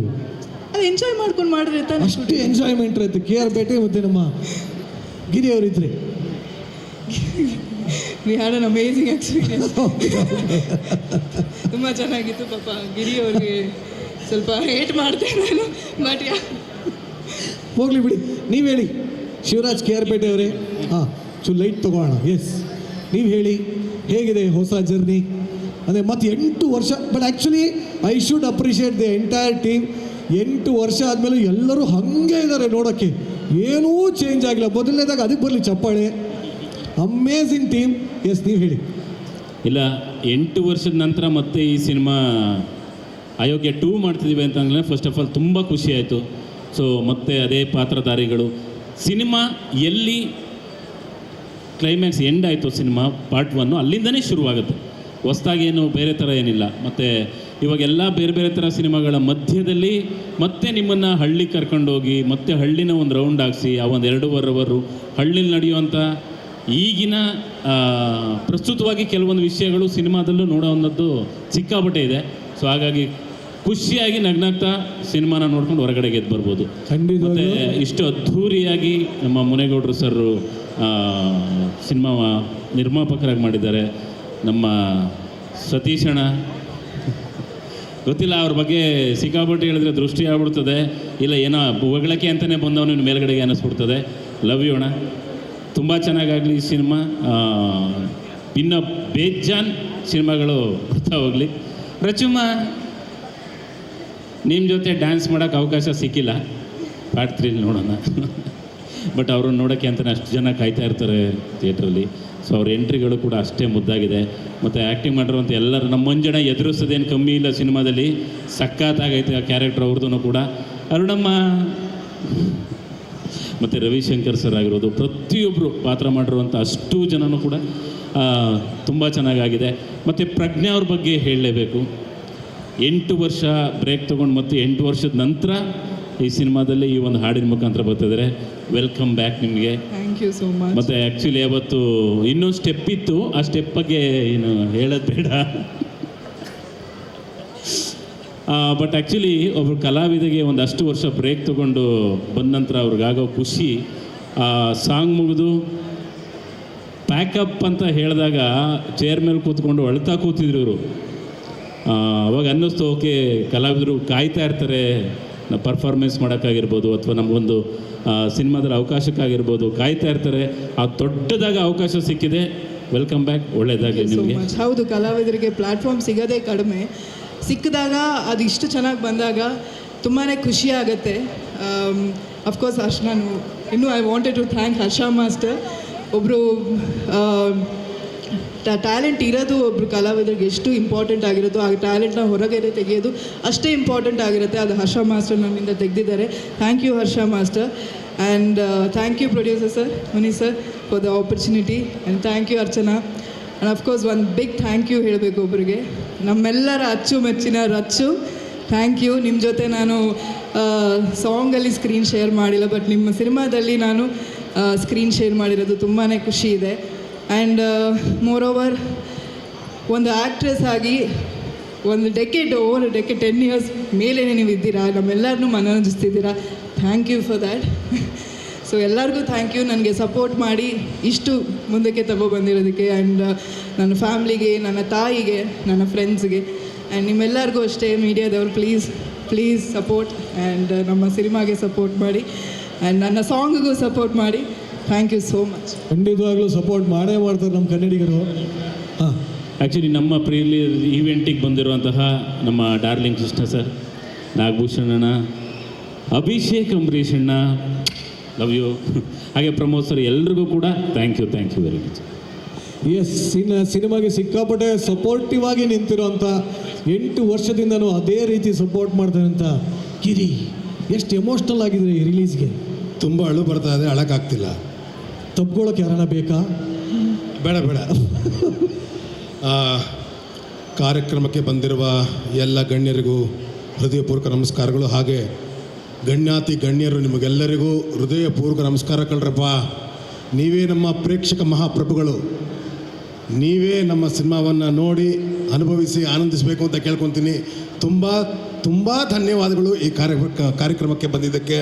ಅದು ಎಂಜಾಯ್ ಮಾಡ್ಕೊಂಡು ಮಾಡಿದ್ರೆ ತಾನೆ ಅಷ್ಟು ಎಂಜಾಯ್ಮೆಂಟ್ ಇರುತ್ತೆ. KR ಬೇಟೆ ಮತ್ತು ನಮ್ಮ ಗಿರಿ ಅವರಿದ್ರೆ we had an amazing experience. ತುಂಬ ಚೆನ್ನಾಗಿತ್ತು. ಪಾಪ ಗಿರಿ ಅವ್ರಿಗೆ ಸ್ವಲ್ಪ ಹೇಟ್ ಮಾಡ್ತೇನೆ ನಾನು, ಬಟ್ ಹೋಗ್ಲಿ ಬಿಡಿ. ನೀವು ಹೇಳಿ ಶಿವರಾಜ್ KR ಬೇಟೆ ಅವರೇ. ಲೈಟ್ ತೊಗೋಣ. ಎಸ್, ನೀವು ಹೇಳಿ, ಹೇಗಿದೆ ಹೊಸ ಜರ್ನಿ? ಅದೇ ಮತ್ತು 8 ವರ್ಷ. But actually I should appreciate the entire team. 8 ವರ್ಷ ಆದಮೇಲೆ ಎಲ್ಲರೂ ಹಾಗೆ ಇದ್ದಾರೆ ನೋಡೋಕ್ಕೆ, ಏನೂ ಚೇಂಜ್ ಆಗಿಲ್ಲ. ಮೊದಲನೇದಾಗ ಅದಕ್ಕೆ ಬರಲಿ ಚಪ್ಪಾಳೆ. Amazing team. ಎಸ್, ನೀವು ಹೇಳಿ. ಇಲ್ಲ, 8 ವರ್ಷದ ನಂತರ ಮತ್ತೆ ಈ ಸಿನಿಮಾ ಅಯೋಗ್ಯ 2 ಮಾಡ್ತಿದ್ದೀವಿ ಅಂತಂದರೆ ಫಸ್ಟ್ ಆಫ್ ಆಲ್ ತುಂಬ ಖುಷಿ ಆಯಿತು. ಸೊ ಮತ್ತೆ ಅದೇ ಪಾತ್ರಧಾರಿಗಳು. ಸಿನಿಮಾ ಎಲ್ಲಿ ಕ್ಲೈಮ್ಯಾಕ್ಸ್ ಎಂಡ್ ಆಯಿತು, ಸಿನಿಮಾ ಪಾರ್ಟ್ 1 ಅಲ್ಲಿಂದನೇ ಶುರುವಾಗುತ್ತೆ. ಹೊಸ್ದಾಗಿ ಏನು ಬೇರೆ ಥರ ಏನಿಲ್ಲ. ಮತ್ತು ಇವಾಗೆಲ್ಲ ಬೇರೆ ಬೇರೆ ಥರ ಸಿನಿಮಾಗಳ ಮಧ್ಯದಲ್ಲಿ ಮತ್ತೆ ನಿಮ್ಮನ್ನು ಹಳ್ಳಿ ಕರ್ಕೊಂಡೋಗಿ ಮತ್ತೆ ಹಳ್ಳಿನ ಒಂದು ರೌಂಡ್ ಹಾಕ್ಸಿ ಆ ಒಂದು 2.5 ಅವರು ಹಳ್ಳಿಲಿ ನಡೆಯುವಂಥ ಈಗಿನ ಪ್ರಸ್ತುತವಾಗಿ ಕೆಲವೊಂದು ವಿಷಯಗಳು ಸಿನಿಮಾದಲ್ಲೂ ನೋಡೋವಂಥದ್ದು ಸಿಕ್ಕಾಪಟ್ಟೆ ಇದೆ. ಸೊ ಹಾಗಾಗಿ ಖುಷಿಯಾಗಿ ನಗ್ನಾಗ್ತಾ ಸಿನಿಮಾನ ನೋಡ್ಕೊಂಡು ಹೊರಗಡೆ ಗೆದ್ದು ಬರ್ಬೋದು. ಮತ್ತು ಇಷ್ಟು ಅದ್ಧೂರಿಯಾಗಿ ನಮ್ಮ ಮುನೇಗೌಡರು ಸರ್ ಸಿನಿಮಾ ನಿರ್ಮಾಪಕರಾಗಿ ಮಾಡಿದ್ದಾರೆ. ನಮ್ಮ ಸತೀಶಣ್ಣ, ಗೊತ್ತಿಲ್ಲ ಅವ್ರ ಬಗ್ಗೆ ಸಿಕ್ಕಾಪಟ್ಟೆ ಹೇಳಿದ್ರೆ ದೃಷ್ಟಿ ಆಗ್ಬಿಡ್ತದೆ, ಇಲ್ಲ ಏನೋ ಹೊಗಳಕ್ಕೆ ಅಂತಲೇ ಬಂದವನು ಮೇಲ್ಗಡೆಗೆ ಅನ್ನಿಸ್ಬಿಡ್ತದೆ. ಲವ್ ಯು ಅಣ್ಣ, ತುಂಬ ಚೆನ್ನಾಗಾಗಲಿ ಈ ಸಿನಿಮಾ. ಇನ್ನು ಬೇಜಾನ್ ಸಿನಿಮಾಗಳು ಬರ್ತಾ ಹೋಗಲಿ. ರಚುಮ್ಮ, ನಿಮ್ಮ ಜೊತೆ ಡ್ಯಾನ್ಸ್ ಮಾಡೋಕ್ಕೆ ಅವಕಾಶ ಸಿಕ್ಕಿಲ್ಲ, ಪಾರ್ಟ್ 3 ನೋಡೋಣ. ಬಟ್ ಅವ್ರನ್ನ ನೋಡೋಕ್ಕೆ ಅಂತಲೇ ಅಷ್ಟು ಜನ ಕಾಯ್ತಾ ಇರ್ತಾರೆ ಥಿಯೇಟ್ರಲ್ಲಿ. ಸೊ ಅವ್ರ ಎಂಟ್ರಿಗಳು ಕೂಡ ಅಷ್ಟೇ ಮುದ್ದಾಗಿದೆ. ಮತ್ತು ಆ್ಯಕ್ಟಿಂಗ್ ಮಾಡಿರುವಂಥ ಎಲ್ಲರೂ, ನಮ್ಮ ಮಂಜಣ್ಣ ಎದುರಿಸೋದೇನು ಕಮ್ಮಿ ಇಲ್ಲ ಸಿನಿಮಾದಲ್ಲಿ, ಸಖತ್ತಾಗೈತೆ ಆ ಕ್ಯಾರೆಕ್ಟರ್ ಅವ್ರದ್ದು ಕೂಡ. ಅರುಣಮ್ಮ ಮತ್ತು ರವಿಶಂಕರ್ ಸರ್ ಆಗಿರೋದು, ಪ್ರತಿಯೊಬ್ಬರು ಪಾತ್ರ ಮಾಡಿರುವಂಥ ಅಷ್ಟು ಜನನೂ ಕೂಡ ತುಂಬ ಚೆನ್ನಾಗಾಗಿದೆ. ಮತ್ತು ಪ್ರಜ್ಞಾ ಅವ್ರ ಬಗ್ಗೆ ಹೇಳಲೇಬೇಕು. 8 ವರ್ಷ ಬ್ರೇಕ್ ತೊಗೊಂಡು ಮತ್ತು 8 ವರ್ಷದ ನಂತರ ಈ ಸಿನಿಮಾದಲ್ಲಿ ಈ ಒಂದು ಹಾಡಿನ ಮುಖಾಂತರ ಬರ್ತಿದ್ದಾರೆ. ವೆಲ್ಕಮ್ ಬ್ಯಾಕ್ ನಿಮಗೆ. Thank you so much. ಮತ್ತು ಆ್ಯಕ್ಚುಲಿ ಅವತ್ತು ಇನ್ನೊಂದು ಸ್ಟೆಪ್ ಇತ್ತು, ಆ ಸ್ಟೆಪ್ ಬಗ್ಗೆ ಏನು ಹೇಳೋದು ಬೇಡ. ಬಟ್ ಆ್ಯಕ್ಚುಲಿ ಒಬ್ಬರು ಕಲಾವಿದಗೆ ಒಂದಷ್ಟು ವರ್ಷ ಬ್ರೇಕ್ ತೊಗೊಂಡು ಬಂದ ನಂತರ ಅವ್ರಿಗಾಗೋ ಖುಷಿ, ಸಾಂಗ್ ಮುಗಿದು ಪ್ಯಾಕಪ್ ಅಂತ ಹೇಳಿದಾಗ ಚೇರ್ ಮೇಲೆ ಕೂತ್ಕೊಂಡು ಅಳ್ತಾ ಕೂತಿದ್ರು ಇವರು. ಅವಾಗ ಅನ್ನಿಸ್ತು, ಓಕೆ ಕಲಾವಿದರು ಕಾಯ್ತಾ ಇರ್ತಾರೆ ನಾವು ಪರ್ಫಾರ್ಮೆನ್ಸ್ ಮಾಡೋಕ್ಕಾಗಿರ್ಬೋದು ಅಥವಾ ನಮಗೊಂದು ಸಿನಿಮಾದಲ್ಲಿ ಅವಕಾಶಕ್ಕಾಗಿರ್ಬೋದು, ಕಾಯ್ತಾ ಇರ್ತಾರೆ. ಆ ದೊಡ್ಡದಾಗ ಅವಕಾಶ ಸಿಕ್ಕಿದೆ. ವೆಲ್ಕಮ್ ಬ್ಯಾಕ್, ಒಳ್ಳೆಯದಾಗಲಿ ನಿಮಗೆ. ಹೌದು, ಕಲಾವಿದರಿಗೆ ಪ್ಲ್ಯಾಟ್ಫಾರ್ಮ್ ಸಿಗೋದೇ ಕಡಿಮೆ. ಸಿಕ್ಕಿದಾಗ ಅದು ಇಷ್ಟು ಚೆನ್ನಾಗಿ ಬಂದಾಗ ತುಂಬಾ ಖುಷಿ ಆಗುತ್ತೆ. ಅಫ್ಕೋರ್ಸ್ ನಾನು ಇನ್ನೂ I wanted to thank Harsha master. ಒಬ್ಬರು ಟ್ಯಾಲೆಂಟ್ ಇರೋದು ಒಬ್ಬರು ಕಲಾವಿದರಿಗೆ ಎಷ್ಟು ಇಂಪಾರ್ಟೆಂಟ್ ಆಗಿರುತ್ತೋ ಆ ಟ್ಯಾಲೆಂಟ್ನ ಹೊರಗೆ ತೆಗೆಯೋದು ಅಷ್ಟೇ ಇಂಪಾರ್ಟೆಂಟ್ ಆಗಿರುತ್ತೆ. ಅದು ಹರ್ಷ ಮಾಸ್ಟರ್ ನನ್ನಿಂದ ತೆಗೆದಿದ್ದಾರೆ. Thank you Harsha master. And thank you, producer sir, Muni sir, for the opportunity. And thank you, Archana. And of course, one big thank you ಹೇಳಬೇಕು ಒಬ್ಬರಿಗೆ, ನಮ್ಮೆಲ್ಲರ ಅಚ್ಚುಮೆಚ್ಚಿನ ರಚ್ಚು. Thank you. ನಿಮ್ಮ ಜೊತೆ ನಾನು ಸಾಂಗಲ್ಲಿ ಸ್ಕ್ರೀನ್ ಶೇರ್ ಮಾಡಿಲ್ಲ, ಬಟ್ ನಿಮ್ಮ ಸಿನಿಮಾದಲ್ಲಿ ನಾನು ಸ್ಕ್ರೀನ್ ಶೇರ್ ಮಾಡಿರೋದು ತುಂಬಾ ಖುಷಿ ಇದೆ. ಆ್ಯಂಡ್ ಮೋರ್ ಓವರ್ ಒಂದು ಆ್ಯಕ್ಟ್ರೆಸ್ ಆಗಿ ಒಂದು ಓವರ್ ಡೆಕೆಡ್ 10 years ಮೇಲೆ ನೀವು ಇದ್ದೀರಾ, ನಮ್ಮೆಲ್ಲರನ್ನೂ ಮನರಂಜಿಸ್ತಿದ್ದೀರಾ. Thank you for that. So ಎಲ್ಲರಿಗೂ ಥ್ಯಾಂಕ್ ಯು, ನನಗೆ ಸಪೋರ್ಟ್ ಮಾಡಿ ಇಷ್ಟು ಮುಂದಕ್ಕೆ ತಗೊಬಂದಿರೋದಕ್ಕೆ. ಆ್ಯಂಡ್ ನನ್ನ ಫ್ಯಾಮ್ಲಿಗೆ, ನನ್ನ ತಾಯಿಗೆ, ನನ್ನ ಫ್ರೆಂಡ್ಸ್ಗೆ, ಆ್ಯಂಡ್ ನಿಮ್ಮೆಲ್ಲರಿಗೂ ಅಷ್ಟೇ ಮೀಡಿಯಾದವ್ರು ಪ್ಲೀಸ್ ಸಪೋರ್ಟ್. ಆ್ಯಂಡ್ ನಮ್ಮ ಸಿನಿಮಾಗೆ ಸಪೋರ್ಟ್ ಮಾಡಿ, ಆ್ಯಂಡ್ ನನ್ನ ಸಾಂಗಿಗೂ ಸಪೋರ್ಟ್ ಮಾಡಿ. Thank you so much. ಖಂಡಿತವಾಗ್ಲೂ ಸಪೋರ್ಟ್ ಮಾಡೇ ಮಾಡ್ತಾರೆ ನಮ್ಮ ಕನ್ನಡಿಗರು. ಹಾಂ, ಆ್ಯಕ್ಚುಲಿ ನಮ್ಮ ಈವೆಂಟಿಗೆ ಬಂದಿರುವಂತಹ ನಮ್ಮ ಡಾರ್ಲಿಂಗ್ ಕೃಷ್ಣ ಸರ್, ನಾಗಭೂಷಣ್ ಅಣ್ಣ, ಅಭಿಷೇಕ್ ಅಂಬರೀಷ್ ಅಣ್ಣ, ಲವ್ ಯು, ಹಾಗೆ ಪ್ರಮೋದ್ ಸರ್, ಎಲ್ರಿಗೂ ಕೂಡ thank you very much. Yes, ಸಿನಿಮಾಗೆ ಸಿಕ್ಕಾಪಟ್ಟೆ ಸಪೋರ್ಟಿವ್ ಆಗಿ ನಿಂತಿರೋಂಥ 8 ವರ್ಷದಿಂದನೂ ಅದೇ ರೀತಿ ಸಪೋರ್ಟ್ ಮಾಡ್ತಾರಂಥ ಗಿರಿ, ಎಷ್ಟು ಎಮೋಷ್ನಲ್ ಆಗಿದ್ರೆ ಈ ರಿಲೀಸ್ಗೆ. ತುಂಬ ಅಳು ಬರ್ತಾ ಇದೆ, ಅಳಕ್ಕಾಗ್ತಿಲ್ಲ. ತಪ್ಕೊಳ್ಳೋಕೆ ಯಾರನ್ನ ಬೇಕಾ? ಬೇಡ ಕಾರ್ಯಕ್ರಮಕ್ಕೆ ಬಂದಿರುವ ಎಲ್ಲ ಗಣ್ಯರಿಗೂ ಹೃದಯಪೂರ್ವಕ ನಮಸ್ಕಾರಗಳು. ಹಾಗೆ ಗಣ್ಯಾತಿ ಗಣ್ಯರು ನಿಮಗೆಲ್ಲರಿಗೂ ಹೃದಯಪೂರ್ವಕ ನಮಸ್ಕಾರ ಕಳ್ರಪ್ಪ. ನೀವೇ ನಮ್ಮ ಪ್ರೇಕ್ಷಕ ಮಹಾಪ್ರಭುಗಳು. ನೀವೇ ನಮ್ಮ ಸಿನಿಮಾವನ್ನು ನೋಡಿ ಅನುಭವಿಸಿ ಆನಂದಿಸಬೇಕು ಅಂತ ಕೇಳ್ಕೊತೀನಿ. ತುಂಬ ಧನ್ಯವಾದಗಳು ಈ ಕಾರ್ಯಕ್ರಮಕ್ಕೆ ಬಂದಿದ್ದಕ್ಕೆ.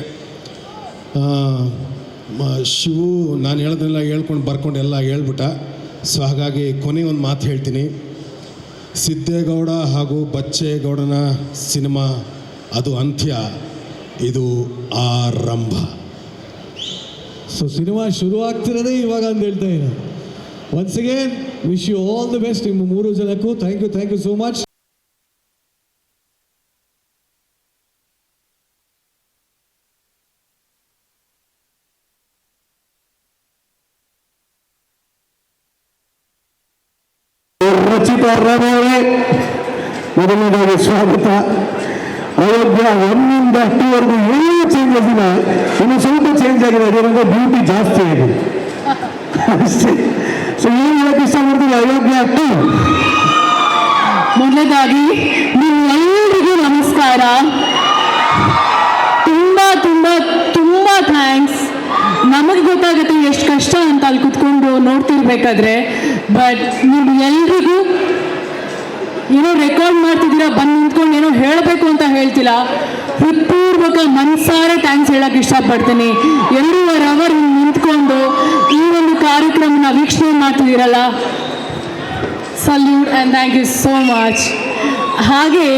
ಶಿವು ನಾನು ಹೇಳೋದನ್ನೆಲ್ಲ ಹೇಳ್ಕೊಂಡು ಬರ್ಕೊಂಡು ಎಲ್ಲ ಹೇಳ್ಬಿಟ್ಟ. ಸೊ ಹಾಗಾಗಿ ಕೊನೆ ಒಂದು ಮಾತು ಹೇಳ್ತೀನಿ. ಸಿದ್ದೇಗೌಡ ಹಾಗೂ ಬಚ್ಚೇಗೌಡನ ಸಿನಿಮಾ ಅದು ಅಂತ್ಯ, ಇದು ಆರಂಭ. ಸೊ ಸಿನಿಮಾ ಶುರು ಆಗ್ತಿರೋದೇ ಇವಾಗ ಅಂತ ಹೇಳ್ತಾ ಇದ್ದೀನಿ. Once again wish you all the best ನಿಮ್ಮ 3 ಜನಕ್ಕೂ. Thank you so much. Rachita Rao ಅವರೇ, ಮೊದಲನೇದಾಗಿ ಸ್ವಾಗತ. ಅಯೋಗ್ಯ 1 ಇಂದ 2 ವರೆಗೂ ಏನೂ ಚೇಂಜಸ್ ಇಲ್ಲ, ಇನ್ನು ಸ್ವಲ್ಪ ಚೇಂಜ್ ಆಗಿದೆ. ಅದೇನಂದ್ರೆ ಬ್ಯೂಟಿ ಜಾಸ್ತಿ ಆಗಿದೆ ಅಷ್ಟೇ. ಸೊ ಏನು ಹೇಳಕ್ಕೆ ಇಷ್ಟಪಡ್ತೀವಿ ಅಯೋಗ್ಯ 2. ಮೊದಲದಾಗಿ ನಿಮ್ಮೆಲ್ಲರಿಗೂ ನಮಸ್ಕಾರ. ತುಂಬ ಥ್ಯಾಂಕ್ಸ್. ನಮಗೆ ಗೊತ್ತಾಗುತ್ತೆ ಎಷ್ಟು ಕಷ್ಟ ಅಂತ ಅಲ್ಲಿ ಕುತ್ಕೊಂಡು ನೋಡ್ತಿರ್ಬೇಕಾದ್ರೆ. ಬಟ್ ನೀವು ಎಲ್ರಿಗೂ ಏನೋ ರೆಕಾರ್ಡ್ ಮಾಡ್ತಿದ್ದೀರಾ, ಬಂದು ನಿಂತ್ಕೊಂಡು ಏನೋ ಹೇಳಬೇಕು ಅಂತ ಹೇಳ್ತಿಲ್ಲ. ಹೃತ್ಪೂರ್ವಕ ಮನಸಾರೆ ಥ್ಯಾಂಕ್ಸ್ ಹೇಳಕ್ಕೆ ಇಷ್ಟಪಡ್ತೀನಿ. 2.5 hour ನಿಂತ್ಕೊಂಡು ಈ ಒಂದು ಕಾರ್ಯಕ್ರಮನ ವೀಕ್ಷಣೆ ಮಾಡ್ತಿದ್ದೀರಲ್ಲ, salute and thank you so much. ಹಾಗೆ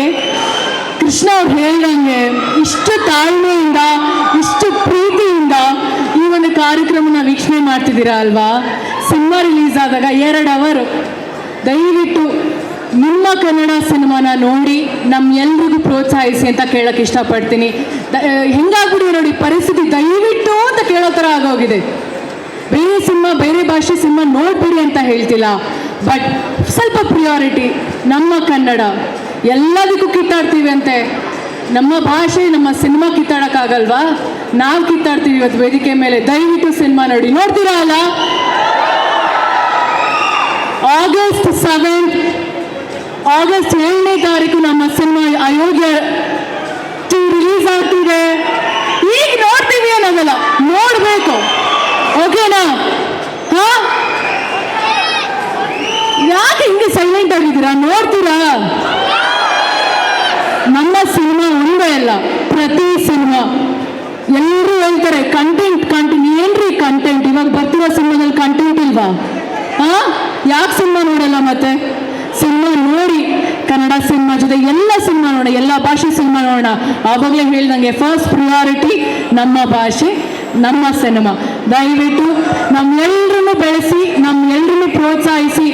ಕೃಷ್ಣ ಅವ್ರು ಹೇಳ್ದಂಗೆ ಇಷ್ಟು ತಾಳ್ಮೆಯಿಂದ, ಇಷ್ಟು ಪ್ರೀತಿಯಿಂದ ಈ ಒಂದು ಕಾರ್ಯಕ್ರಮನ ವೀಕ್ಷಣೆ ಮಾಡ್ತಿದ್ದೀರಾ ಅಲ್ವಾ. ಸಿನಿಮಾ ರಿಲೀಸ್ ಆದಾಗ 2 hour ದಯವಿಟ್ಟು ನಿಮ್ಮ ಕನ್ನಡ ಸಿನಿಮಾನ ನೋಡಿ ನಮ್ಮೆಲ್ರಿಗೂ ಪ್ರೋತ್ಸಾಹಿಸಿ ಅಂತ ಕೇಳೋಕ್ಕೆ ಇಷ್ಟಪಡ್ತೀನಿ. ಹೆಂಗಾಗ್ಬಿಡಿ ನೋಡಿ ಪರಿಸ್ಥಿತಿ, ದಯವಿಟ್ಟು ಅಂತ ಕೇಳೋ ಥರ ಆಗೋಗಿದೆ. ಬೇರೆ ಸಿನಿಮಾ, ಬೇರೆ ಭಾಷೆ ಸಿನಿಮಾ ನೋಡ್ಬೇಡಿ ಅಂತ ಹೇಳ್ತಿಲ್ಲ, ಬಟ್ ಸ್ವಲ್ಪ ಪ್ರಿಯಾರಿಟಿ ನಮ್ಮ ಕನ್ನಡ. ಎಲ್ಲದಕ್ಕೂ ಕಿತ್ತಾಡ್ತೀವಿ ಅಂತೆ, ನಮ್ಮ ಭಾಷೆ ನಮ್ಮ ಸಿನಿಮಾ ಕಿತ್ತಾಡೋಕ್ಕಾಗಲ್ವಾ? ನಾವು ಕಿತ್ತಾಡ್ತೀವಿ ಇವತ್ತು ವೇದಿಕೆ ಮೇಲೆ. ದಯವಿಟ್ಟು ಸಿನಿಮಾ ನೋಡಿ. ನೋಡ್ತೀರಾ ಅಲ್ಲ? August 7th, August 7ನೇ ತಾರೀಕು ನಮ್ಮ ಸಿನಿಮಾ ಅಯೋಗ್ಯ 2 ರಿಲೀಸ್ ಆಗ್ತಿದೆ. ಈಗ ನೋಡ್ತೀವಿ ಅನ್ನೋದಲ್ಲ, ನೋಡಬೇಕು. ಓಕೆನಾ? ಹಾಂ, ಯಾಕೆ ಹಿಂಗೆ ಸೈಲೆಂಟ್ ಆಗಿದ್ದೀರಾ? ನೋಡ್ತೀರಾ? ನಮ್ಮ ಸಿನಿಮಾ ಒಂದೇ ಅಲ್ಲ, ಪ್ರತಿ ಸಿನಿಮಾ ಎಲ್ಲರೂ ಹೇಳ್ತಾರೆ ಕಂಟೆಂಟ್ ಏನ್ರಿ ಕಂಟೆಂಟ್. ಇವಾಗ ಬರ್ತಿರೋ ಸಿನಿಮಾದಲ್ಲಿ ಕಂಟೆಂಟ್ ಇಲ್ವಾ? ಹಾಂ, ಯಾಕೆ ಸಿನಿಮಾ ನೋಡಲ್ಲ? ಮತ್ತೆ ಸಿನಿಮಾ ನೋಡಿ, ಕನ್ನಡ ಸಿನಿಮಾ ಜೊತೆ ಎಲ್ಲ ಸಿನಿಮಾ ನೋಡೋಣ, ಎಲ್ಲ ಭಾಷೆ ಸಿನಿಮಾ ನೋಡೋಣ. ಆವಾಗಲೇ ಹೇಳ್ದಂಗೆ ಫಸ್ಟ್ ಪ್ರಿಯಾರಿಟಿ ನಮ್ಮ ಭಾಷೆ, ನಮ್ಮ ಸಿನಿಮಾ. ದಯವಿಟ್ಟು ನಮ್ಮೆಲ್ಲರನ್ನು ಬೆಳೆಸಿ, ನಮ್ಮೆಲ್ಲರನ್ನು ಪ್ರೋತ್ಸಾಹಿಸಿ.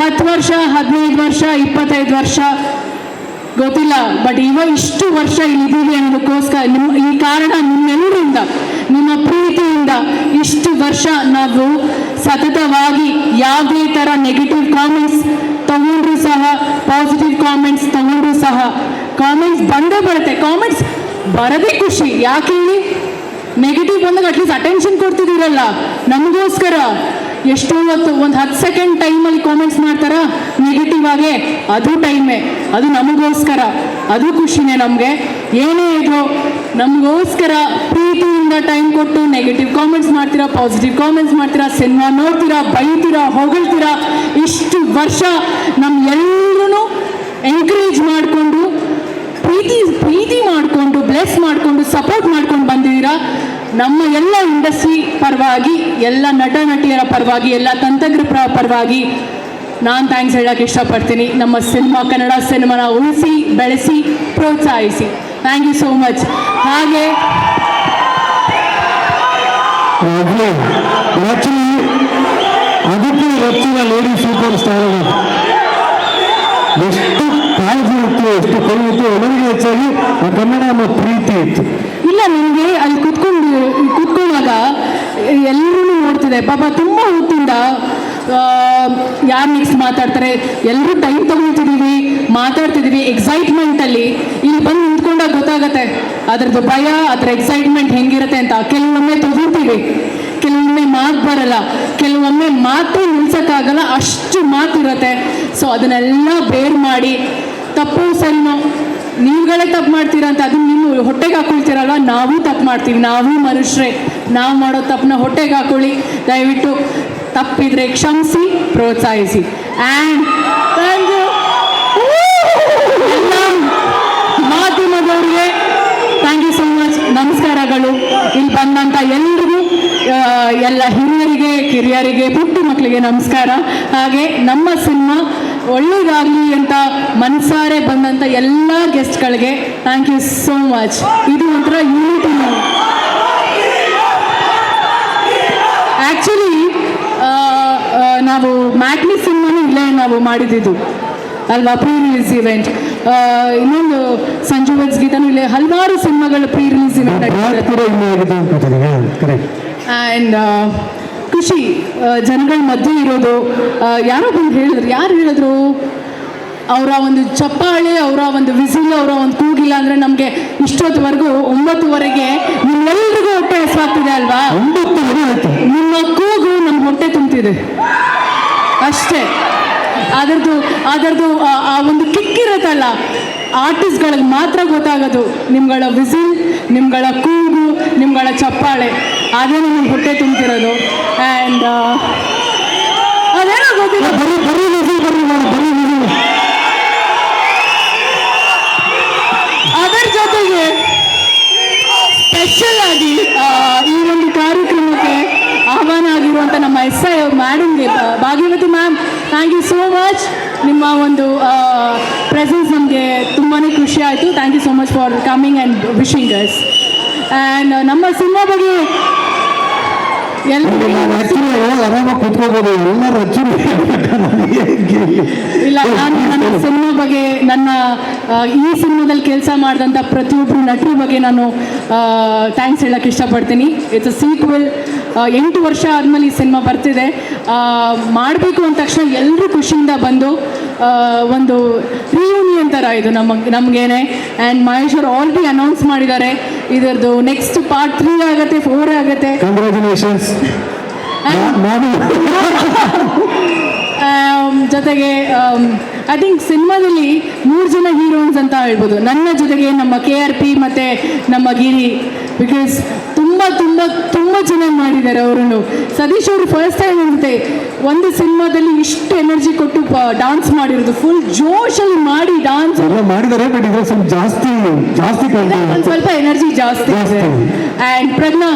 10 ವರ್ಷ, 15 ವರ್ಷ, 25 ವರ್ಷ ಗೊತ್ತಿಲ್ಲ, ಬಟ್ ಇಷ್ಟು ವರ್ಷ ಇಲ್ಲಿದ್ದೀವಿ ಅನ್ನೋದಕ್ಕೋಸ್ಕರ ಈ ಕಾರಣ ನಿಮ್ಮೆಲ್ಲರಿಂದ, ನಿಮ್ಮ ಪ್ರೀತಿಯಿಂದ. ಇಷ್ಟು ವರ್ಷ ನಾವು ಸತತವಾಗಿ ಯಾವುದೇ ಥರ ನೆಗೆಟಿವ್ ಕಾಮೆಂಟ್ಸ್ ತಗೊಂಡ್ರು ಸಹ, ಪಾಸಿಟಿವ್ ಕಾಮೆಂಟ್ಸ್ ತಗೊಂಡ್ರು ಸಹ, ಕಾಮೆಂಟ್ಸ್ ಬಂದೇ ಬರುತ್ತೆ. ಕಾಮೆಂಟ್ಸ್ ಬರೋದೇ ಖುಷಿ. ಯಾಕೆ ಹೇಳಿ? ನೆಗೆಟಿವ್ ಬಂದಾಗ ಅಟ್ಲೀಸ್ಟ್ ಅಟೆನ್ಷನ್ ಕೊಡ್ತಿದ್ದೀರಲ್ಲ ನಮಗೋಸ್ಕರ. ಎಷ್ಟೋ ಹೊತ್ತು ಒಂದು 10 ಸೆಕೆಂಡ್ ಟೈಮಲ್ಲಿ ಕಾಮೆಂಟ್ಸ್ ಮಾಡ್ತಾರ ನೆಗೆಟಿವ್ ಆಗೇ, ಅದು ಟೈಮೇ, ಅದು ನಮಗೋಸ್ಕರ, ಅದು ಖುಷಿನೇ ನಮಗೆ. ಏನೇ ಇದ್ರು ನಮಗೋಸ್ಕರ ಪ್ರೀತಿಯಿಂದ ಟೈಮ್ ಕೊಟ್ಟು ನೆಗೆಟಿವ್ ಕಾಮೆಂಟ್ಸ್ ಮಾಡ್ತೀರಾ, ಪಾಸಿಟಿವ್ ಕಾಮೆಂಟ್ಸ್ ಮಾಡ್ತೀರಾ, ಸಿನಿಮಾ ನೋಡ್ತೀರಾ, ಬೈತೀರಾ, ಹೊಗಳ್ತೀರಾ. ಇಷ್ಟು ವರ್ಷ ನಮ್ಗೆಲ್ಲರೂ ಎಂಕರೇಜ್ ಮಾಡಿಕೊಂಡು ಪ್ರೀತಿ ಮಾಡಿಕೊಂಡು ಬ್ಲೆಸ್ ಮಾಡಿಕೊಂಡು ಸಪೋರ್ಟ್ ಮಾಡ್ಕೊಂಡು ಬಂದಿದ್ದೀರಾ. ನಮ್ಮ ಎಲ್ಲ ಇಂಡಸ್ಟ್ರಿ ಪರವಾಗಿ, ಎಲ್ಲ ನಟ ನಟಿಯರ ಪರವಾಗಿ, ಎಲ್ಲ ತಂತ್ರಜ್ಞರ ಪರವಾಗಿ ನಾನು ಥ್ಯಾಂಕ್ಸ್ ಹೇಳೋಕ್ಕೆ ಇಷ್ಟಪಡ್ತೀನಿ. ನಮ್ಮ ಸಿನಿಮಾ, ಕನ್ನಡ ಸಿನಿಮಾನ ಉಳಿಸಿ ಬೆಳೆಸಿ ಪ್ರೋತ್ಸಾಹಿಸಿ. Thank you so much. ಹಾಗೆ ಅದಕ್ಕೆ ಹೆಚ್ಚಿನ ಲೇಡಿ ಸೂಪರ್ ಸ್ಟಾರ್ ಎಷ್ಟು ಕಾಳಜಿ ಇತ್ತು, ಎಷ್ಟು ಕಲಿಯಿತ್ತು, ಎಲ್ಲರಿಗೂ ಹೆಚ್ಚಾಗಿ ಆ ಕನ್ನಡ ಅನ್ನೋ ಪ್ರೀತಿ ಇತ್ತು. ಇಲ್ಲ, ನನಗೆ ಅಲ್ಲಿ ಕೂತ್ಕೊಂಡಾಗ ಎಲ್ಲರೂ ನೋಡ್ತಿದೆ ಪಾಪ, ತುಂಬ ಹೊತ್ತಿಂದ ಯಾರು ನೆಕ್ಸ್ಟ್ ಮಾತಾಡ್ತಾರೆ, ಎಲ್ಲರೂ ಟೈಮ್ ತಗೊಳ್ತಿದ್ದೀವಿ, ಮಾತಾಡ್ತಿದ್ದೀವಿ ಎಕ್ಸೈಟ್ಮೆಂಟಲ್ಲಿ. ಇಲ್ಲಿ ಬಂದು ನಿಂತ್ಕೊಂಡಾಗ ಗೊತ್ತಾಗತ್ತೆ ಅದ್ರದ್ದು ಭಯ, ಅದರ ಎಕ್ಸೈಟ್ಮೆಂಟ್ ಹೆಂಗಿರುತ್ತೆ ಅಂತ. ಕೆಲವೊಮ್ಮೆ ತಗೊಳ್ತೀವಿ, ಕೆಲವೊಮ್ಮೆ ಮಾತು ಬರಲ್ಲ, ಕೆಲವೊಮ್ಮೆ ಮಾತು ನಿಲ್ಸೋಕ್ಕಾಗಲ್ಲ, ಅಷ್ಟು ಮಾತಿರುತ್ತೆ. ಸೊ ಅದನ್ನೆಲ್ಲ ಬೇರ್ ಮಾಡಿ, ತಪ್ಪು ಸರಿನೋ ನೀವುಗಳೇ ತಪ್ಪು ಮಾಡ್ತೀರಾ ಅಂತ ಅದನ್ನ ನೀವು ಹೊಟ್ಟೆಗೆ ಹಾಕೊಳ್ತೀರಲ್ವ, ನಾವು ತಪ್ಪು ಮಾಡ್ತೀವಿ, ನಾವು ಮನುಷ್ಯರೇ, ನಾವು ಮಾಡೋ ತಪ್ಪನ್ನ ಹೊಟ್ಟೆಗೆ ಹಾಕೊಳ್ಳಿ. ದಯವಿಟ್ಟು ತಪ್ಪಿದ್ರೆ ಕ್ಷಮಿಸಿ, ಪ್ರೋತ್ಸಾಹಿಸಿ. ಆ್ಯಂಡ್ ಥ್ಯಾಂಕ್ ಯು ಎಲ್ಲ ಮಾಧ್ಯಮದವ್ರಿಗೆ, ಥ್ಯಾಂಕ್ ಯು ಸೋ ಮಚ್. ನಮಸ್ಕಾರಗಳು. ಇಲ್ಲಿ ಬಂದಂಥ ಎಲ್ರಿಗೂ, ಎಲ್ಲ ಹಿರಿಯರಿಗೆ, ಕಿರಿಯರಿಗೆ, ಪುಟ್ಟ ಮಕ್ಕಳಿಗೆ ನಮಸ್ಕಾರ. ಹಾಗೆ ನಮ್ಮ ಸಿನಿಮಾ ಒಳ್ಳೇದಾಗಲಿ ಅಂತ ಮನಸಾರೆ ಬಂದಂಥ ಎಲ್ಲ ಗೆಸ್ಟ್ಗಳಿಗೆ ಥ್ಯಾಂಕ್ ಯು ಸೋ ಮಚ್. ಇದು ಒಂಥರ ಯೂನಿಟಿ. ಆ್ಯಕ್ಚುಲಿ ನಾವು ಮ್ಯಾಟ್ನಿ ಸಿನಿಮಾನು ಇಲ್ಲೇ ನಾವು ಮಾಡಿದ್ದು ಅಲ್ವಾ, ಪ್ರೀ ರಿಲೀಸ್ ಇವೆಂಟ್. ಇನ್ನೊಂದು ಸಂಜು ವೆಡ್ಸ್ ಗೀತಾನು ಇಲ್ಲೇ ಹಲವಾರು ಸಿನಿಮಾಗಳ ಪ್ರೀ ರಿಲೀಸ್ ಇವೆಂಟ್ ಆ್ಯಂಡ್ ಖುಷಿ ಜನಗಳ ಮಧ್ಯೆ ಇರೋದು. ಯಾರೋ ಬಂದು ಹೇಳಿದ್ರು, ಯಾರು ಹೇಳಿದ್ರು, ಅವರ ಒಂದು ಚಪ್ಪಾಳೆ, ಅವರ ಒಂದು ವಿಸಿಲ್, ಅವರ ಒಂದು ಕೂಗಿಲ್ಲ ಅಂದರೆ ನಮಗೆ ಇಷ್ಟೊತ್ತವರೆಗೂ 9ವರೆಗೆ ನಿಮ್ಮೆಲ್ಲರಿಗೂ ಹೊಟ್ಟೆ ಹಸಿವಾಗ್ತಿದೆ ಅಲ್ವಾ? 9 ಆಯಿತು. ನಿಮ್ಮ ಕೂಗು ನಮ್ಮ ಹೊಟ್ಟೆ ತುಂಬ್ತಿದೆ ಅಷ್ಟೇ. ಅದರದ್ದು ಆ ಒಂದು ಕಿಕ್ಕಿರುತ್ತಲ್ಲ, ಆರ್ಟಿಸ್ಟ್ಗಳಿಗೆ ಮಾತ್ರ ಗೊತ್ತಾಗೋದು. ನಿಮ್ಗಳ ವಿಸಿಲ್, ನಿಮ್ಗಳ ಕೂಗು, ನಿಮ್ಗಳ ಚಪ್ಪಾಳೆ, ಅದೇ ನಮ್ಮ ಹೊಟ್ಟೆ ತುಂಬ್ತಿರೋದು. ಆ್ಯಂಡ್ ಅದೇನೋ ಗೊತ್ತಿಲ್ಲ, ಅದರ ಜೊತೆಗೆ ಸ್ಪೆಷಲ್ ಆಗಿ ಈ ಒಂದು ಕಾರ್ಯಕ್ರಮಕ್ಕೆ ಆಹ್ವಾನ ಆಗಿರುವಂಥ ನಮ್ಮ SI ಮ್ಯಾಡಮ್ಗೆ, Bhagyavathi ma'am, thank you so much. ನಿಮ್ಮ ಒಂದು ಪ್ರೆಸೆನ್ಸ್ ನಮಗೆ ತುಂಬಾ ಖುಷಿ ಆಯಿತು. Thank you so much for coming and wishing us. And ನಮ್ಮ ಸಿನಿಮಾ ಬಗ್ಗೆ ಆರಾಮಾಗಿ ಕೂತ್ಕೋಬೋದು, ಎಲ್ಲರೂ ಇಲ್ಲ, ನಾನು ನನ್ನ ಸಿನಿಮಾ ಬಗ್ಗೆ, ನನ್ನ ಈ ಸಿನಿಮಾದಲ್ಲಿ ಕೆಲಸ ಮಾಡಿದಂಥ ಪ್ರತಿಯೊಬ್ಬರು ನಟರ ಬಗ್ಗೆ ನಾನು ಥ್ಯಾಂಕ್ಸ್ ಹೇಳೋಕ್ಕೆ ಇಷ್ಟಪಡ್ತೀನಿ. It's a sequel. 8 ವರ್ಷ ಆದಮೇಲೆ ಈ ಸಿನಿಮಾ ಬರ್ತಿದೆ. ಮಾಡಬೇಕು ಅಂದ ತಕ್ಷಣ ಎಲ್ಲರೂ ಖುಷಿಯಿಂದ ಬಂದು ಒಂದು ರಿಯೂನಿಯನ್ ಥರ ಇದು ನಮಗೇನೆ. ಆ್ಯಂಡ್ ಮಹೇಶ್ ಅವರು ಆಲ್ರೆಡಿ ಅನೌನ್ಸ್ ಮಾಡಿದ್ದಾರೆ ಇದರದ್ದು ನೆಕ್ಸ್ಟ್ ಪಾರ್ಟ್ 3 ಆಗುತ್ತೆ, 4 ಆಗುತ್ತೆ. ಕಂಗ್ರ್ಯಾಚುಲೇಷನ್ಸ್. ಜೊತೆಗೆ ಐ ಥಿಂಕ್ ಸಿನಿಮಾದಲ್ಲಿ 3 ಜನ ಹೀರೋಯಿನ್ಸ್ ಅಂತ ಹೇಳ್ಬೋದು. ನನ್ನ ಜೊತೆಗೆ ನಮ್ಮ KRP ಮತ್ತು ನಮ್ಮ ಗಿರಿ, ಬಿಕಾಸ್ ತುಂಬ ಚೆನ್ನಾಗಿ ಮಾಡಿದ್ದಾರೆ ಅವರು. ಸತೀಶ್ ಅವರು ಫಸ್ಟ್ ಟೈಮ್ ಅನ್ಸುತ್ತೆ ಒಂದು ಸಿನಿಮಾದಲ್ಲಿ ಇಷ್ಟು ಎನರ್ಜಿ ಕೊಟ್ಟು ಡಾನ್ಸ್ ಮಾಡಿರೋದು, ಫುಲ್ ಜೋಶಲ್ಲಿ ಮಾಡಿ ಡಾನ್ಸ್ ಮಾಡಿದ್ದಾರೆ. ಬಟ್ ಇದು ಸ್ವಲ್ಪ ಜಾಸ್ತಿ ಒಂದು ಸ್ವಲ್ಪ ಎನರ್ಜಿ ಜಾಸ್ತಿ ಇದೆ. ಆ್ಯಂಡ್ ಪ್ರಜ್ಞಾ,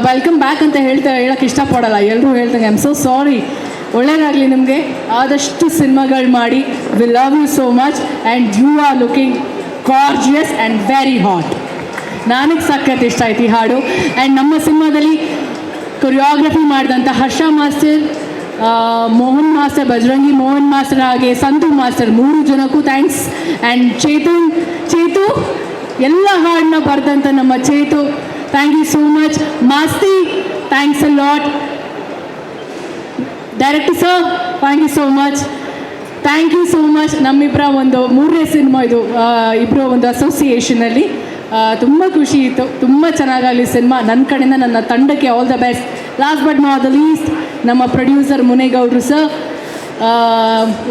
ವೆಲ್ಕಮ್ ಬ್ಯಾಕ್ ಅಂತ ಹೇಳೋಕ್ಕೆ ಇಷ್ಟಪಡಲ್ಲ, ಎಲ್ಲರೂ ಹೇಳ್ದಂಗೆ. I am so sorry. ಒಳ್ಳೇದಾಗಲಿ ನಿಮಗೆ, ಆದಷ್ಟು ಸಿನಿಮಾಗಳು ಮಾಡಿ. We love you so much and you are looking gorgeous and very hot. ನನಗೆ ಸಖತ್ ಇಷ್ಟ ಆಯ್ತು ಈ ಹಾಡು. ಆ್ಯಂಡ್ ನಮ್ಮ ಸಿನಿಮಾದಲ್ಲಿ ಕೊರಿಯೋಗ್ರಫಿ ಮಾಡಿದಂಥ Harsha master, Mohan master, Bajrangi Mohan master, ಹಾಗೆ ಸಂತು ಮಾಸ್ಟರ್, 3 ಜನಕ್ಕೂ ಥ್ಯಾಂಕ್ಸ್. ಆ್ಯಂಡ್ ಚೇತು ಎಲ್ಲ ಹಾಡನ್ನ ಬರೆದಂಥ ನಮ್ಮ Chethu, thank you so much. Masti, thanks a lot. Director sir, thank you so much. ನಮ್ಮಿಬ್ಬರ ಒಂದು 3ನೇ ಸಿನಿಮಾ ಇದು, ಇಬ್ಬರು ಒಂದು ಅಸೋಸಿಯೇಷನಲ್ಲಿ ತುಂಬ ಖುಷಿ ಇತ್ತು. ತುಂಬ ಚೆನ್ನಾಗಾಗಲಿ ಸಿನಿಮಾ. ನನ್ನ ಕಡೆಯಿಂದ ನನ್ನ ತಂಡಕ್ಕೆ all the best. Last but not the least ನಮ್ಮ ಪ್ರೊಡ್ಯೂಸರ್ ಮುನೇಗೌಡರು ಸರ್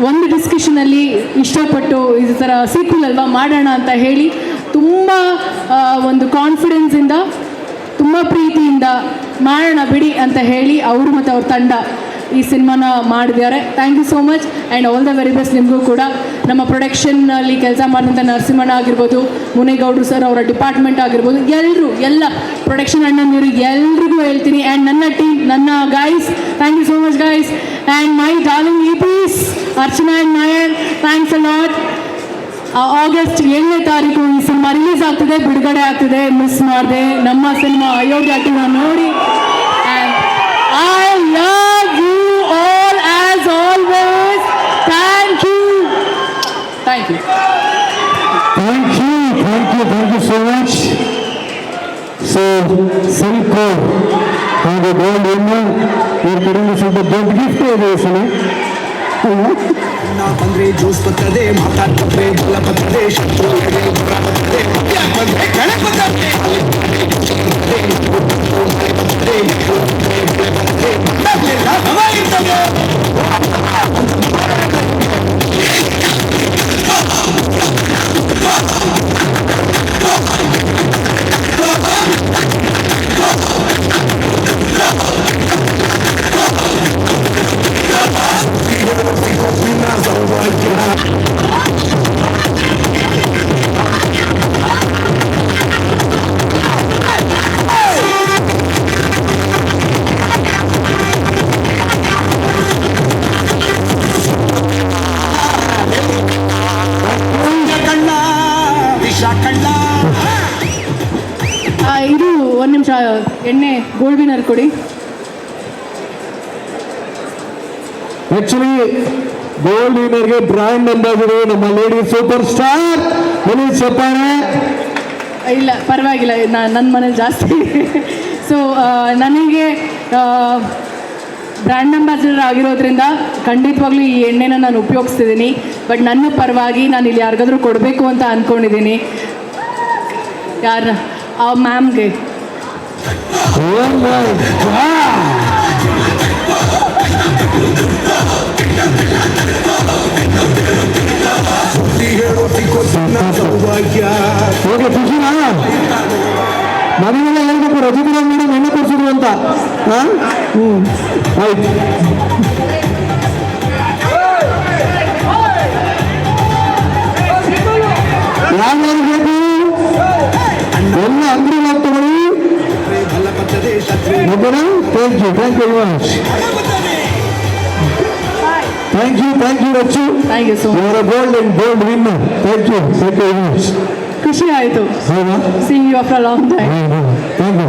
ಒಂದು ಡಿಸ್ಕಷನಲ್ಲಿ ಇಷ್ಟಪಟ್ಟು ಈ ಥರ ಸೀಕ್ವಲ್ ಅಲ್ವಾ ಮಾಡೋಣ ಅಂತ ಹೇಳಿ ತುಂಬ ಒಂದು ಕಾನ್ಫಿಡೆನ್ಸಿಂದ ತುಂಬ ಪ್ರೀತಿಯಿಂದ ಮಾಡೋಣ ಬಿಡಿ ಅಂತ ಹೇಳಿ ಅವರು ಮತ್ತು ಅವ್ರ ತಂಡ ಈ ಸಿನಿಮಾನ ಮಾಡಿದ್ದಾರೆ. Thank you so much and all the very best ನಿಮಗೂ ಕೂಡ. ನಮ್ಮ ಪ್ರೊಡಕ್ಷನ್ನಲ್ಲಿ ಕೆಲಸ ಮಾಡಿದಂಥ ನರಸಿಂಹಣ್ಣ ಆಗಿರ್ಬೋದು, ಮುನೇಗೌಡರು ಸರ್ ಅವರ ಡಿಪಾರ್ಟ್ಮೆಂಟ್ ಆಗಿರ್ಬೋದು, ಎಲ್ಲರೂ ಎಲ್ಲ ಪ್ರೊಡಕ್ಷನ್ ಅಣ್ಣಂದಿರು ಎಲ್ರಿಗೂ ಹೇಳ್ತೀನಿ. ಆ್ಯಂಡ್ ನನ್ನ ಟೀಮ್, ನನ್ನ guys, thank you so much guys. And my darling EPs Archana and Nair, thanks a lot. August 7ನೇ ತಾರೀಕು ಈ ಸಿನಿಮಾ ರಿಲೀಸ್ ಆಗ್ತಿದೆ, ಬಿಡುಗಡೆ ಆಗ್ತಿದೆ. ಮಿಸ್ ಮಾಡಿದೆ ನಮ್ಮ ಸಿನಿಮಾ ಅಯೋಗ್ಯ 2 ನೋಡಿ. And I love you all as always. Thank you. Thank you. Thank you so much. So ಸ್ವಲ್ಪ ಹಾಗೂ ಗೋಲ್ಡ್ ಇನ್ನು ಇವ್ರ ಕಡೆಯಿಂದ ಸ್ವಲ್ಪ ದೊಡ್ಡ ಗಿಫ್ಟ್ ಇದೆ ಸಲ ಬಂದ್ರೆ ಜ್ಯೂಸ್ ಬರ್ತದೆ, ಮಾತಾಡ್ತದೆ, ಬಲ ಬರ್ತದೆ, ಶತ್ರು ಇದು ಒಂದು ನಿಮಿಷ ಎಣ್ಣೆ ಗೋಲ್ಡ್ ವಿನ್ನರ್ ಕೊಡಿ. ಆಕ್ಚುಲಿ ಗೋಲ್ಡ್ ವಿನ್ನರ್ಗೆ ಬ್ರ್ಯಾಂಡ್ ಅಂಬಾಸಿಡರ್ ನಮ್ಮ ಲೇಡಿ ಸೂಪರ್ ಸ್ಟಾರ್ ಮನೀಶ್ ಚಪ್ಪಾಳೆ. ಇಲ್ಲ ಪರವಾಗಿಲ್ಲ, ನನ್ನ ಮನೇಲಿ ಜಾಸ್ತಿ. ಸೊ ನನಗೆ ಬ್ರ್ಯಾಂಡ್ ಅಂಬಾಸಿಡರ್ ಆಗಿರೋದ್ರಿಂದ ಖಂಡಿತವಾಗ್ಲೂ ಈ ಎಣ್ಣೆನ ನಾನು ಉಪಯೋಗಿಸ್ತಿದ್ದೀನಿ. ಬಟ್ ನನ್ನ ಪರವಾಗಿ ನಾನು ಇಲ್ಲಿ ಯಾರಿಗಾದ್ರೂ ಕೊಡಬೇಕು ಅಂತ ಅಂದ್ಕೊಂಡಿದ್ದೀನಿ. ಯಾರು ಆ ಮ್ಯಾಮ್ಗೆ. ಮನೆಯಲ್ಲ ಹೇಳ್ಬೇಕು ರಜೀಂದ್ರ ಮೇಡಮ್ ಎಣ್ಣೆ ಕೊಡ್ಸಿದ್ರು ಅಂತ. ಆಯ್ತು. ಯಾರು ಬೇಕು ಎಲ್ಲ ಅಂಗಡಿ ತಗೊಳ್ಳಿ. ಓಕೆನಾ? Thank you very much. Thank you Rachu. Thank you so much. Your gold winner. Thank you very much. ಖುಷಿ ಆಯಿತು. ಹೌದಾ? Seeing you after a long time. Thank you.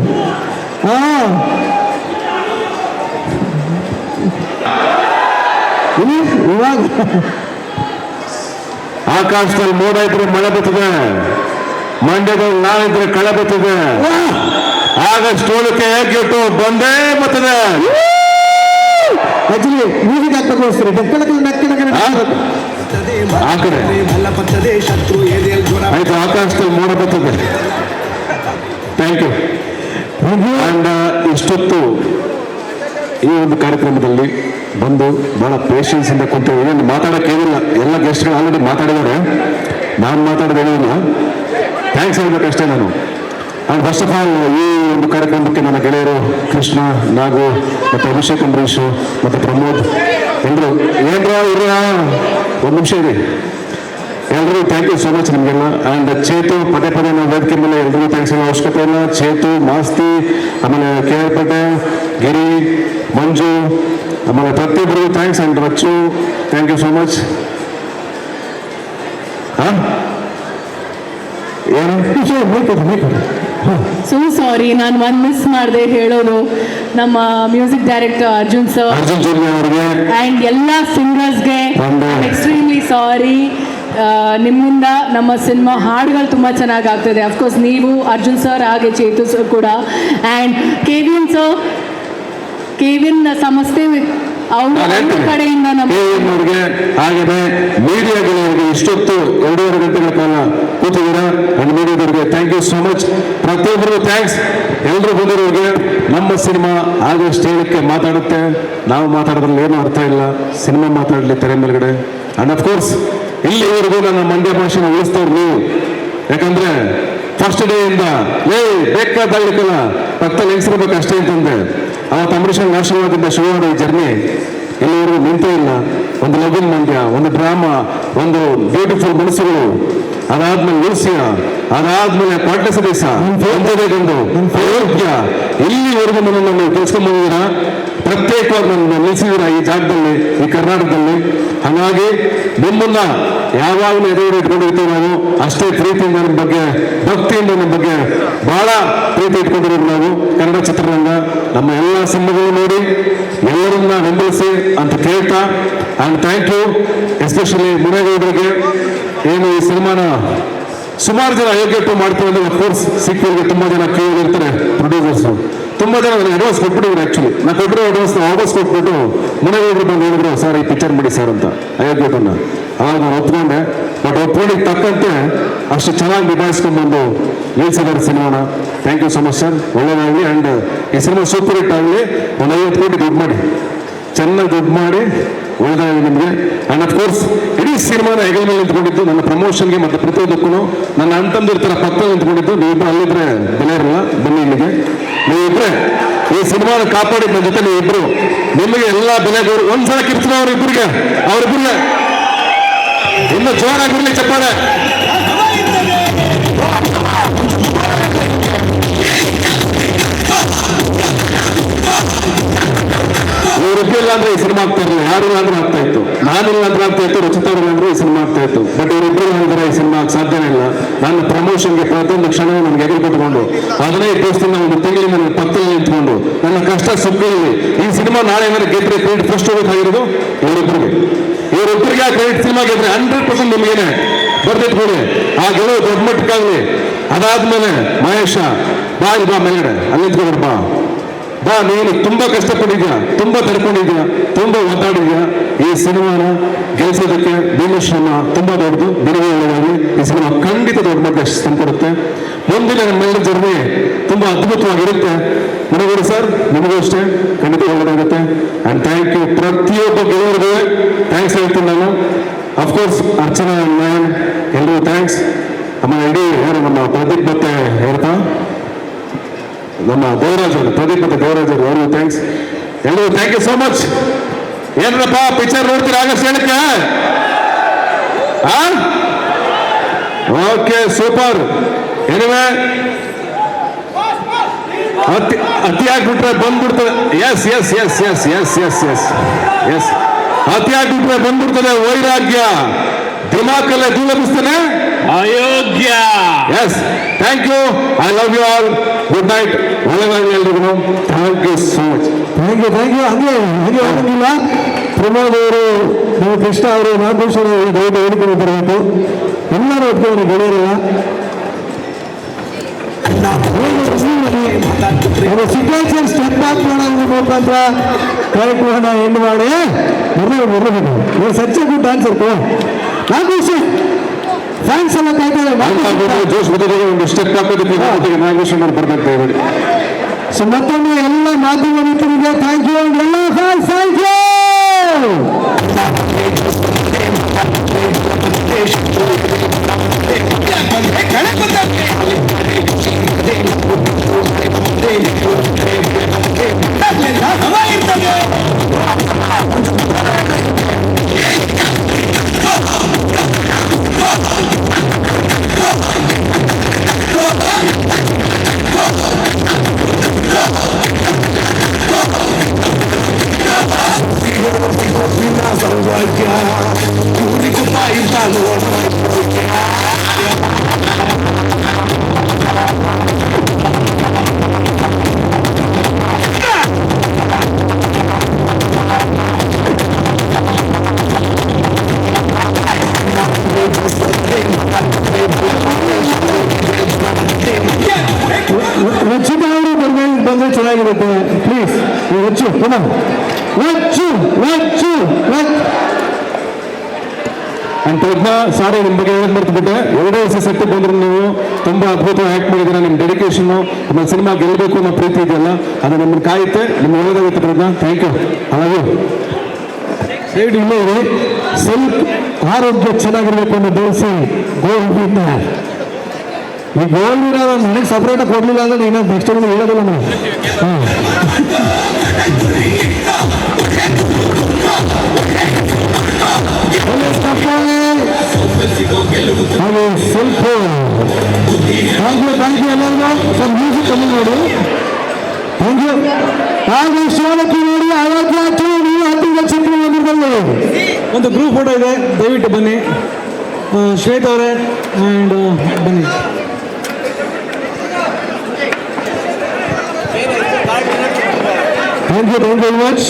ಇವಾಗ ಆಕಾಶದಲ್ಲಿ ಮೋಡ ಇದ್ರೆ ಮಳೆ ಬರ್ತದೆ, ಮಂಡ್ಯದಲ್ಲಿ ನಾವಿದ್ರೆ ಕಳೆ ಬರ್ತದೆ. ಆಗಸ್ಟ್ 7ಕ್ಕೆ ಹೇಗಿಟ್ಟು ಬಂದೇ ಬರ್ತದೆ. ಆಕ್ಚುಲಿ ಮ್ಯೂಸಿಕ್ ಹಾಕ್ತಾ ತೋರಿಸ್ತಾರೆ. ಆ ಕಡೆ ಆಯ್ತು, ಆಕಾಶದಲ್ಲಿ ಮೋಡ ಬರ್ತದೆ. Thank you. ಅಂಡ್ ಇಷ್ಟೊತ್ತು ಈ ಒಂದು ಕಾರ್ಯಕ್ರಮದಲ್ಲಿ ಬಂದು ಬಹಳ ಪೇಷನ್ಸ್ ಇಂದ ಕುಂತು ಏನು ಮಾತಾಡೋಕ್ಕೇನಿಲ್ಲ. ಎಲ್ಲ ಗೆಸ್ಟ್ಗಳು ಆಲ್ರೆಡಿ ಮಾತಾಡಿದ್ದಾರೆ, ನಾನು ಮಾತಾಡೋದೇನಿಲ್ಲ. ಥ್ಯಾಂಕ್ಸ್ ಹೇಳ್ಬೇಕಷ್ಟೇ ನಾನು. ಆ್ಯಂಡ್ ಫಸ್ಟ್ ಆಫ್ ಆಲ್ ಈ ಒಂದು ಕಾರ್ಯಕ್ರಮಕ್ಕೆ ನನ್ನ ಗೆಳೆಯರು ಕೃಷ್ಣ, ನಾಗು ಮತ್ತು ಅಭಿಷೇಕ್ ಅಂಬರೀಶು ಮತ್ತು ಪ್ರಮೋದ್ ಎಲ್ಲರೂ ಏನರ ಇರೋ ಒಂದು ನಿಮಿಷ ಇದೆ. ಎಲ್ರಿಗೂ ಥ್ಯಾಂಕ್ ಯು ಸೋ ಮಚ್ ನಿಮಗೆಲ್ಲ. ಆ್ಯಂಡ್ ಚೇತು ಪದೇ ನಾವು ವೇದಿಕೆ ಮೇಲೆ ಎಲ್ರಿಗೂ ಥ್ಯಾಂಕ್ಸ್ ಹೇಳೋ ಅವಶ್ಯಕತೆ ಇಲ್ಲ. ಚೇತು, ಮಾಸ್ತಿ, ಆಮೇಲೆ KR ಪಟೇಲ್, ಗಿರಿ, ಮಂಜು, ಆಮೇಲೆ ಪ್ರತಿಯೊಬ್ಬರಿಗೂ thanks. And Rachu thank you so much. So sorry, ನಾನು ಒಂದು ಮಿಸ್ ಮಾಡಿದೆ ಹೇಳೋದು. ನಮ್ಮ music director Arjun sir and ಎಲ್ಲ ಸಿಂಗರ್ಸ್ಗೆ ಎಕ್ಸ್ಟ್ರೀಮ್ಲಿ ಸಾರಿ. ನಿಮ್ಮಿಂದ ನಮ್ಮ ಸಿನಿಮಾ ಹಾಡುಗಳು ತುಂಬ ಚೆನ್ನಾಗಿ ಆಗ್ತದೆ. ಅಫ್ಕೋರ್ಸ್ ನೀವು, ಅರ್ಜುನ್ ಸರ್, ಹಾಗೆ ಚೇತು ಸರ್ ಕೂಡ. ಆ್ಯಂಡ್ ಕೆವಿನ್ ಸರ್, ಕೆವಿನ್ ಸಮಸ್ತೆ ಅವ್ರ ಕಡೆಯಿಂದ ಅವ್ರಿಗೆ ಹಾಗೆಯೇ ಮೀಡಿಯಾ ಗೆಳೆಯರಿಗೆ ಇಷ್ಟೊತ್ತು 2.5 ಗಂಟೆಗಳ ಕಾಲ ಕೂತಿದ್ದೀರಾ ಅಂಡ್ ಮೀಡಿಯಾದವ್ರಿಗೆ ಥ್ಯಾಂಕ್ ಯು ಸೋ ಮಚ್. ಪ್ರತಿಯೊಬ್ಬರಿಗೂ ಥ್ಯಾಂಕ್ಸ್. ಎಲ್ಲರೂ ಬಂದಿರೋರಿಗೆ ನಮ್ಮ ಸಿನಿಮಾ ಆಗಸ್ಟ್ 7ಕ್ಕೆ ಮಾತಾಡುತ್ತೆ. ನಾವು ಮಾತಾಡೋದ್ರಲ್ಲಿ ಏನೂ ಅರ್ಥ ಇಲ್ಲ. ಸಿನಿಮಾ ಮಾತಾಡಲಿ ತೆರೆ ಮೇಲ್ಗಡೆ. ಅಂಡ್ ಅಫ್ಕೋರ್ಸ್ ಇಲ್ಲಿವರೆಗೂ ನನ್ನ ಮಂಡ್ಯ ಭಾಷೆನ ಉಳಿಸ್ತವ್ರು ನೀವು. ಯಾಕಂದ್ರೆ ಫಸ್ಟ್ ಡೇ ಇಂದ ಬೇಕಾದಾಗಲಿಕ್ಕಲ್ಲ ಪಕ್ಕದಲ್ಲಿ ಹೆಂಗಸಿರ್ಬೇಕು ಅಷ್ಟೇ ಅಂತಂದೆ. ಅವತ್ತು ಅಂಬರೀಷನ್ ಆಶೀರ್ವಾದದಿಂದ ಶುರುವಾದ ಈ ಜರ್ನಿ ಇಲ್ಲಿವರೆಗೂ ನಿಂತೇ ಇಲ್ಲ. ಒಂದು ಲಘುನ್ ಮಂಡ್ಯ, ಒಂದು ಡ್ರಾಮಾ, ಒಂದು ಬ್ಯೂಟಿಫುಲ್ ಮನಸ್ಸುಗಳು, ಅದಾದ್ಮೇಲೆ ಉಳಿಸಿಯ, ಅದಾದ್ಮೇಲೆ ಪಾಠ್ಯ ದೇಶ, ಒಂದೇಗೊಂದು ಅಯೋಗ್ಯ, ಇಲ್ಲಿವರೆಗೂ ನನ್ನನ್ನು ನೀವು ಕೆಲ್ಸ್ಕೊಂಡ್ ಬಂದಿದ್ದೀರಾ. ಪ್ರತ್ಯೇಕವಾಗಿ ನನ್ನ ನಿಲ್ಲಿಸಿದ್ದೀರಾ ಈ ಜಾಗದಲ್ಲಿ, ಈ ಕರ್ನಾಟಕದಲ್ಲಿ. ಹಾಗಾಗಿ ನಿಮ್ಮನ್ನ ಯಾವಾಗಲೂ ಎದುರು ಇಟ್ಕೊಂಡಿರ್ತೀವಿ ನಾವು. ಅಷ್ಟೇ ಪ್ರೀತಿಯಿಂದ ನಿಮ್ಮ ಬಗ್ಗೆ, ಭಕ್ತಿಯಿಂದ ನಿಮ್ಮ ಬಗ್ಗೆ ಬಹಳ ಪ್ರೀತಿ ಇಟ್ಕೊಂಡಿರೋದು ನಾವು. ಕನ್ನಡ ಚಿತ್ರರಂಗ ನಮ್ಮ ಎಲ್ಲ ಸಿನಿಮಾಗಳು ನೋಡಿ ಎಲ್ಲರನ್ನ ಬೆಂಬಲಿಸಿ ಅಂತ ಕೇಳ್ತಾ, ಅಂಡ್ ಥ್ಯಾಂಕ್ ಯು ಎಸ್ಪೆಷಲಿ ಮುನೇಗೌಡರಿಗೆ. ಏನು ಈ ಸಿನಿಮಾನ ಸುಮಾರು ಜನ ಅಯೋಗ್ಯ ಟು ಮಾಡ್ತೀವಿ ಅಂದ್ರೆ ಅಫ್ಕೋರ್ಸ್ ಸಿಕ್ಕಿಗೆ ತುಂಬಾ ಜನ ಕ್ಯೂ ಇರ್ತಾರೆ. ಪ್ರೊಡ್ಯೂಸರ್ಸ್ ತುಂಬಾ ಜನ ನನಗೆ ಅಡ್ವಾನ್ಸ್ ಕೊಟ್ಬಿಟ್ಟಿದ್ರು. ಆಕ್ಚುಲಿ ನಾನು ಕೊಟ್ಟಿರೋ ಅಡ್ವಾನ್ಸ್ ವಾಪಸ್ ಕೊಟ್ಬಿಟ್ಟು ಮುನೇಗೌಡರು ಬಂದು ಹೇಳಿದ್ರು, ಸರ್ ಈ ಪಿಕ್ಚರ್ ಮಾಡಿ ಸರ್ ಅಂತ ಅಯೋಗ್ಯ ಟುನ. ಅವಾಗ ನಾನು ಒಪ್ಕೊಂಡೆ. ಬಟ್ ಒಪ್ಕೊಂಡಿಗೆ ತಕ್ಕಂತೆ ಅಷ್ಟು ಚೆನ್ನಾಗಿ ನಿಭಾಯಿಸ್ಕೊಂಡು ಬಂದು ನಿಲ್ಸಿದ್ದಾರೆ ಸಿನಿಮಾನ. Thank you so much sir. ಒಳ್ಳೆಯದಾಗಲಿ. ಅಂಡ್ ಈ ಸಿನಿಮಾ ಸೂಪರ್ ಹಿಟ್ ಆಗಲಿ. ಒಂದು 50 ಕೋಟಿ ದುಡ್ಡು ಮಾಡಿ, ಚೆನ್ನಾಗಿ ದುಡ್ಡು ಮಾಡಿ ಒಳ್ಳೆದಾಗಲಿ ನಿಮಗೆ. ಅಂಡ್ ಅಫ್ಕೋರ್ಸ್ ಇಡೀ ಸಿನಿಮಾನ ಹೆಗಲ ಮೇಲೆ ನಿಂತ್ಕೊಂಡಿದ್ದು ನನ್ನ ಪ್ರಮೋಷನ್ಗೆ ಮತ್ತು ಪ್ರತಿಯೊಂದಕ್ಕೂ ನನ್ನ ಅಣ್ತಂದಿರ ಥರ ಪಕ್ಕದಲ್ಲಿ ನಿಂತ್ಕೊಂಡಿದ್ದು. ನೀವಿಬ್ಬರು ಅಲ್ಲಿದ್ರೆ ಬೆಲೆ ಇರಲ್ಲ. ಬನ್ನಿ ಇಲ್ಲಿಗೆ. ನೀವಿಬ್ಬರೇ ಈ ಸಿನಿಮಾನ ಕಾಪಾಡಿದ ನನ್ನ ಜೊತೆ ನೀವಿಬ್ಬರು. ನಿಮಗೆ ಎಲ್ಲ ಬೆಲೆ ಒಂದ್ಸಲ ಕಿರ್ತಾರೆ ಅವರಿಬ್ಬರಿಗೆ ಇನ್ನು ಜೋರಾಗಿರ್ಲಿ ಚಪ್ಪಾಳೆ. ಇವರಿಬ್ಬರಿಲ್ಲ ಅಂದ್ರೆ ಈ ಸಿನಿಮಾ ಆಗ್ತಾ ಇರಲಿಲ್ಲ. ಯಾರಿಲ್ಲ ಅಂದ್ರೆ ಆಗ್ತಾ ಇತ್ತು. ನಾನಿಲ್ಲ ಅಂದ್ರೆ ಆಗ್ತಾ ಇತ್ತು. ರಚಿತಾ ಅಂದ್ರೆ ಈ ಸಿನಿಮಾ ಆಗ್ತಾ ಇತ್ತು. ಬಟ್ ಇವರಿಬ್ಬರು ಅಂದ್ರೆ ಈ ಸಿನಿಮಾ ಸಾಧ್ಯನೇ ಇಲ್ಲ. ನನ್ನ ಪ್ರಮೋಷನ್ಗೆ ಪ್ರತಿಯೊಂದು ಕ್ಷಣ ನನಗೆ ಎದುರು ಕೊಟ್ಕೊಂಡು 15 ದಿವಸದಿಂದ ಒಂದು ತಿಂಗಳಿಗೆ ನನ್ನ ಪಕ್ಕದಲ್ಲಿ ನಿಂತ್ಕೊಂಡು ನನ್ನ ಕಷ್ಟ ಸುಖದಲ್ಲಿ ಈ ಸಿನಿಮಾ ನಾಳೆ ಏನಾದ್ರು ಗೆದ್ರೆ ಕ್ರೆಡಿಟ್ ಫಸ್ಟ್ ಹೋಗೋದಾಗಿರೋದು ಇವರಿಬ್ಬರಿಗೆ ಆ ಕ್ರೆಡಿಟ್ ಸಿನಿಮಾ ಗೆದ್ರೆ 100% ನಿಮಗೇನೆ ಬರ್ದಿಟ್ಕೊಳ್ಳಿ. ಆ ಗೆಲುವು ದೊಡ್ಡ ಮಟ್ಟಕ್ಕಾಗಲಿ. ಅದಾದ್ಮೇಲೆ ಮಹೇಶ ಬಾ ಮೇಲ್ಗಡೆ ಅಲ್ಲಿ ನಿಂತ್ಕೊಂಡು ಬಾ. ನೀನು ತುಂಬಾ ಕಷ್ಟಪಟ್ಟಿದ್ಯಾ, ತುಂಬಾ ತಡ್ಕೊಂಡಿದ್ಯಾ, ತುಂಬಾ ಮಾತಾಡಿದ್ಯಾ. ಈ ಸಿನಿಮಾನ ಗೆಲ್ಸೋದಕ್ಕೆ ನಿಮ್ಮ ಶ್ರಮ ತುಂಬಾ ದೊಡ್ಡದು. ನಿನಗೆ ಒಳ್ಳೆಯದಾಗಿ ಈ ಸಿನಿಮಾ ಖಂಡಿತ ದೊಡ್ಡ ಮಟ್ಟ ತಂದ್ಕೊಡುತ್ತೆ. ಮುಂದಿನ ನಮ್ಮೆಲ್ಲ ಜರ್ನಿ ತುಂಬಾ ಅದ್ಭುತವಾಗಿರುತ್ತೆ. ಮುನೇಗೌಡ ಸರ್ ನಿಮಗೂ ಅಷ್ಟೇ ಖಂಡಿತ ಒಳ್ಳೆಯದಾಗುತ್ತೆ. And thank you. ಪ್ರತಿಯೊಬ್ಬ ಗೆಳೆಯರಿಗೂ ಥ್ಯಾಂಕ್ಸ್ ಹೇಳ್ತೀನಿ ನಾನು. ಅಫ್ಕೋರ್ಸ್ ಅರ್ಚನಾ ಮ್ಯಾಮ್ ಎಲ್ರಿಗೂ ಥ್ಯಾಂಕ್ಸ್. ಆಮೇಲೆ ಇಡೀ ಯಾರು ನಮ್ಮ ಪ್ರದೀಪ್ ಮತ್ತೆ ಹೇಳ್ತಾ ನಮ್ಮ ದೇವರಾಜ್ ಅವರು, ಪ್ರದೀಪ್ ಮತ್ತೆ ದೇವರಾಜ್ ಅವರು, ಅವ್ರಿಗೂ ಥ್ಯಾಂಕ್ಸ್. ಎಲ್ಲರಿಗೂ ಥ್ಯಾಂಕ್ ಯು ಸೋ ಮಚ್. ಏನಪ್ಪ ಪಿಕ್ಚರ್ ನೋಡ್ತೀರಾ ಆಗಸ್ಟ್ 7ಕ್ಕೆ? Okay super. ಎನಿವೆ ಅತಿ ಆಗ್ಬಿಟ್ರೆ ಬಂದ್ಬಿಡ್ತದೆ. Yes yes yes yes yes yes yes yes ಅತಿ ಆಗ್ಬಿಟ್ರೆ ಬಂದ್ಬಿಡ್ತದೆ ವೈರಾಗ್ಯ. ದಿಮಾಕಲ್ಲೇ ಧೂಳಬಿಸ್ತಾನೆ Ayogya. Yes thank you. I love you all. Good night. ಒಳ್ಳೆದಾಗಲಿ ಎಲ್ರಿಗೂ. Thank you so much. Thank you. ಹಾಗೆ ಹೋಗಿಲ್ಲ. ಪ್ರಮೋದ್ ಅವರು, ನಮ್ಮ ಕೃಷ್ಣ ಅವರು, ನಾಗಭೂಷಣ ಅವರು ದಯವಿಟ್ಟು ಹೇಳಿಕೊಂಡು ಬರಬೇಕು. ಎಲ್ಲರೂ ಒಪ್ಪಿಕೊಂಡು ಗೆಳೆಯರಲ್ಲ. ಸಿಗ್ನೇಚರ್ ಸ್ಟೆಪ್ ಬ್ಯಾಕ್ ಮಾಡೋದ್ರ ಮುಖಾಂತರ ಕಾರ್ಯಕ್ರಮನ ಎಂಡ್ ಮಾಡಿ ಬರಬೇಕು. ಸಚ್ಚ ಗುಡ್ ಆನ್ಸರ್ ನಾಗಭೂಷಣ್ ಫ್ಯಾನ್ಸ್ ಎಲ್ಲ ಕಾಯ್ತಾರೆ. ಜೋಶ್ ಬದಲಿಗೆ ಒಂದು ಸ್ಟೆಪ್ ಹಾಕೋದಕ್ಕೆ ನಾಗಭೂಷಣ್ ಅವ್ರು ಬರ್ಬೇಕು ದಯವಿಟ್ಟು. ಸೊ ಮತ್ತೊಮ್ಮೆ ಎಲ್ಲ ಮಾಧ್ಯಮ ಮಿತ್ರರಿಗೆ ಥ್ಯಾಂಕ್ ಯು. ಎಲ್ಲ fans thank you. Unico país valor. వచ్చు వచ్చు వచ్చు ಅಂಡ್ ಪ್ರಜ್ಞಾ, ಸಾರಿ ನಿಮ್ಮ ಬಗ್ಗೆ ಹೇಳಕ್ ಮರ್ತ್ಬಿಟ್ಟೆ. 2 ವರ್ಷ ಸೆಟ್ಟಿಗೆ ಬಂದ್ರು ನೀವು ತುಂಬಾ ಅದ್ಭುತವಾಗಿ ಆ್ಯಕ್ಟ್ ಮಾಡಿದ್ದೀರಾ. ನಿಮ್ಮ ಡೆಡಿಕೇಶನು ಆಮೇಲೆ ಸಿನಿಮಾ ಗೆಲ್ಲಬೇಕು ಅನ್ನೋ ಪ್ರೀತಿ ಇದೆಯಲ್ಲ, ಅದು ನಮ್ಮನ್ನು ಕಾಯುತ್ತೆ. ನಿಮ್ಗೆ ಒಳ್ಳೆದಾಗುತ್ತೆ ಪ್ರಜ್ಞಾ. Thank you. ಹಾಗಾಗಿ ದಯವಿಟ್ಟು ಇಲ್ಲೇ ಇರಿ. ಸ್ವಲ್ಪ ಆರೋಗ್ಯ ಚೆನ್ನಾಗಿರ್ಬೇಕು ಅನ್ನೋ ಬಯಸಿ ಗೋಲ್ಡ್ ಈ ಗೋಲ್ಡ್ ನನಗೆ ಸಪ್ರೇಟಾಗಿ ಕೊಡಲಿಲ್ಲ ಅಂದ್ರೆ ನೀನು ನೆಕ್ಸ್ಟ್ ಟೈಮ್ ಹೇಳೋದಿಲ್ಲ ನಾವು. ಹಾಗೆ ಸ್ವಲ್ಪ ಥ್ಯಾಂಕ್ ಯು ಎಲ್ಲರಿಗೂ. ಸರ್ ಮ್ಯೂಸಿಕ್ ಅಲ್ಲಿ ನೋಡಿ. Thank you. ಹಾಗೆ ಶಿವಲಕ್ಕಿ ನೋಡಿ ಅಯೋಗ್ಯ ನೀವು 10 ಚಿತ್ರ ಒಂದು ಗ್ರೂಪ್ ಫೋಟೋ ಇದೆ, ದಯವಿಟ್ಟು ಬನ್ನಿ. ಶ್ವೇತ ಅವರೇ ಆ್ಯಂಡ್ ಬನ್ನಿ. Thank you very much.